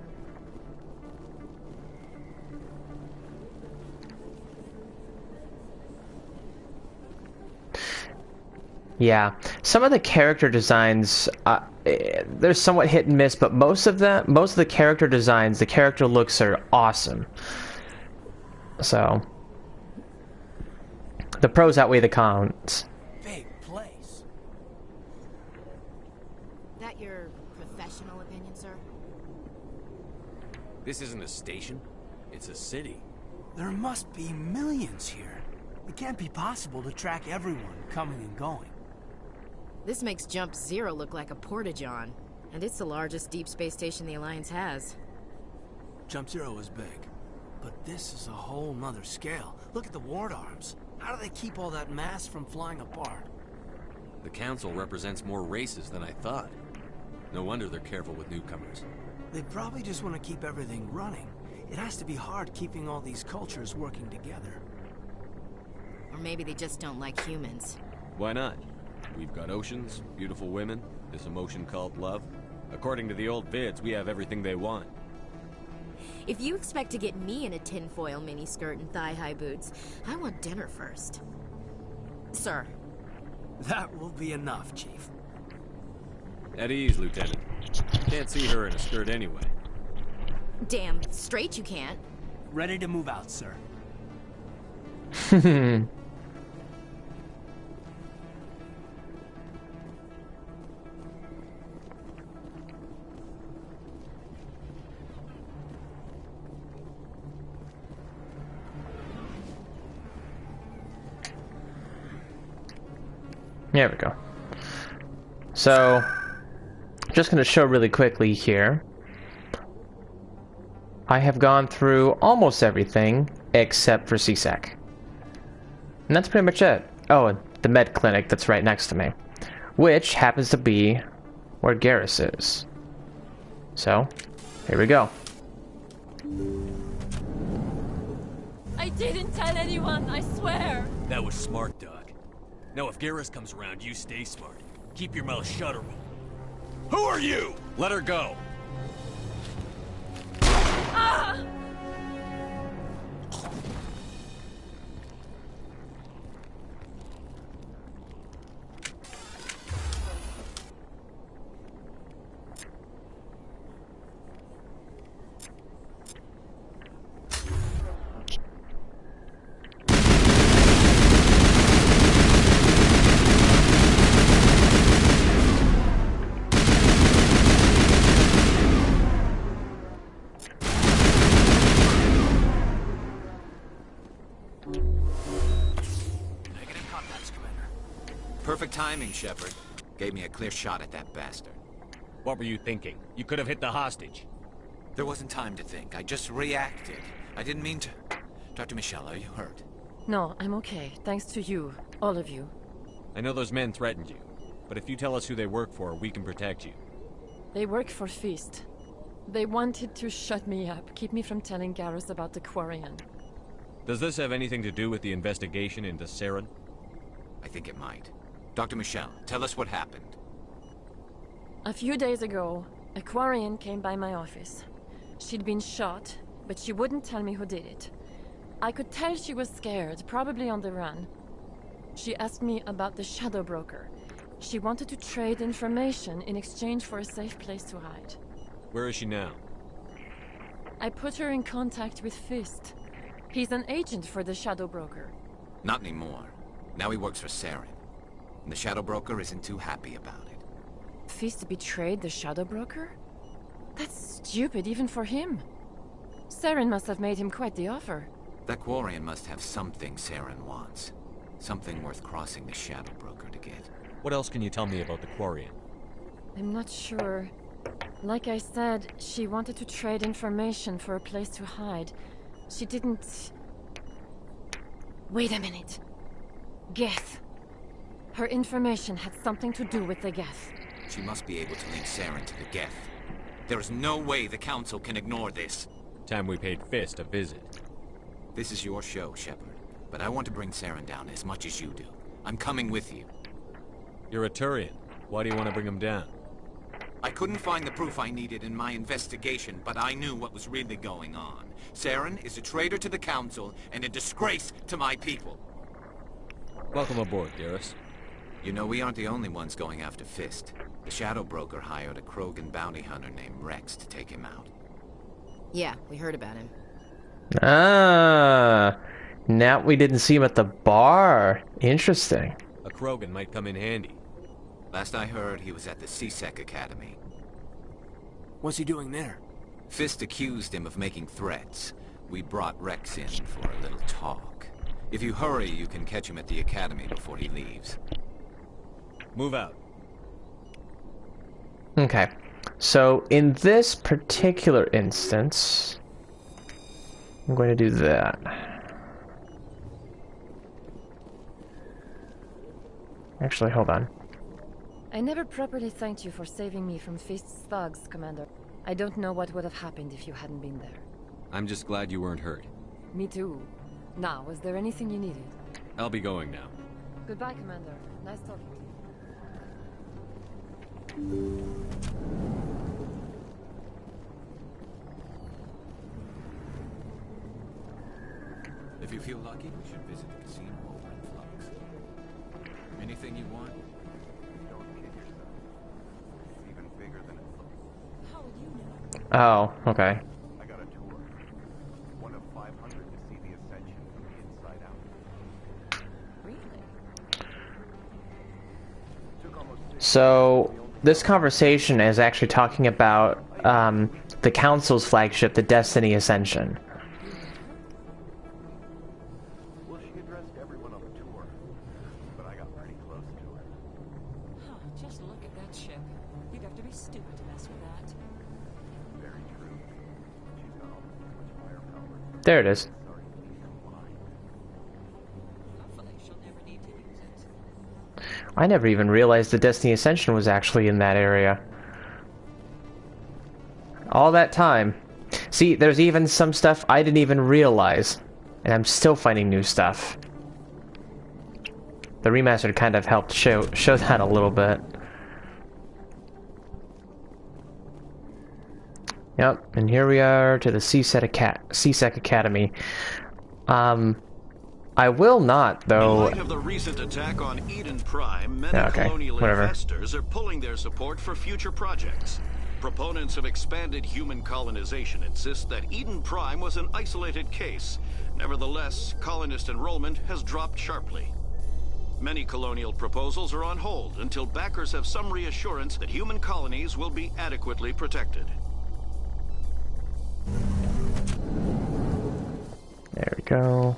S1: Yeah, some of the character designs, they're somewhat hit and miss, but most of the character designs, the character looks are awesome. So, the pros outweigh the cons.
S9: Big place.
S17: That your professional opinion, sir?
S12: This isn't a station. It's a city.
S9: There must be millions here. It can't be possible to track everyone coming and going.
S17: This makes Jump Zero look like a porta-john, and it's the largest deep space station the Alliance has.
S9: Jump Zero is big, but this is a whole nother scale. Look at the ward arms. How do they keep all that mass from flying apart?
S10: The Council represents more races than I thought. No wonder they're careful with newcomers.
S9: They probably just want to keep everything running. It has to be hard keeping all these cultures working together.
S17: Or maybe they just don't like humans.
S10: Why not? We've got oceans, beautiful women, this emotion called love. According to the old vids, we have everything they want.
S17: If you expect to get me in a tinfoil miniskirt and thigh-high boots, I want dinner first. Sir.
S9: That will be enough, Chief.
S10: At ease, Lieutenant. Can't see her in a skirt anyway.
S17: Damn straight you can't.
S9: Ready to move out, sir.
S1: There we go. So, just going to show really quickly here. I have gone through almost everything except for CSEC. And that's pretty much it. Oh, and the med clinic that's right next to me. Which happens to be where Garrus is. So, here we go.
S3: I didn't tell anyone, I swear.
S12: That was smart, Doug. Now if Garrus comes around, you stay smart. Keep your mouth shut or Who are you? Let her go.
S3: Ah!
S18: Perfect timing, Shepard. Gave me a clear shot at that bastard.
S12: What were you thinking? You could have hit the hostage.
S18: There wasn't time to think. I just reacted. I didn't mean to... Dr. Michelle, are you hurt?
S23: No, I'm okay. Thanks to you. All of you.
S10: I know those men threatened you, but if you tell us who they work for, we can protect you.
S23: They work for Feast. They wanted to shut me up, keep me from telling Garrus about the Quarian.
S10: Does this have anything to do with the investigation into Saren?
S18: I think it might. Dr. Michelle, tell us what happened.
S23: A few days ago, a Quarian came by my office. She'd been shot, but she wouldn't tell me who did it. I could tell she was scared, probably on the run. She asked me about the Shadow Broker. She wanted to trade information in exchange for a safe place to hide.
S10: Where is she now?
S23: I put her in contact with Fist. He's an agent for the Shadow Broker.
S18: Not anymore. Now he works for Saren. And the Shadow Broker isn't too happy about it.
S23: Fist betrayed the Shadow Broker? That's stupid even for him. Saren must have made him quite the offer.
S18: That Quarian must have something Saren wants. Something worth crossing the Shadow Broker to get.
S10: What else can you tell me about the Quarian?
S23: I'm not sure. Like I said, she wanted to trade information for a place to hide. She didn't... Wait a minute. Geth. Her information had something to do with the Geth.
S18: She must be able to link Saren to the Geth. There is no way the Council can ignore this.
S10: Time we paid Fist a visit.
S18: This is your show, Shepard. But I want to bring Saren down as much as you do. I'm coming with you.
S10: You're a Turian. Why do you want to bring him down?
S18: I couldn't find the proof I needed in my investigation, but I knew what was really going on. Saren is a traitor to the Council and a disgrace to my people.
S10: Welcome aboard, Garrus.
S18: You know, we aren't the only ones going after Fist. The Shadow Broker hired a Krogan bounty hunter named Rex to take him out.
S17: Yeah, we heard about him.
S1: Ah, now we didn't see him at the bar. Interesting.
S10: A Krogan might come in handy.
S18: Last I heard, he was at the C-Sec Academy.
S9: What's he doing there?
S18: Fist accused him of making threats. We brought Rex in for a little talk. If you hurry, you can catch him at the Academy before he leaves.
S10: Move out.
S1: Okay. So, in this particular instance, I'm going to do that. Actually, hold on.
S23: I never properly thanked you for saving me from Fist's thugs, Commander. I don't know what would have happened if you hadn't been there.
S10: I'm just glad you weren't hurt.
S23: Me too. Now, was there anything you needed?
S10: I'll be going now.
S23: Goodbye, Commander. Nice talking to you.
S18: If you feel lucky, we should visit the casino over in Flux. Anything you want? Don't kid yourself. It's even bigger than it looks.
S3: How would you know?
S1: Oh, okay.
S6: I got a tour. One of 500 to see the Ascension from the inside out.
S3: Really?
S1: So, this conversation is actually talking about the Council's flagship, the Destiny Ascension.
S6: Well, she addressed everyone on the tour, but I got pretty close to her.
S3: Huh, just look at that ship. You'd have to be stupid to mess with that.
S6: Very true. She's got almost as much firepower.
S1: There it is.
S3: Hopefully she'll never need to use it.
S1: I never even realized the Destiny Ascension was actually in that area. All that time. See, there's even some stuff I didn't even realize. And I'm still finding new stuff. The remastered kind of helped show that a little bit. Yep, and here we are to the C-Sec Academy. I will not, though.
S13: In light of the recent attack on Eden Prime, many colonial investors are pulling their support for future projects. Proponents of expanded human colonization insist that Eden Prime was an isolated case. Nevertheless, colonist enrollment has dropped sharply. Many colonial proposals are on hold until backers have some reassurance that human colonies will be adequately protected.
S1: There we go.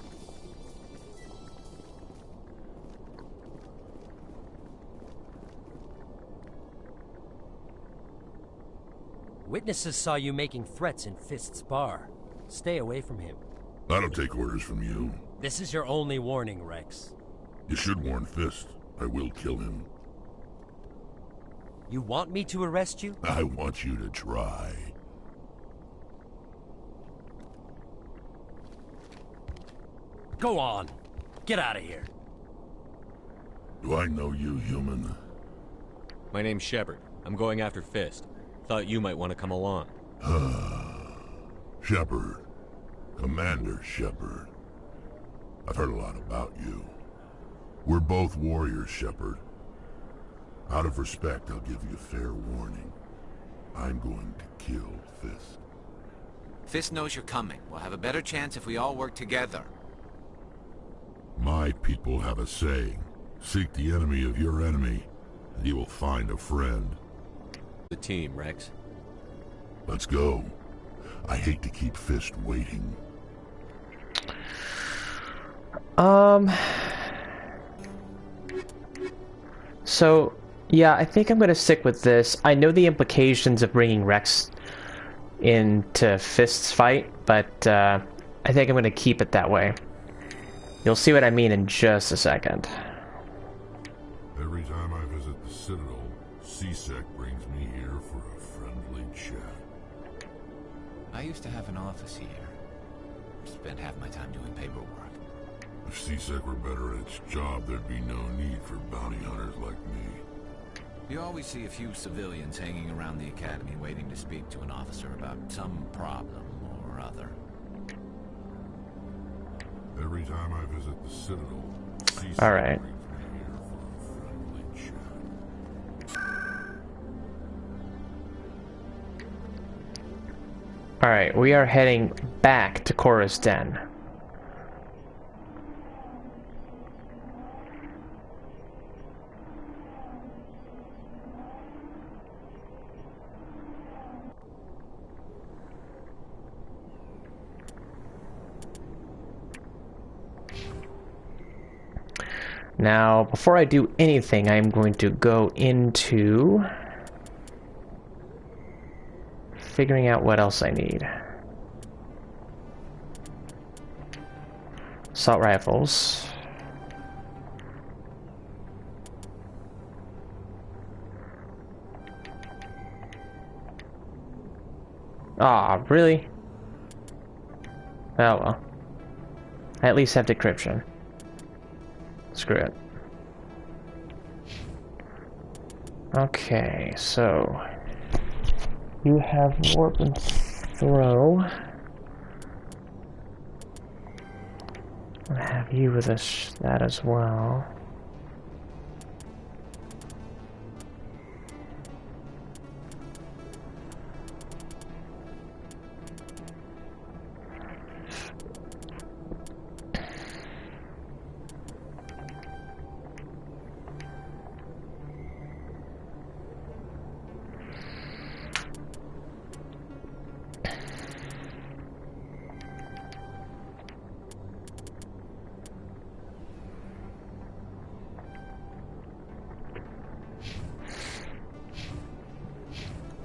S8: Witnesses saw you making threats in Fist's bar. Stay away from him.
S16: I don't take orders from you.
S8: This is your only warning, Rex.
S16: You should warn Fist. I will kill him.
S8: You want me to arrest you?
S16: I want you to try.
S8: Go on. Get out of here.
S16: Do I know you, human?
S10: My name's Shepard. I'm going after Fist. Thought you might want to come along.
S16: Shepard. Commander Shepard. I've heard a lot about you. We're both warriors, Shepard. Out of respect, I'll give you a fair warning. I'm going to kill Fist.
S19: Fist knows you're coming. We'll have a better chance if we all work together.
S16: My people have a saying. Seek the enemy of your enemy, and you will find a friend.
S10: The team, Rex.
S16: Let's go. I hate to keep Fist waiting.
S1: So, yeah, I think I'm gonna stick with this. I know the implications of bringing Rex into Fist's fight, but I think I'm gonna keep it that way. You'll see what I mean in just a second.
S16: Every time I visit the Citadel, C-Sec brings me here for a friendly chat.
S19: I used to have an office here. Spent half my time doing paperwork.
S16: If C-Sec were better at its job, there'd be no need for bounty hunters like me.
S19: You always see a few civilians hanging around the academy waiting to speak to an officer about some problem or other.
S16: Every time I visit the Citadel, C-Sec
S1: Alright.
S16: brings me here for a friendly chat.
S1: Alright, we are heading back to Chorus Den. Now, before I do anything, I'm going to go into figuring out what else I need. Assault rifles. Ah, really? Oh well. I at least have decryption. Screw it. Okay, so you have warp and throw. I have you with us that as well.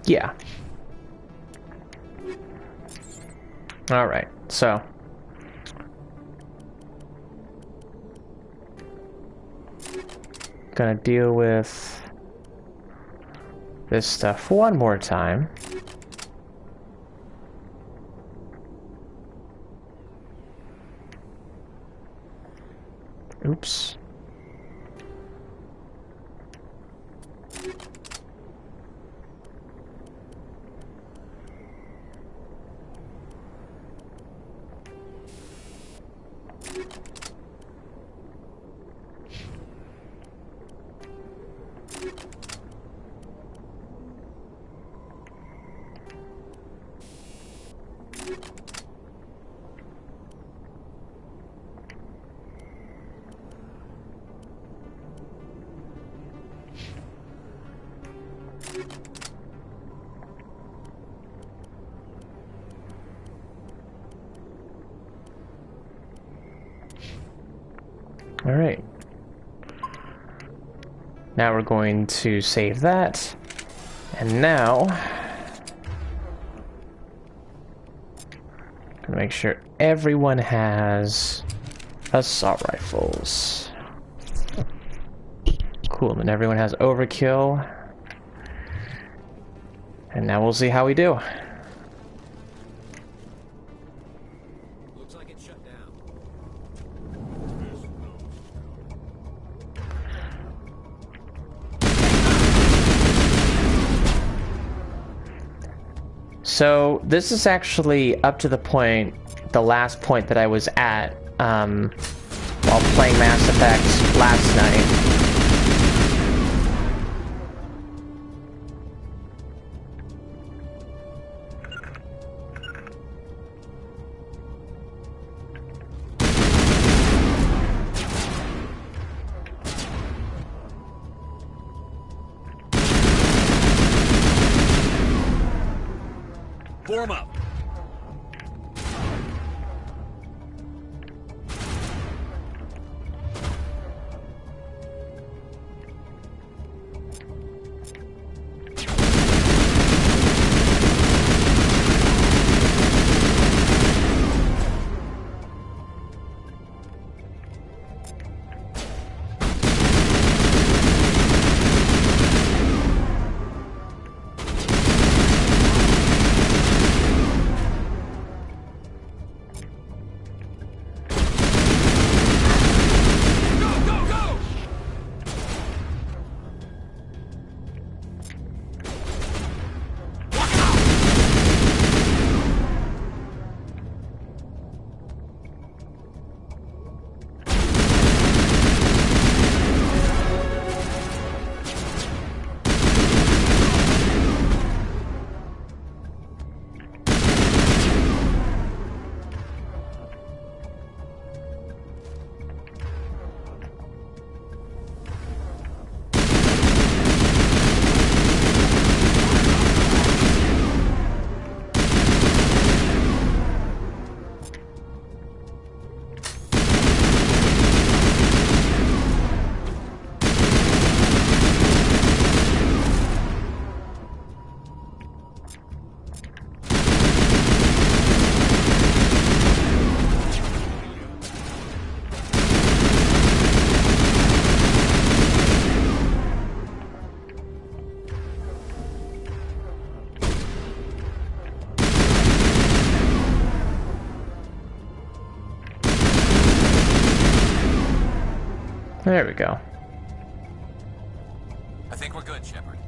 S1: Yeah. Alright, so. Gonna deal with this stuff one more time. Oops. Alright. Now we're going to save that. And now Gonna make sure everyone has assault rifles. Cool, and everyone has overkill. And now we'll see how we do.
S12: Looks like it's shut down.
S1: So this is actually up to the point, the last point that I was at while playing Mass Effect last night.
S12: Form up.
S1: There we go.
S19: I think we're good, Shepard.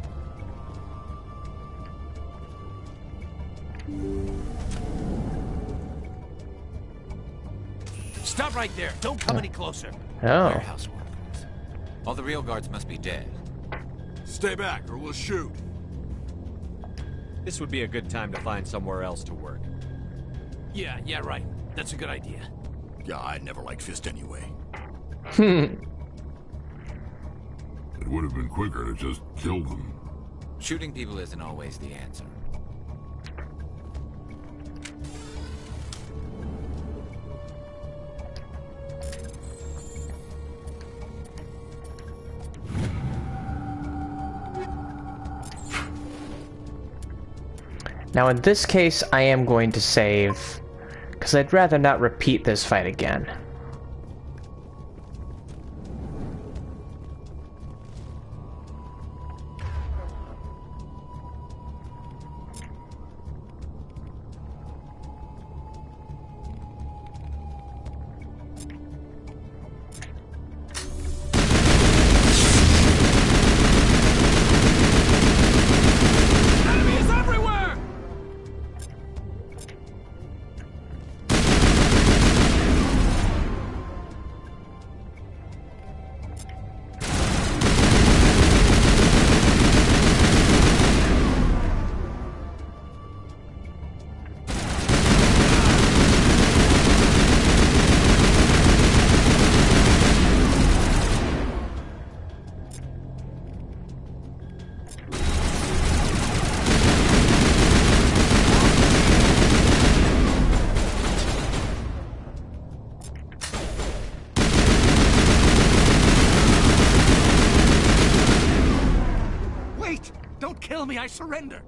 S12: Stop right there. Don't come any closer.
S1: Oh.
S19: Warehouse workers. All the real guards must be dead.
S12: Stay back or we'll shoot. This would be a good time to find somewhere else to work. Yeah, right. That's a good idea.
S2: Yeah, I never liked Fist anyway.
S16: It would have been quicker to just kill them.
S19: Shooting people isn't always the answer.
S1: Now in this case, I am going to save, because I'd rather not repeat this fight again.
S12: Don't kill me, I surrender.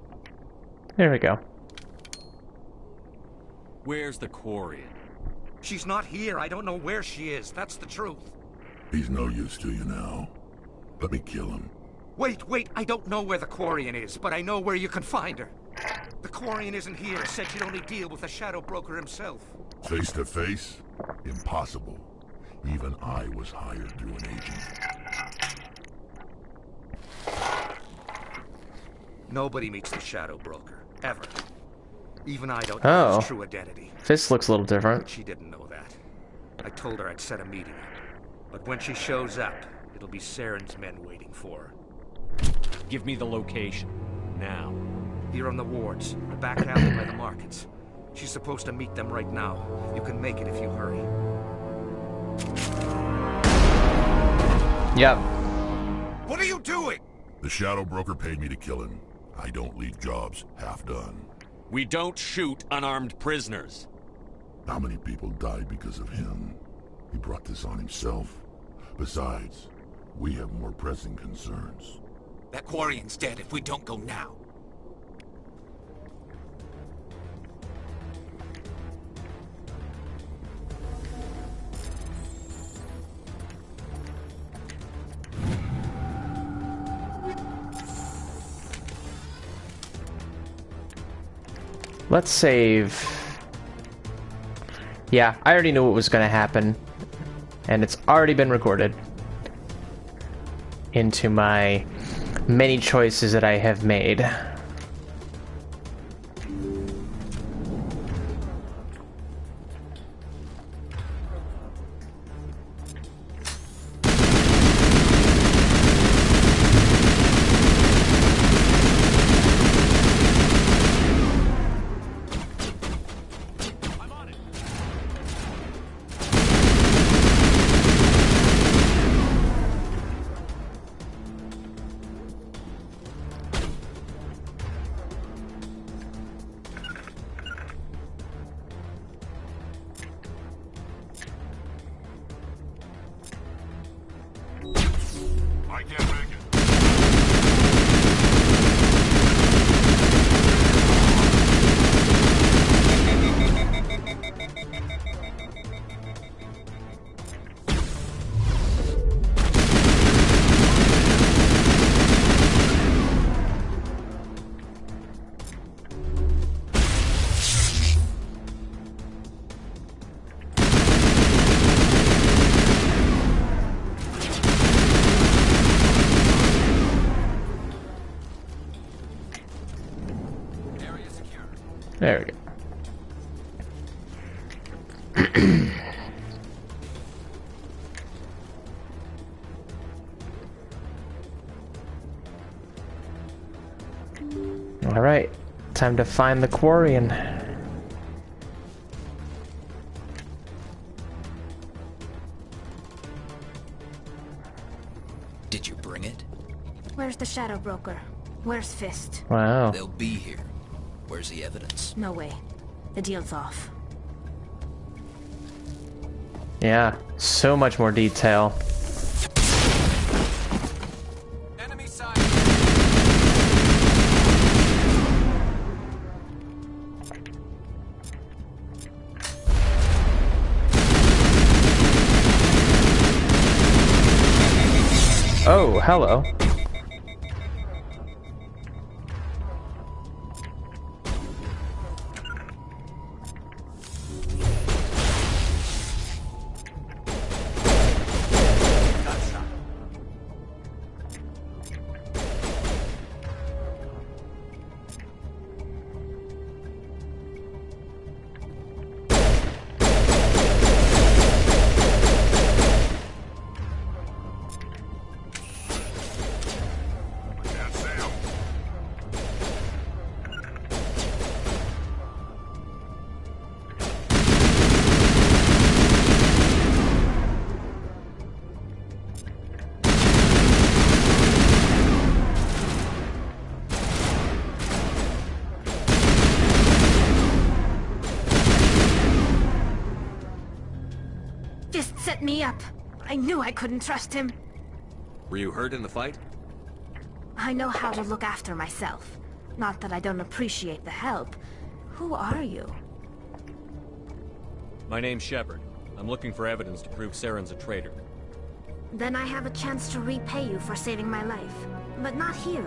S1: There we go.
S12: Where's the Quarian?
S6: She's not here. I don't know where she is. That's the truth.
S16: He's no use to you now. Let me kill him.
S6: Wait. I don't know where the Quarian is, but I know where you can find her. The Quarian isn't here. Said she'd only deal with the Shadow Broker himself.
S16: Face to face? Impossible. Even I was hired through an agent.
S6: Nobody meets the Shadow Broker. Ever. Even I don't know his true identity.
S1: This looks a little different.
S6: She didn't know that. I told her I'd set a meeting up. But when she shows up, it'll be Saren's men waiting for her.
S12: Give me the location. Now.
S6: Here on the wards, the back alley by the markets. She's supposed to meet them right now. You can make it if you hurry.
S1: Yep.
S6: What are you doing?
S16: The Shadow Broker paid me to kill him. I don't leave jobs half done.
S12: We don't shoot unarmed prisoners.
S16: How many people died because of him? He brought this on himself. Besides, we have more pressing concerns.
S6: That Quarian's dead if we don't go now.
S1: Let's save. Yeah, I already knew what was going to happen. And it's already been recorded into my many choices that I have made. There we go. Alright, time to find the Quarian.
S4: Did you bring it?
S15: Where's the Shadow Broker? Where's Fist?
S1: Wow.
S4: They'll be here. Where's the evidence?
S15: No way. The deal's off.
S1: Yeah, so much more detail.
S4: Enemy side.
S1: Oh, hello.
S15: Set me up. I knew I couldn't trust him.
S12: Were you hurt in the fight?
S15: I know how to look after myself. Not that I don't appreciate the help. Who are you?
S12: My name's Shepard. I'm looking for evidence to prove Saren's a traitor.
S15: Then I have a chance to repay you for saving my life. But not here.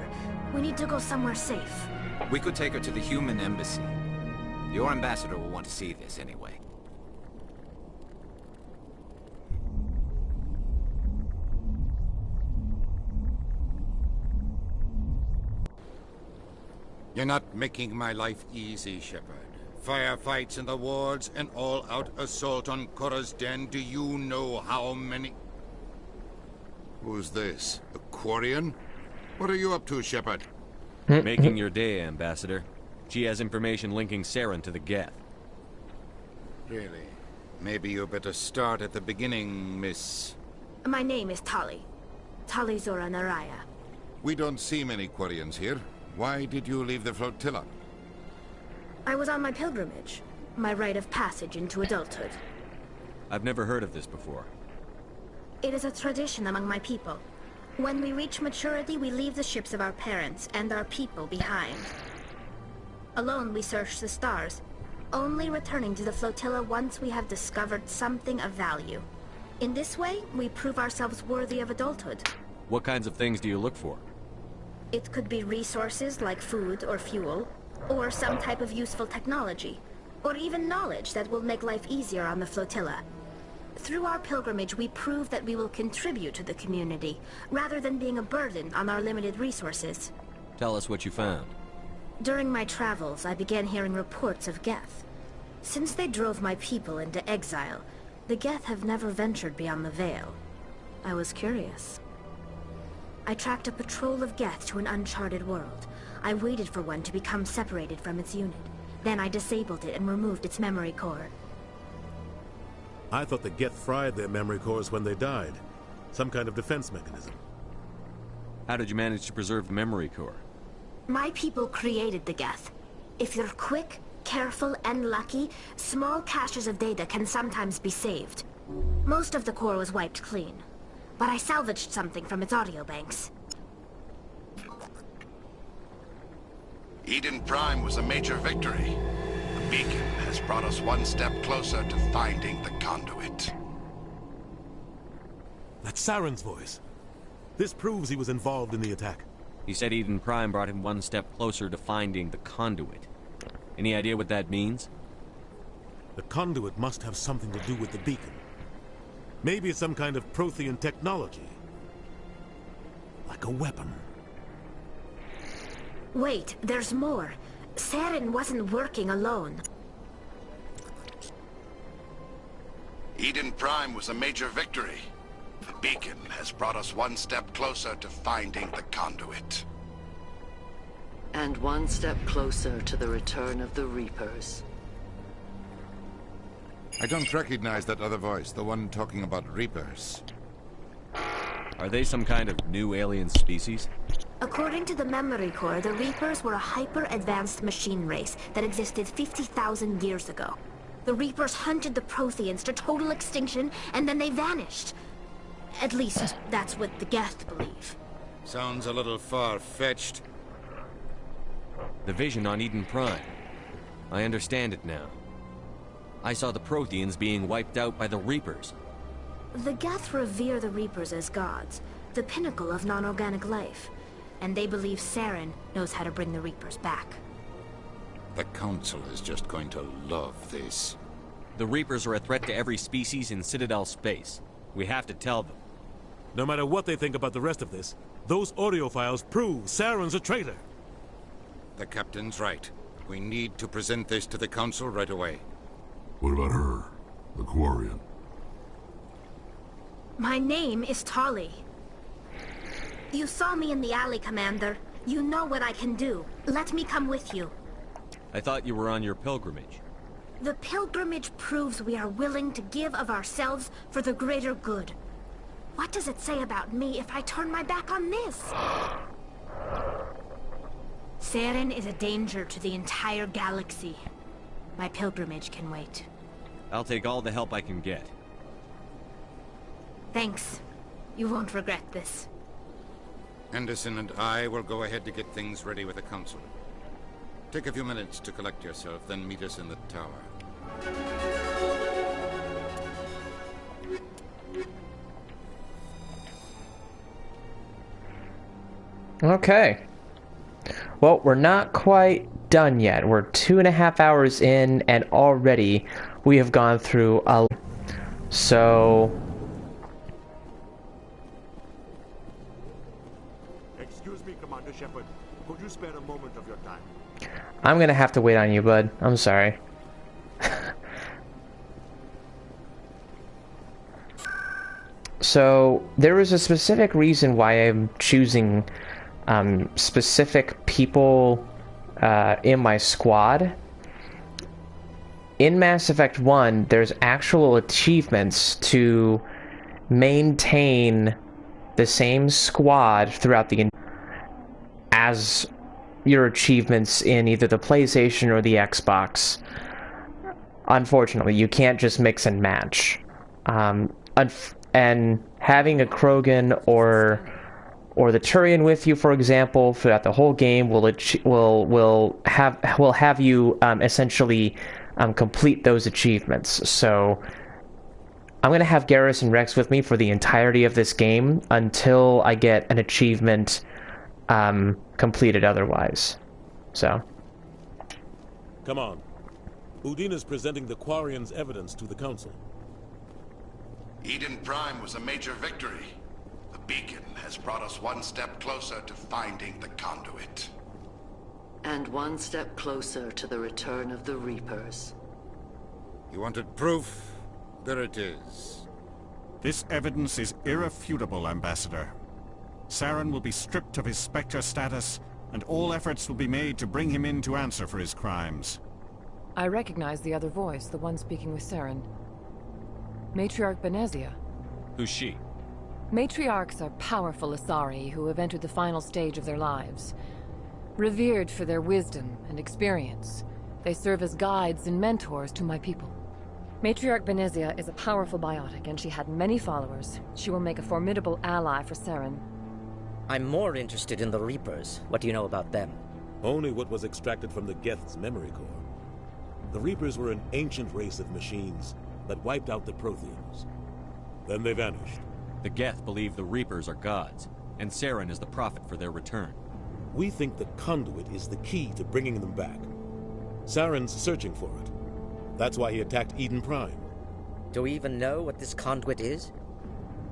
S15: We need to go somewhere safe.
S19: We could take her to the human embassy. Your ambassador will want to see this anyway.
S5: You're not making my life easy, Shepard. Firefights in the wards, an all-out assault on Korra's den. Do you know how many...
S2: Who's this? A Quarian? What are you up to, Shepard?
S12: Making your day, Ambassador. She has information linking Saren to the Geth.
S5: Really? Maybe you better start at the beginning, Miss...
S15: My name is Tali. Tali Zora Naraya.
S2: We don't see many Quarians here. Why did you leave the flotilla?
S15: I was on my pilgrimage. My rite of passage into adulthood.
S12: I've never heard of this before.
S15: It is a tradition among my people. When we reach maturity, we leave the ships of our parents and our people behind. Alone, we search the stars, only returning to the flotilla once we have discovered something of value. In this way, we prove ourselves worthy of adulthood.
S12: What kinds of things do you look for?
S15: It could be resources like food or fuel, or some type of useful technology, or even knowledge that will make life easier on the flotilla. Through our pilgrimage, we prove that we will contribute to the community, rather than being a burden on our limited resources.
S12: Tell us what you found.
S15: During my travels, I began hearing reports of Geth. Since they drove my people into exile, the Geth have never ventured beyond the Veil. I was curious. I tracked a patrol of Geth to an uncharted world. I waited for one to become separated from its unit. Then I disabled it and removed its memory core.
S21: I thought the Geth fried their memory cores when they died. Some kind of defense mechanism.
S12: How did you manage to preserve the memory core?
S15: My people created the Geth. If you're quick, careful, and lucky, small caches of data can sometimes be saved. Most of the core was wiped clean, but I salvaged something from its audio banks.
S2: Eden Prime was a major victory. The beacon has brought us one step closer to finding the conduit.
S21: That's Saren's voice. This proves he was involved in the attack.
S12: He said Eden Prime brought him one step closer to finding the conduit. Any idea what that means?
S21: The conduit must have something to do with the beacon. Maybe it's some kind of Prothean technology. Like a weapon.
S15: Wait, there's more. Saren wasn't working alone.
S2: Eden Prime was a major victory. The beacon has brought us one step closer to finding the conduit.
S22: And one step closer to the return of the Reapers.
S2: I don't recognize that other voice, the one talking about Reapers.
S12: Are they some kind of new alien species?
S15: According to the memory core, the Reapers were a hyper-advanced machine race that existed 50,000 years ago. The Reapers hunted the Protheans to total extinction, and then they vanished. At least, that's what the Geth believe.
S5: Sounds a little far-fetched.
S12: The vision on Eden Prime. I understand it now. I saw the Protheans being wiped out by the Reapers.
S15: The Geth revere the Reapers as gods, the pinnacle of non-organic life. And they believe Saren knows how to bring the Reapers back.
S5: The Council is just going to love this.
S12: The Reapers are a threat to every species in Citadel space. We have to tell them.
S21: No matter what they think about the rest of this, those audio files prove Saren's a traitor.
S5: The Captain's right. We need to present this to the Council right away.
S16: What about her? The Quarian?
S15: My name is Tali. You saw me in the alley, Commander. You know what I can do. Let me come with you.
S12: I thought you were on your pilgrimage.
S15: The pilgrimage proves we are willing to give of ourselves for the greater good. What does it say about me if I turn my back on this? Saren is a danger to the entire galaxy. My pilgrimage can wait.
S12: I'll take all the help I can get.
S15: Thanks. You won't regret this.
S5: Anderson and I will go ahead to get things ready with the Council. Take a few minutes to collect yourself, then meet us in the tower.
S1: Okay. Well, we're not quite done yet. We're 2.5 hours in, and already we have gone through a... So...
S21: Excuse me, Commander Shepard. Could you spare a moment of your time?
S1: I'm gonna have to wait on you, bud. I'm sorry. So, there is a specific reason why I'm choosing specific people in my squad. In Mass Effect 1, there's actual achievements to maintain the same squad throughout the as your achievements in either the PlayStation or the Xbox. Unfortunately, you can't just mix and match. And having a Krogan or the Turian with you, for example, throughout the whole game will have you essentially complete those achievements. So I'm gonna have Garrus and Rex with me for the entirety of this game until I get an achievement completed otherwise. So.
S21: Come on. Udine is presenting the Quarians' evidence to the Council.
S2: Eden Prime was a major victory. The beacon has brought us one step closer to finding the conduit.
S22: And one step closer to the return of the Reapers.
S5: You wanted proof? There it is.
S14: This evidence is irrefutable, Ambassador. Saren will be stripped of his Spectre status, and all efforts will be made to bring him in to answer for his crimes.
S3: I recognize the other voice, the one speaking with Saren. Matriarch Benezia.
S12: Who's she?
S3: Matriarchs are powerful Asari who have entered the final stage of their lives. Revered for their wisdom and experience, they serve as guides and mentors to my people. Matriarch Benezia is a powerful biotic, and she had many followers. She will make a formidable ally for Saren.
S7: I'm more interested in the Reapers. What do you know about them?
S21: Only what was extracted from the Geth's memory core. The Reapers were an ancient race of machines that wiped out the Protheans. Then they vanished.
S12: The Geth believe the Reapers are gods, and Saren is the prophet for their return.
S21: We think the conduit is the key to bringing them back. Saren's searching for it. That's why he attacked Eden Prime.
S7: Do we even know what this conduit is?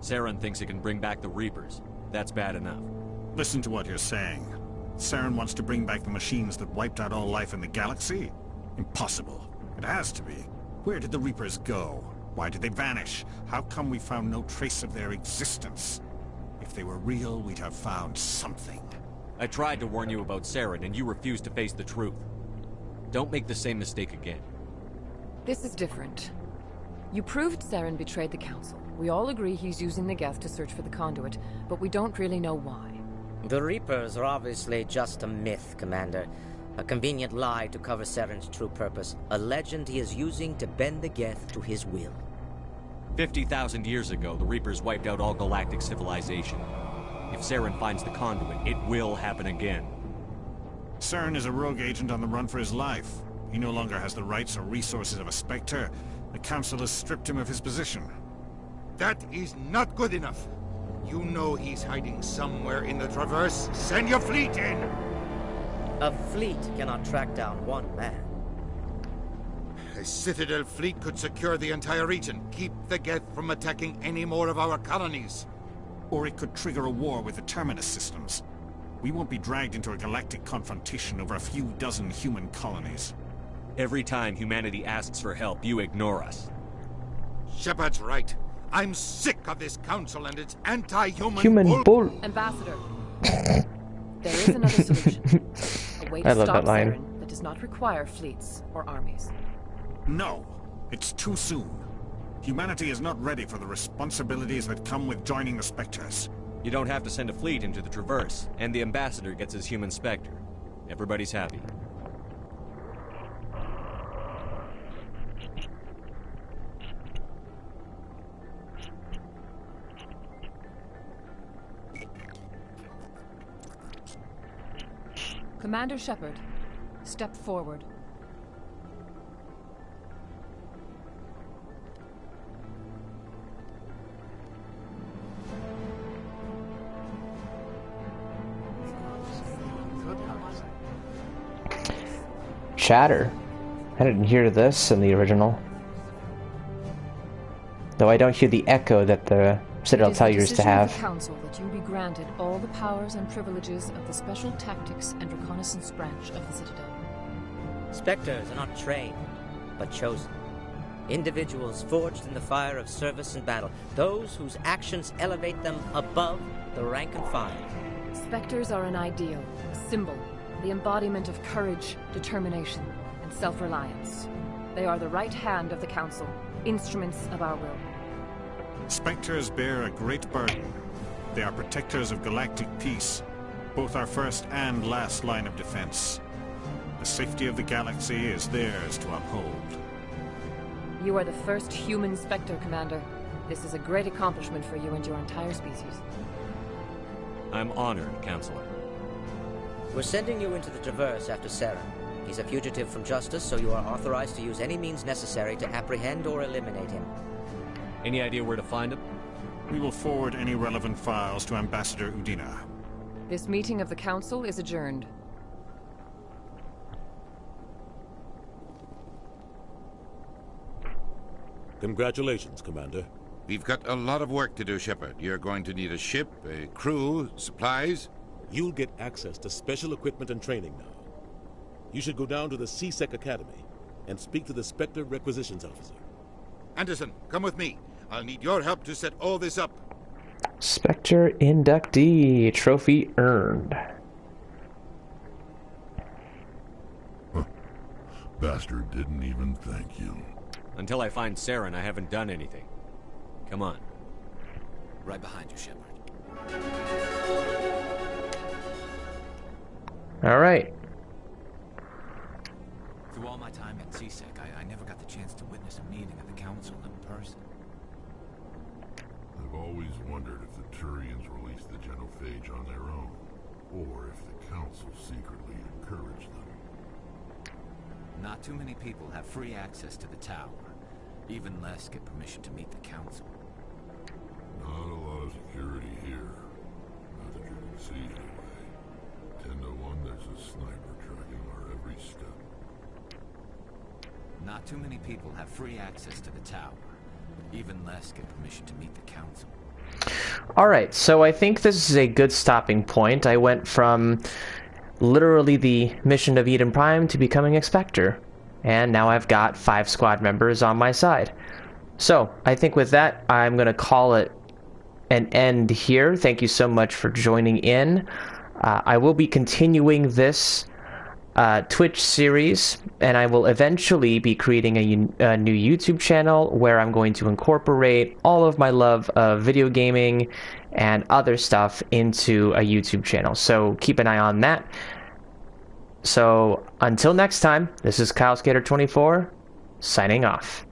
S12: Saren thinks it can bring back the Reapers. That's bad enough.
S14: Listen to what you're saying. Saren wants to bring back the machines that wiped out all life in the galaxy? Impossible. It has to be. Where did the Reapers go? Why did they vanish? How come we found no trace of their existence? If they were real, we'd have found something.
S12: I tried to warn you about Saren, and you refused to face the truth. Don't make the same mistake again.
S3: This is different. You proved Saren betrayed the Council. We all agree he's using the Geth to search for the conduit, but we don't really know why.
S7: The Reapers are obviously just a myth, Commander. A convenient lie to cover Saren's true purpose. A legend he is using to bend the Geth to his will.
S12: 50,000 years ago, the Reapers wiped out all galactic civilization. If Saren finds the conduit, it will happen again.
S14: Saren is a rogue agent on the run for his life. He no longer has the rights or resources of a Spectre. The Council has stripped him of his position.
S5: That is not good enough. You know he's hiding somewhere in the Traverse. Send your fleet in!
S7: A fleet cannot track down one man.
S5: A Citadel fleet could secure the entire region, keep the Geth from attacking any more of our colonies.
S14: Or it could trigger a war with the Terminus systems. We won't be dragged into a galactic confrontation over a few dozen human colonies.
S12: Every time humanity asks for help, you ignore us.
S5: Shepard's right. I'm sick of this council and its anti-human
S1: Human bull.
S3: Ambassador, there is another solution. A way to stop
S1: line.
S3: Saren that does not require fleets or armies.
S14: No, it's too soon. Humanity is not ready for the responsibilities that come with joining the Spectres.
S12: You don't have to send a fleet into the Traverse, and the Ambassador gets his human Spectre. Everybody's happy.
S3: Commander Shepard, step forward.
S1: chatter. I didn't hear this in the original. Though I don't hear the echo that the Citadel tell used to have.
S3: It is the decision of the Council that you be granted all the powers and privileges of the Special Tactics and Reconnaissance Branch of the Citadel.
S7: Spectres are not trained, but chosen. Individuals forged in the fire of service and battle. Those whose actions elevate them above the rank and file.
S3: Spectres are an ideal, a symbol, the embodiment of courage, determination, and self-reliance. They are the right hand of the Council, instruments of our will.
S14: Spectres bear a great burden. They are protectors of galactic peace, both our first and last line of defense. The safety of the galaxy is theirs to uphold.
S3: You are the first human Spectre, Commander. This is a great accomplishment for you and your entire species.
S12: I'm honored, Counselor.
S7: We're sending you into the Traverse after Saren. He's a fugitive from justice, so you are authorized to use any means necessary to apprehend or eliminate him.
S12: Any idea where to find him?
S14: We will forward any relevant files to Ambassador Udina.
S3: This meeting of the Council is adjourned.
S21: Congratulations, Commander.
S5: We've got a lot of work to do, Shepard. You're going to need a ship, a crew, supplies.
S21: You'll get access to special equipment and training now. You should go down to the C-Sec Academy and speak to the Spectre Requisitions Officer.
S5: Anderson, come with me. I'll need your help to set all this up.
S1: Spectre inductee. Trophy earned.
S16: Huh. Bastard didn't even thank you.
S12: Until I find Saren, I haven't done anything. Come on.
S4: Right behind you, Shepard.
S1: Alright.
S19: Through all my time at C-Sec, I never got the chance to witness a meeting of the Council in person.
S16: I've always wondered if the Turians released the genophage on their own, or if the Council secretly encouraged them.
S19: Not too many people have free access to the tower. Even less get permission to meet the Council.
S16: Not a lot of security here. Not that you can see anyway. 10 to 1, there's a sniper tracking our every step.
S19: Not too many people have free access to the tower. Even less get permission to meet the Council.
S1: Alright, so I think this is a good stopping point. I went from literally the mission of Eden Prime to becoming a Spectre. And now I've got 5 squad members on my side. So, I think with that, I'm going to call it an end here. Thank you so much for joining in. I will be continuing this Twitch series, and I will eventually be creating a new YouTube channel where I'm going to incorporate all of my love of video gaming and other stuff into a YouTube channel. So keep an eye on that. So until next time, this is Kylesk8r24 signing off.